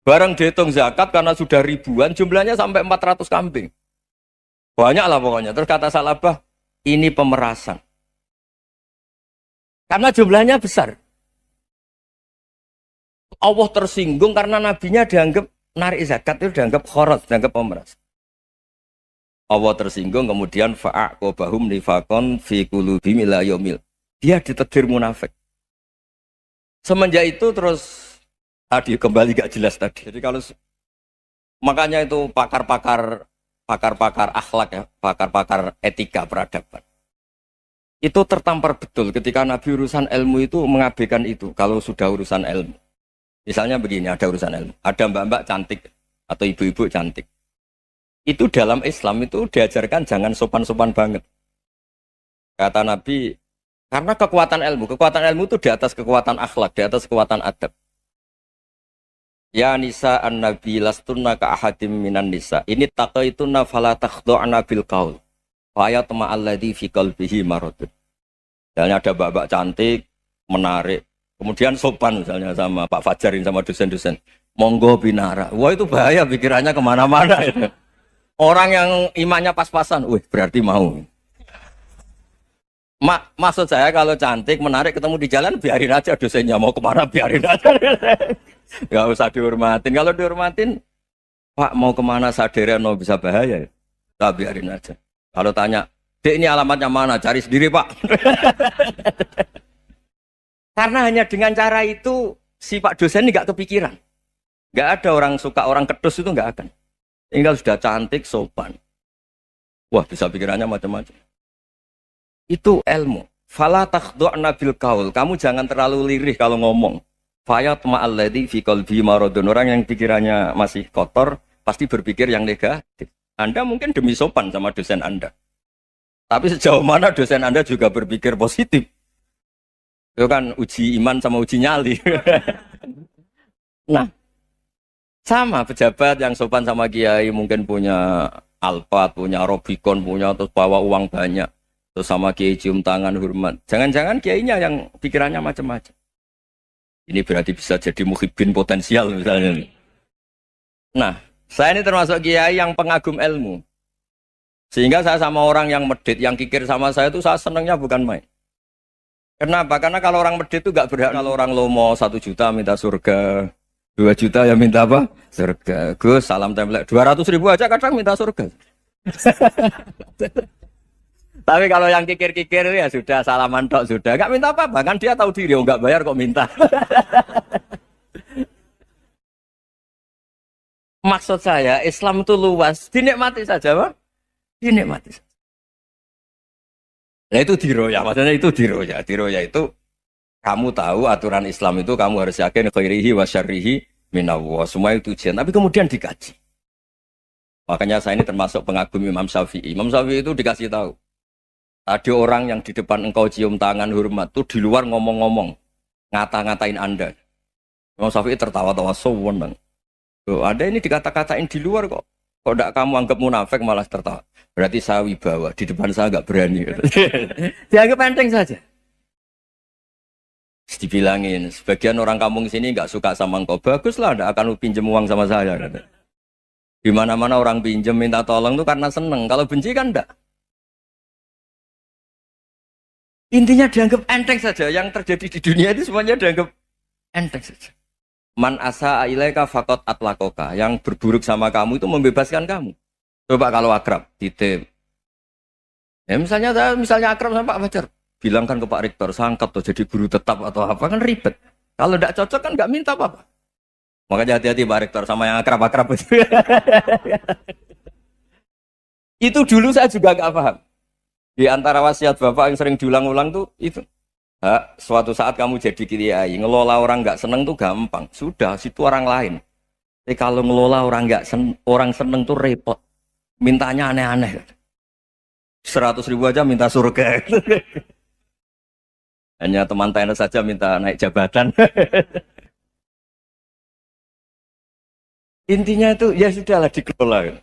Barang dihitung zakat karena sudah ribuan, jumlahnya sampai 400 kambing. Banyak lah pokoknya. Terus kata Sa'labah, ini pemerasan. Karena jumlahnya besar. Allah tersinggung karena nabinya dianggap narik zakat itu dianggap khorot, dianggap pemeras. Allah tersinggung kemudian fa'aqobahum nifakon fi qulubihim ila yaumil. Dia ditegur munafik. Semenjak itu terus tadi kembali gak jelas tadi. Jadi kalau makanya itu pakar-pakar akhlak ya, pakar-pakar etika peradaban. Itu tertampar betul ketika Nabi urusan ilmu itu mengabaikan itu kalau sudah urusan ilmu. Misalnya begini, ada urusan ilmu. Ada mbak-mbak cantik atau ibu-ibu cantik. Itu dalam Islam itu diajarkan jangan sopan-sopan banget. Kata Nabi, karena kekuatan ilmu itu di atas kekuatan akhlak, di atas kekuatan adab. Ya nisa an-nabi lastunna ka ahadim minan nisa. Ini taqaitunna fala takhdu'na bil qaul. Fa yatma alladhi fi qalbihi maradun. Misalnya ada mbak-mbak cantik, menarik. Kemudian sopan misalnya sama Pak Fajarin sama dosen-dosen. Monggo binara. Wah itu bahaya pikirannya kemana-mana itu. Orang yang imannya pas-pasan, berarti mau. Maksud saya kalau cantik, menarik, ketemu di jalan, biarin aja dosennya mau kemana, biarin aja. Gak usah dihormatin. Kalau dihormatin, Pak mau kemana sadereno bisa bahaya. Nah, biarin aja. Kalau tanya, Dek ini alamatnya mana? Cari sendiri Pak. Karena hanya dengan cara itu, si Pak dosen ini gak kepikiran. Gak ada orang suka orang kedus itu gak akan. Tinggal sudah cantik, sopan. Wah, bisa pikirannya macam-macam. Itu ilmu. Fala takhdu'na bil qaul. Kamu jangan terlalu lirih kalau ngomong. Fayat ma'alladzi fi qalbi maradun. Orang yang pikirannya masih kotor pasti berpikir yang negatif. Anda mungkin demi sopan sama dosen Anda. Tapi sejauh mana dosen Anda juga berpikir positif. Itu kan uji iman sama uji nyali. Nah, sama pejabat yang sopan sama kiai mungkin punya Alphard, punya Robicon, punya terus bawa uang banyak. Terus sama kiai cium tangan hormat. Jangan-jangan kiainya yang pikirannya macam-macam. Ini berarti bisa jadi muhibbin potensial misalnya. Nah, saya ini termasuk kiai yang pengagum ilmu. Sehingga saya sama orang yang medit, yang kikir sama saya itu saya senangnya bukan main. Kenapa? Karena kalau orang medit itu gak berhak. Kalau orang lomo 1 juta minta surga, 2 juta ya minta apa? Surga. Gus, salam template. 200.000 aja kadang minta surga. Tapi kalau yang kikir-kikir ya sudah salaman tok sudah, gak minta apa-apa kan dia tahu diri, nggak bayar kok minta. Maksud saya Islam itu luas, dinikmati saja, Pak. Dinikmati saja. Nah itu diroya, maksudnya itu diroya. Diroya itu kamu tahu aturan Islam itu kamu harus yakin khairihi wa syarrihi minallah. Semua itu ujian, tapi kemudian dikaji. Makanya saya ini termasuk pengagum Imam Syafi'i. Imam Syafi'i itu dikasih tahu. Ada orang yang di depan engkau cium tangan hormat, tuh di luar ngomong-ngomong, ngata-ngatain Anda. Imam Syafi'i tertawa-tawa sewenang. Loh, ada ini dikata-katain di luar kok. Kok tidak kamu anggap munafik malah tertawa. Berarti saya wibawa, di depan saya nggak berani. Dianggap enteng saja. Dibilangin, sebagian orang kampung sini nggak suka sama engkau. Baguslah, tidak akan pinjam uang sama saya. Di mana-mana orang pinjam minta tolong tuh karena seneng. Kalau benci kan enggak. Intinya dianggap enteng saja. Yang terjadi di dunia itu semuanya dianggap enteng saja. Man asa ilaika faqat atlakoka. Yang berburuk sama kamu itu membebaskan kamu. Coba kalau akrab, titip. Ya misalnya akrab sama Pak Fajar. Bilangkan ke Pak Rektor, sangkap tuh jadi guru tetap atau apa, kan ribet. Kalau tidak cocok kan nggak minta apa-apa. Makanya hati-hati Pak Rektor sama yang akrab-akrab itu. Itu dulu saya juga nggak paham. Di antara wasiat Bapak yang sering diulang-ulang tuh itu. Suatu saat kamu jadi kiai, ngelola orang nggak seneng tuh gampang. Sudah, situ orang lain. Tapi kalau ngelola orang orang seneng tuh repot. Mintanya aneh-aneh. 100.000 aja minta surga. Hanya teman tenis saja minta naik jabatan. Intinya itu ya sudahlah dikelola.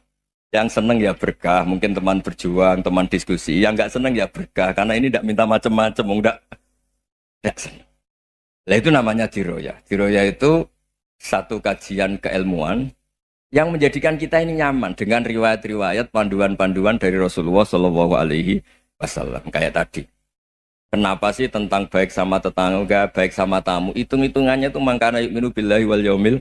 Yang seneng ya berkah, mungkin teman berjuang, teman diskusi. Yang nggak seneng ya berkah, karena ini tidak minta macam-macam, enggak seneng. Nah itu namanya diroya. Diroya itu satu kajian keilmuan yang menjadikan kita ini nyaman dengan riwayat-riwayat, panduan-panduan dari Rasulullah Shallallahu Alaihi Wasallam. Kayak tadi. Kenapa sih tentang baik sama tetangga, baik sama tamu? Hitung-hitungannya itu mangkana yu'minu billahi wal yaumil.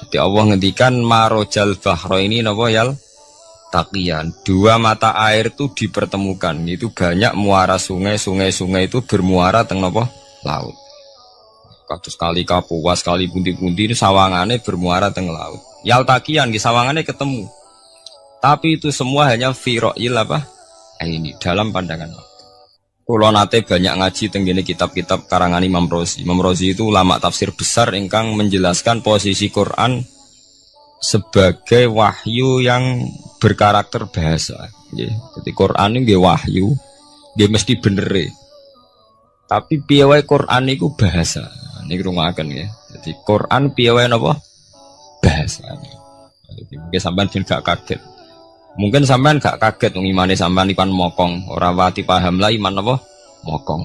Jadi Allah ngendikan marojal bahro ini napa yal taqiyan. 2 mata air itu dipertemukan. Itu banyak muara sungai itu bermuara teng napa laut. Kados kali Kapuas, kali pundi-pundi ini sawangane bermuara teng laut. Yal taqiyan di sawangane ketemu. Tapi itu semua hanya firoil apa? Ini dalam pandangan Allah. Kulo nate banyak ngaji tenggene kitab-kitab karangan Imam Rozi. Imam Rozi itu ulama tafsir besar ingkang menjelaskan posisi Quran sebagai wahyu yang berkarakter bahasa. Jadi Quran ini wahyu, dia mesti bener. Tapi piye wae Quran itu bahasa. Niki rungokaken ya. Jadi Quran piye wae napa? Bahasa. Jadi mungkin sampean ben gak kaget. Mungkin sampean gak kaget wong imane sampean ikan mokong, ora wati paham lah iman apa mokong.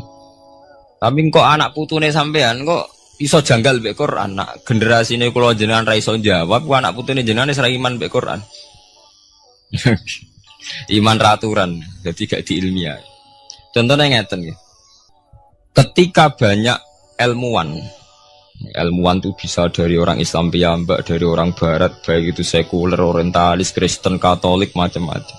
Tapi kok anak putune sampean kok iso janggal mbek Quran. Nak generasine kula jenengan ra iso jawab, kok anak putune jenengan wis ra iman mbek Quran. Iman raturan, jadi gak diilmiah. Contohnya ngeten ya. Ketika banyak ilmuwan itu bisa dari orang Islam piyambak, dari orang Barat, baik itu sekuler, orientalis, Kristen, Katolik, macam-macam.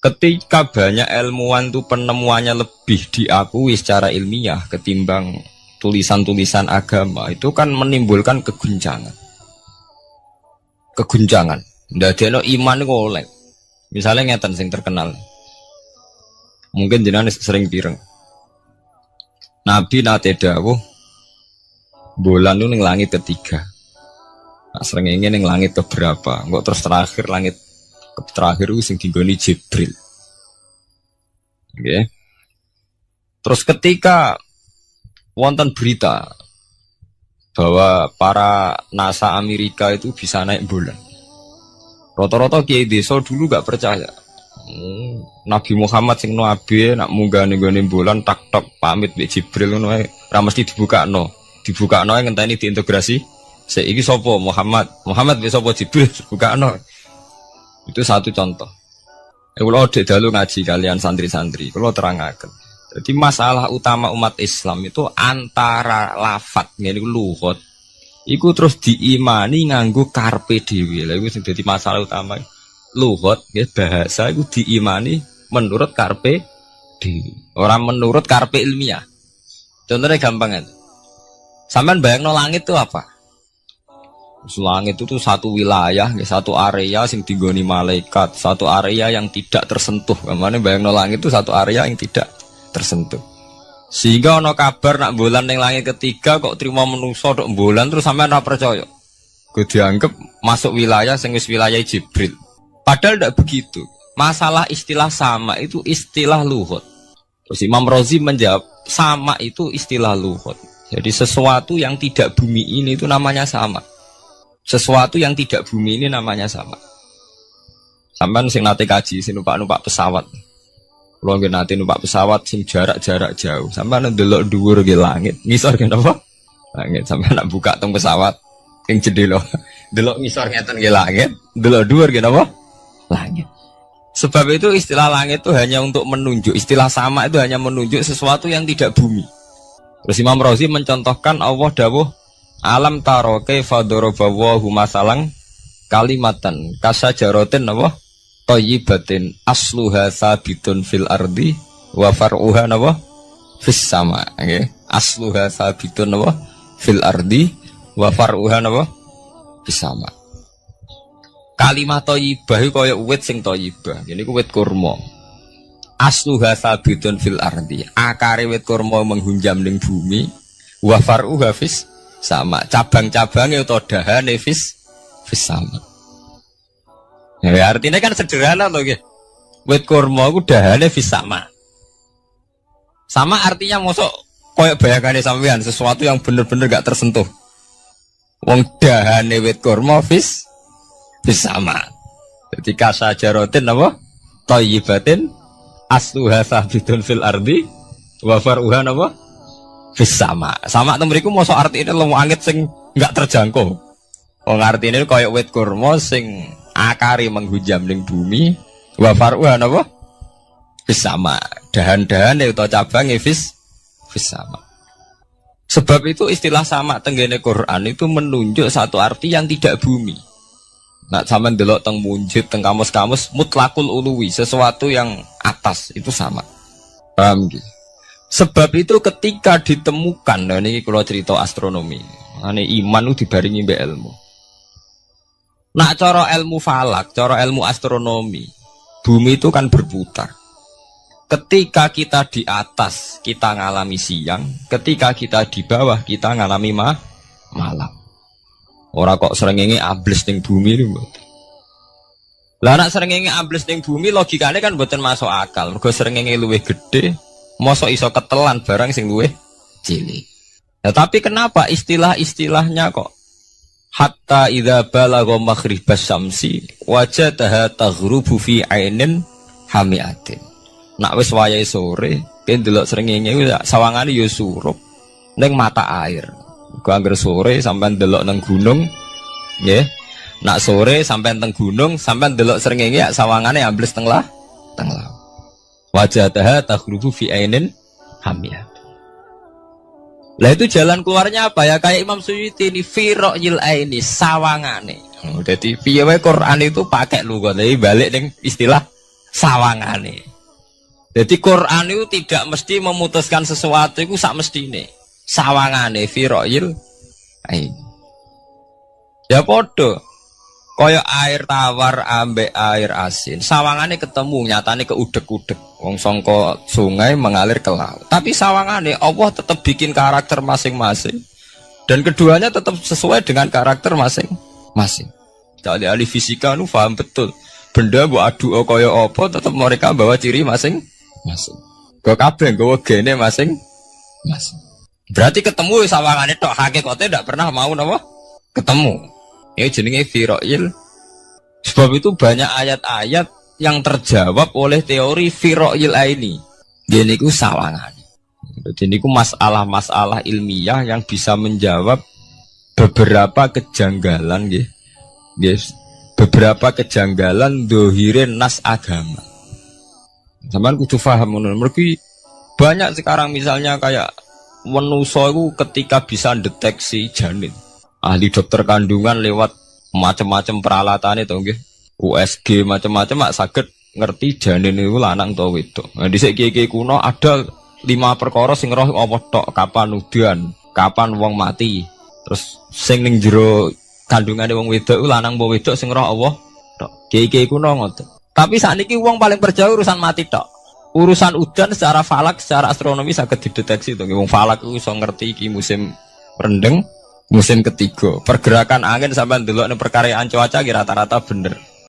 Ketika banyak ilmuwan itu penemuannya lebih diakui secara ilmiah ketimbang tulisan-tulisan agama, itu kan menimbulkan keguncangan. Ndadekno iman iku oleh. Misalnya ngeten sing terkenal. Mungkin jenengan sering pireng. Nabi nate dawuh bulan itu ning langit ketiga. Nah, srengenge ning langit keberapa? Kok terus terakhir langit terakhir itu sing dinggoni Jibril. Okay. Terus ketika wonten berita bahwa para NASA Amerika itu bisa naik bulan. Rata-rata kiai desa dulu gak percaya. Nabi Muhammad sing nabi nak munggah ning gone bulan tak tok pamit mbek Jibril ngono ae ora mesti dibukakno. Dibukakno ngenteni diintegrasi. Saiki sapa Muhammad? Muhammad wis sapa Jibril dibukakno. Itu satu contoh. Kalau dek dalu ngaji kalian santri-santri, kalau terangaken. Jadi masalah utama umat Islam itu antara lafat ngene iku lugat. Iku terus diimani nganggo karpe dhewe. Lha iku sing dadi masalah utama. Lugat nggih bahasa iku diimani menurut karpe dhewe. Ora menurut karpe ilmiah. Contohnya gampang kan. Sampeyan bayangno langit itu apa? Langit itu satu wilayah, satu area yang digoni malaikat, satu area yang tidak tersentuh. Kemana bayangno langit itu satu area yang tidak tersentuh. Sehingga ono kabar nak bulan yang langit ketiga kok terima menungso dok bulan terus sampai ora percaya. Gue dianggap masuk wilayah sing wis wilayah Jibril. Padahal tidak begitu. Masalah istilah sama itu istilah lughat. Terus Imam Razi menjawab sama itu istilah lughat. Jadi sesuatu yang tidak bumi ini itu namanya sama. Sesuatu yang tidak bumi ini namanya sama. Sampai sing nate kaji sing numpak pesawat. Kalau nggih nate numpak pesawat sing jarak-jarak jauh. Sampai ndelok dhuwur nggih langit. Ngisor nggih napa? Langit sampai nak buka teng pesawat sing jendela. Delok ngisor ngeten nggih langit, delok dhuwur nggih napa? Langit. Sebab itu istilah langit itu hanya untuk menunjuk, istilah sama itu hanya menunjuk sesuatu yang tidak bumi. Terus Imam Razi mencontohkan Allah dawuh alam taro kaifa daraballahu masalan kalimatan kasajaratin apa thayyibatin asluha sabitun fil ardi wa far'uha apa fis sama nggih asluha sabitun apa fil ardi wa far'uha apa fis sama. Kalimat thayyibah iku kaya wit sing thayyibah ngene iku wit kurma asluha sabitun fil ardi akare wit kurma menghunjam ning bumi wa far'uha fis sama, cabang-cabangnya atau dahane fis sama. Ya, artinya kan sederhana loh gitu. Wit kurma ku dahane fis sama. Sama artinya mosok koyok bayangane sampean sesuatu yang bener-bener gak tersentuh. Wong dahane wit kurma fis sama. Jadi kasajaratin apa? Thayyibatin asluha sabitun fil ardi wa far'uha apa? Sama, sama temeriku mosok artinya lemu angin sing nggak terjangkau. Wong artinya koyok wit kurma sing akari menghujam ning bumi, wa faruhan apa? Sama, dahan-dahan atau cabang fis sama. Sebab itu istilah sama tenggene Quran itu menunjuk satu arti yang tidak bumi. Nah, sampean delok teng munjid teng kamus-kamus mutlakul uluwi, sesuatu yang atas itu sama. Paham gitu? Sebab itu ketika ditemukan, nah ini kalau cerita astronomi, ini iman itu dibaringi mbek ilmu. Nak cara ilmu falak, cara ilmu astronomi, bumi itu kan berputar. Ketika kita di atas, kita ngalami siang. Ketika kita di bawah, kita ngalami malam. Orang kok srengenge ables ning bumi itu. Lah nak srengenge ables ning bumi logikanya kan mboten masuk akal. Mergo srengenge luwih gede. Mosok iso ketelan barang sing luwih cilik. Nah, tapi kenapa istilah-istilahnya kok hatta idza balagha maghribas syamsi wajadaha taghrubu fi ainin hamiatin. Nak wis wayahe sore, ben delok srengenge sawangane ya surup ning mata air. Muga anggere sore sampean delok nang gunung, nggih. Nak sore sampean teng gunung, sampean delok srengenge sawangane ambles teng laut. Wajadaha taghrubu fi ainin hamiyah. Lah itu jalan keluarnya apa ya? Kayak Imam Suyuti ini fi ra'yil aini sawangane. Dadi piye wae Quran itu pakai lugat, tapi balik ning istilah sawangane. Jadi Quran itu tidak mesti memutuskan sesuatu itu sak mestine. Sawangane fi ra'yil aini. Ya podo. Kaya air tawar ambek air asin, sawangane ketemu nyatane keudek-udek. Wong sangka sungai mengalir ke laut. Tapi sawangane Allah tetap bikin karakter masing-masing. Dan keduanya tetap sesuai dengan karakter masing-masing. Jadi ahli fisika nu paham betul. Benda mbok adu kaya apa tetap mereka bawa ciri masing-masing. Kok kabeh nggawa gene masing-masing. Berarti ketemu sawangane tok hakikate ndak pernah mau napa? Ketemu. Ini jenenge firoil. Sebab itu banyak ayat-ayat yang terjawab oleh teori Firo'il Aini. Gini ku sawangan. Jadi ku masalah-masalah ilmiah yang bisa menjawab beberapa kejanggalan, guys. Beberapa kejanggalan dohirin nas agama. Sampeyan kudu paham ngono. Mergi banyak sekarang misalnya kayak manusa itu ketika bisa deteksi janin. Ahli dokter kandungan lewat macam-macam peralatan itu nggih. USG macam-macam mak saged ngerti janin itu lanang atau wedok. Nah dhisik kiye-kiye kuno ada 5 perkara sing roh apa tok, kapan udan, kapan wong mati. Terus sing ning jero kandungane wong wedok ku lanang apa wedok sing roh Allah tok. Kiye-kiye kuno ngoten. Tapi sakniki wong paling percaya urusan mati tok. Urusan udan secara falak, secara astronomi saged dideteksi to. Wong falak ku iso ngerti iki musim rendeng, musim ketiga. Pergerakan angin sampai ndelok ning perkaryaan cuaca ki rata-rata bener.